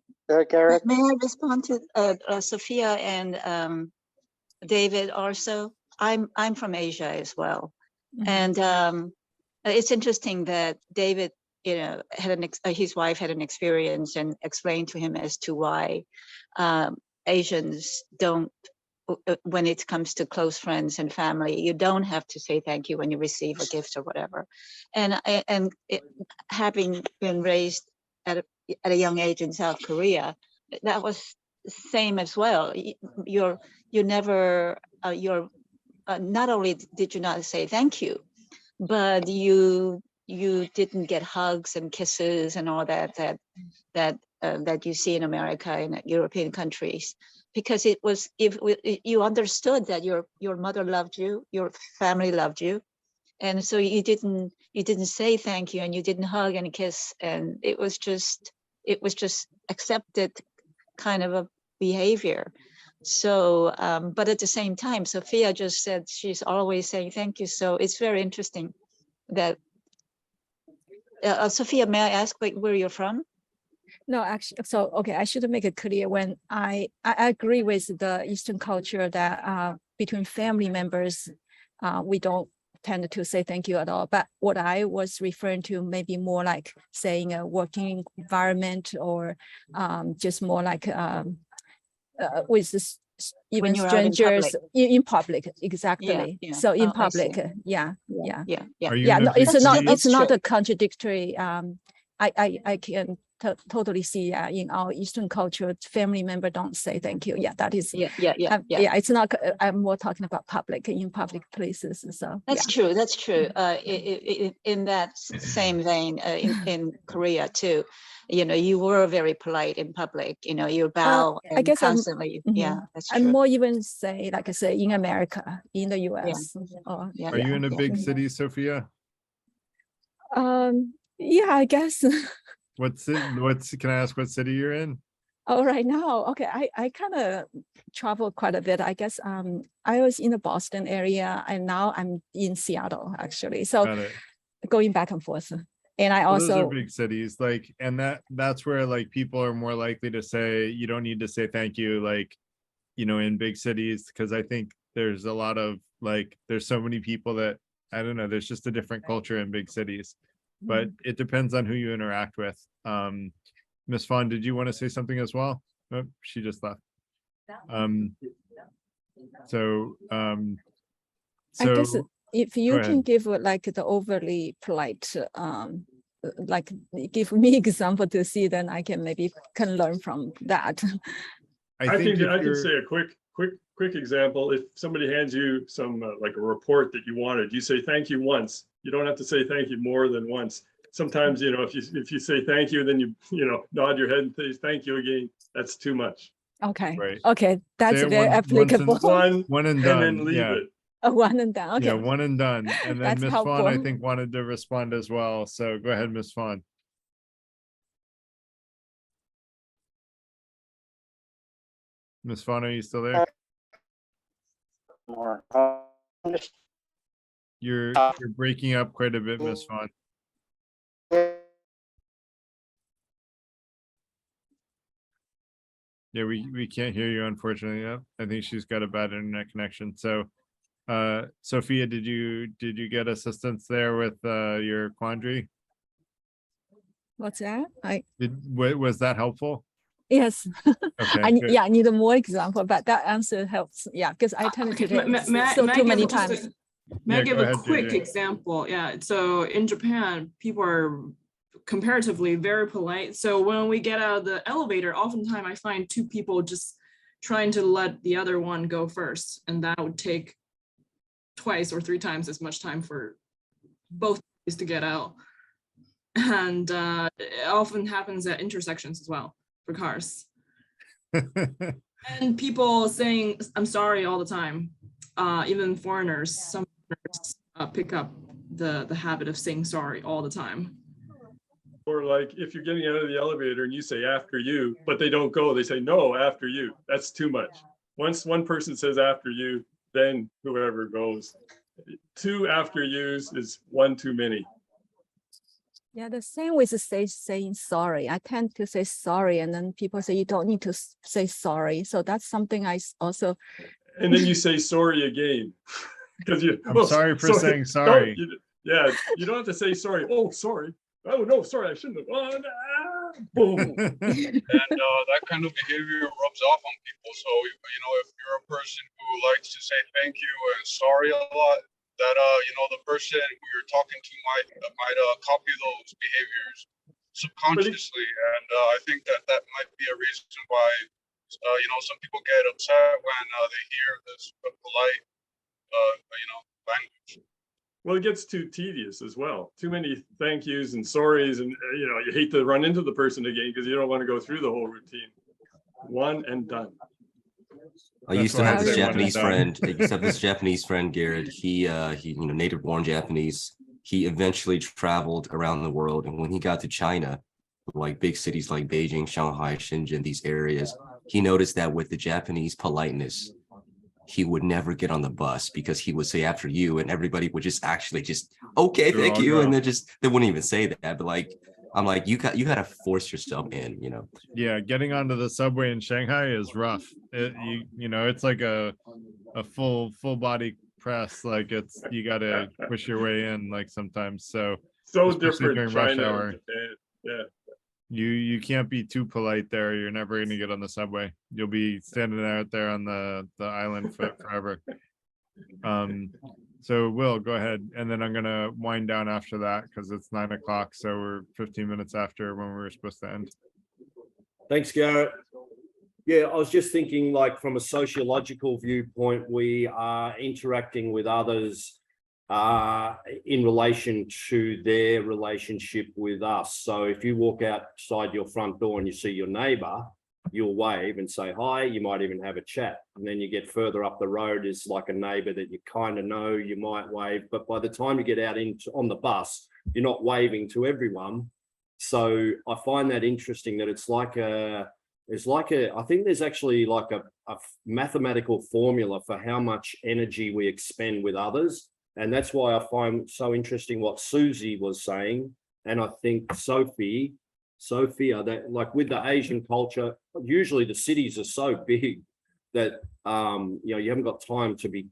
Garrett? May I respond to Sophia and David also? I'm from Asia as well. And it's interesting that David, had his wife had an experience and explained to him as to why Asians don't, when it comes to close friends and family, you don't have to say thank you when you receive a gift or whatever. And having been raised at a young age in South Korea, that was the same as well. Not only did you not say thank you, but you didn't get hugs and kisses and all that you see in America and European countries, because it was, if you understood that your mother loved you, your family loved you, and so you didn't say thank you, and you didn't hug and kiss, and it was just accepted kind of a behavior. So, but at the same time, Sophia just said she's always saying thank you. So it's very interesting that. Sophia, may I ask where you're from? No, actually, so, okay, I should make it clear when I agree with the Eastern culture that between family members, we don't tend to say thank you at all. But what I was referring to maybe more like saying a working environment, or just more like with this, even strangers in public, exactly. Yeah. So in I public, see. yeah. Are you in a No, big it's city? not a contradictory. I can totally see in our Eastern culture, family member don't say thank you. Yeah, that is. Yeah. It's not. I'm more talking about in public places. So That's true. That's true. In that same vein, in Korea too, you were very polite in public. You bow and I guess constantly. Yeah, that's true. I'm more even say, like I say, in America, in the US. Are you in a big city, Sophia? Yeah, I guess. Can I ask what city you're in? Oh, right now. Okay. I kind of travel quite a bit. I guess I was in the Boston area, and now I'm in Seattle, actually. So going back and forth. And I also, those are big cities, like, and that's where like people are more likely to say you don't need to say thank you, like, in big cities, because I think there's a lot of like, there's so many people that, I don't know, there's just a different culture in big cities, but it depends on who you interact with. Ms. Fawn, did you want to say something as well? Oh, she just left. I guess if you can give like the overly polite, like give me example to see, then I can maybe learn from that. I can say a quick example. If somebody hands you some like a report that you wanted, you say thank you once. You don't have to say thank you more than once. Sometimes, if you say thank you, then you nod your head and say thank you again, that's too much. Okay. Right. Okay. That's very applicable. One and done. And then leave it. One and done. Okay. Yeah, one and done. And then That's Ms. Fawn, I helpful. think, wanted to respond as well. So go ahead, Ms. Fawn. Miss Fawn, are you still there? More. You're breaking up quite a bit, Miss Fawn. Yeah, we can't hear you, unfortunately. Yeah, I think she's got a bad internet connection. So, Sophia, did you get assistance there with your quandary? What's that? Was that helpful? Yes. Okay. I need a more example, but that answer helps. Yeah, because I tend to May- may- may I- so may I too give many just a- times. May Yeah, I give go a ahead, quick JJ. example? Yeah, so in Japan, people are comparatively very polite. So when we get out of the elevator, oftentimes I find two people just trying to let the other one go first, and that would take twice or three times as much time for both parties to get out. And it often happens at intersections as well for cars. And people saying, I'm sorry all the time. Even foreigners, some foreigners pick up the habit of saying sorry all the time. Or like if you're getting out of the elevator and you say after you, but they don't go, they say no, after you. That's too much. Once one person says after you, then whoever goes. 2 after yous is 1 too many. Yeah, the same with saying sorry. I tend to say sorry, and then people say you don't need to say sorry. So that's something I also. And then you say sorry again. Because I'm sorry for saying sorry. You don't have to say sorry. Oh, sorry. Oh no, sorry, I shouldn't have. Oh, nah. Boom. And that kind of behavior rubs off on people. So, you know, if you're a person who likes to say thank you and sorry a lot, that, you know, the person who you're talking to might copy those behaviors subconsciously. And I think that might be a reason why, you know, some people get upset when they hear this polite, you know, language. Well, it gets too tedious as well. Too many thank yous and sorries, and you know, you hate to run into the person again because you don't want to go through the whole routine. One and done. I used to have this Japanese friend. I used to have this Japanese friend, Garrett. He, you know, native born Japanese. He eventually traveled around the world, and when he got to China, like big cities like Beijing, Shanghai, Shenzhen, these areas, he noticed that with the Japanese politeness, he would never get on the bus because he would say after you, and everybody would just actually just okay, thank you, and they wouldn't even say that. But like, I'm like, you got to force yourself in, you know. Yeah, getting onto the subway in Shanghai is rough. You know, it's like a full body press. Like you got to push your way in. Like sometimes, so different during China rush hour. and Japan. Yeah. You can't be too polite there. You're never going to get on the subway. You'll be standing out there on the island forever. So Will, go ahead, and then I'm gonna wind down after that because it's 9 o'clock. So we're 15 minutes after when we were supposed to end. Thanks, Garrett. Yeah, I was just thinking, like, from a sociological viewpoint, we are interacting with others in relation to their relationship with us. So if you walk outside your front door and you see your neighbor, you'll wave and say hi. You might even have a chat. And then you get further up the road is like a neighbor that you kind of know, you might wave. But by the time you get out on the bus, you're not waving to everyone. So I find that interesting that I think there's actually like a mathematical formula for how much energy we expend with others. And that's why I find so interesting what Susie was saying. And I think Sophia, that like with the Asian culture, usually the cities are so big that, you know, you haven't got time to be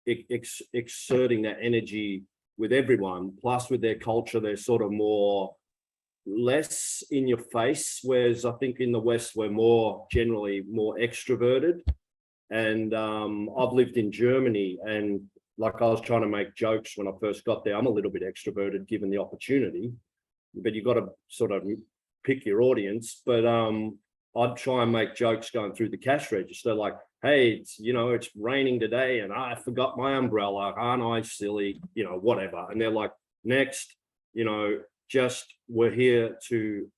exerting that energy with everyone. Plus with their culture, they're sort of less in your face. Whereas I think in the West, we're generally more extroverted. And I've lived in Germany, and like I was trying to make jokes when I first got there. I'm a little bit extroverted given the opportunity, but you've got to sort of pick your audience. But I'd try and make jokes going through the cash register, like, hey, it's raining today and I forgot my umbrella. Aren't I silly? You know, whatever. And they're like, next, you know, just we're here to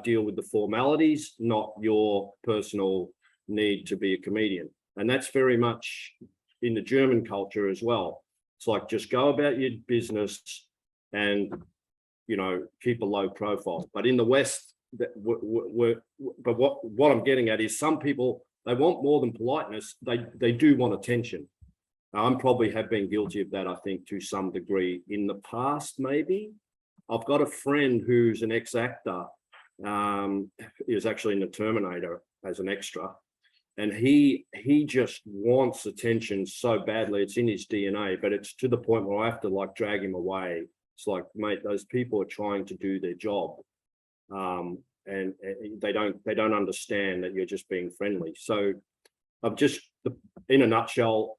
deal with the formalities, not your personal need to be a comedian. And that's very much in the German culture as well. It's like, just go about your business and, you know, keep a low profile. But in the West, but what I'm getting at is some people They want more than politeness. They do want attention. I'm probably have been guilty of that, I think, to some degree in the past, maybe. I've got a friend who's an ex-actor. He was actually in the Terminator as an extra. And he just wants attention so badly. It's in his DNA, but it's to the point where I have to like drag him away. It's like, mate, those people are trying to do their job. And they don't understand that you're just being friendly. So I'm just, in a nutshell,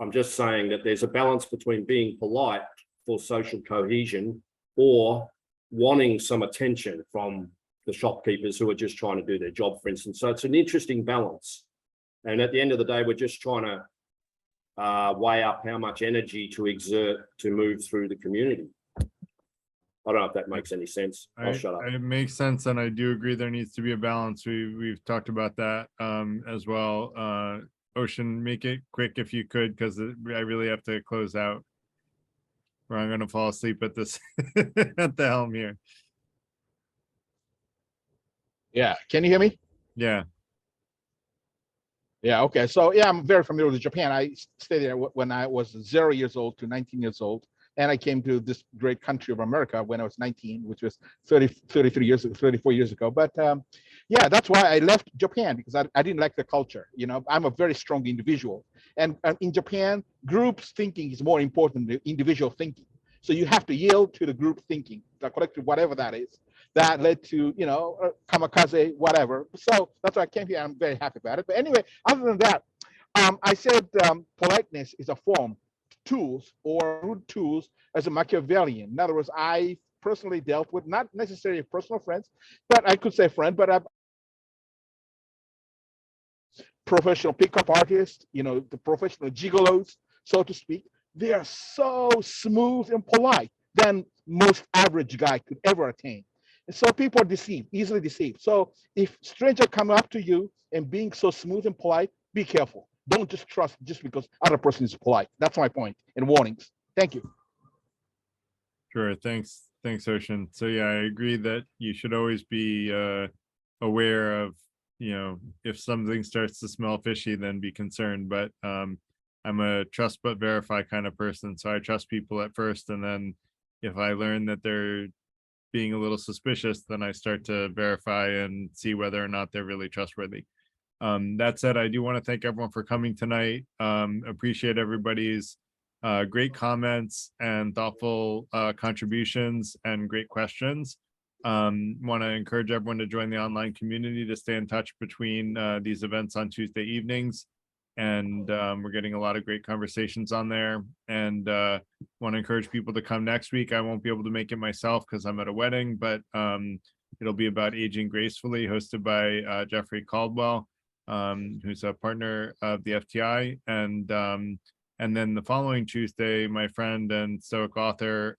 I'm just saying that there's a balance between being polite for social cohesion or wanting some attention from the shopkeepers who are just trying to do their job, for instance. So it's an interesting balance. And at the end of the day, we're just trying to weigh up how much energy to exert to move through the community. I don't know if that makes any sense. I'll shut up. It makes sense, and I do agree there needs to be a balance. We've talked about that as well. Ocean, make it quick if you could, because I really have to close out, or I'm going to fall asleep at this at the helm here. Yeah, can you hear me? Yeah. Yeah, okay. So yeah, I'm very familiar with Japan. I stayed there when I was 0 years old to 19 years old. And I came to this great country of America when I was 19, which was 34 years ago. But yeah, that's why I left Japan, because I didn't like the culture. You know, I'm a very strong individual. And in Japan, groups thinking is more important than individual thinking. So you have to yield to the group thinking, the collective, whatever that is. That led to, you know, kamikaze, whatever. So that's why I came here. I'm very happy about it. But anyway, other than that, I said politeness is a form, tools or rude tools as a Machiavellian. In other words, I personally dealt with not necessarily personal friends, but I could say friend, but professional pickup artists, you know, the professional gigolos, so to speak. They are so smooth and polite than most average guy could ever attain. And so people are deceived, easily deceived. So if stranger come up to you and being so smooth and polite, be careful. Don't just trust just because other person is polite. That's my point and warnings. Thank you. Sure. Thanks, Ocean. So yeah, I agree that you should always be aware of, you know, if something starts to smell fishy, then be concerned. But I'm a trust but verify kind of person. So I trust people at first, and then if I learn that they're being a little suspicious, then I start to verify and see whether or not they're really trustworthy. That said, I do want to thank everyone for coming tonight. Appreciate everybody's great comments and thoughtful contributions and great questions. Want to encourage everyone to join the online community to stay in touch between these events on Tuesday evenings. And we're getting a lot of great conversations on there. And want to encourage people to come next week. I won't be able to make it myself because I'm at a wedding, but it'll be about aging gracefully, hosted by Jeffrey Caldwell, who's a partner of the FTI. And then the following Tuesday, my friend and Stoic author,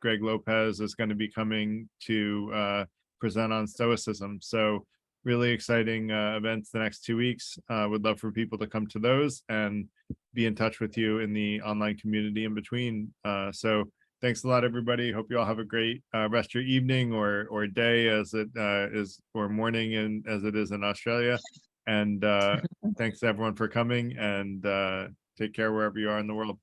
Greg Lopez, is going to be coming to present on Stoicism. So really exciting events the next 2 weeks. Would love for people to come to those and be in touch with you in the online community in between. So thanks a lot, everybody. Hope you all have a great rest of your evening or day as it is, or morning and as it is in Australia. And thanks to everyone for coming, and take care wherever you are in the world.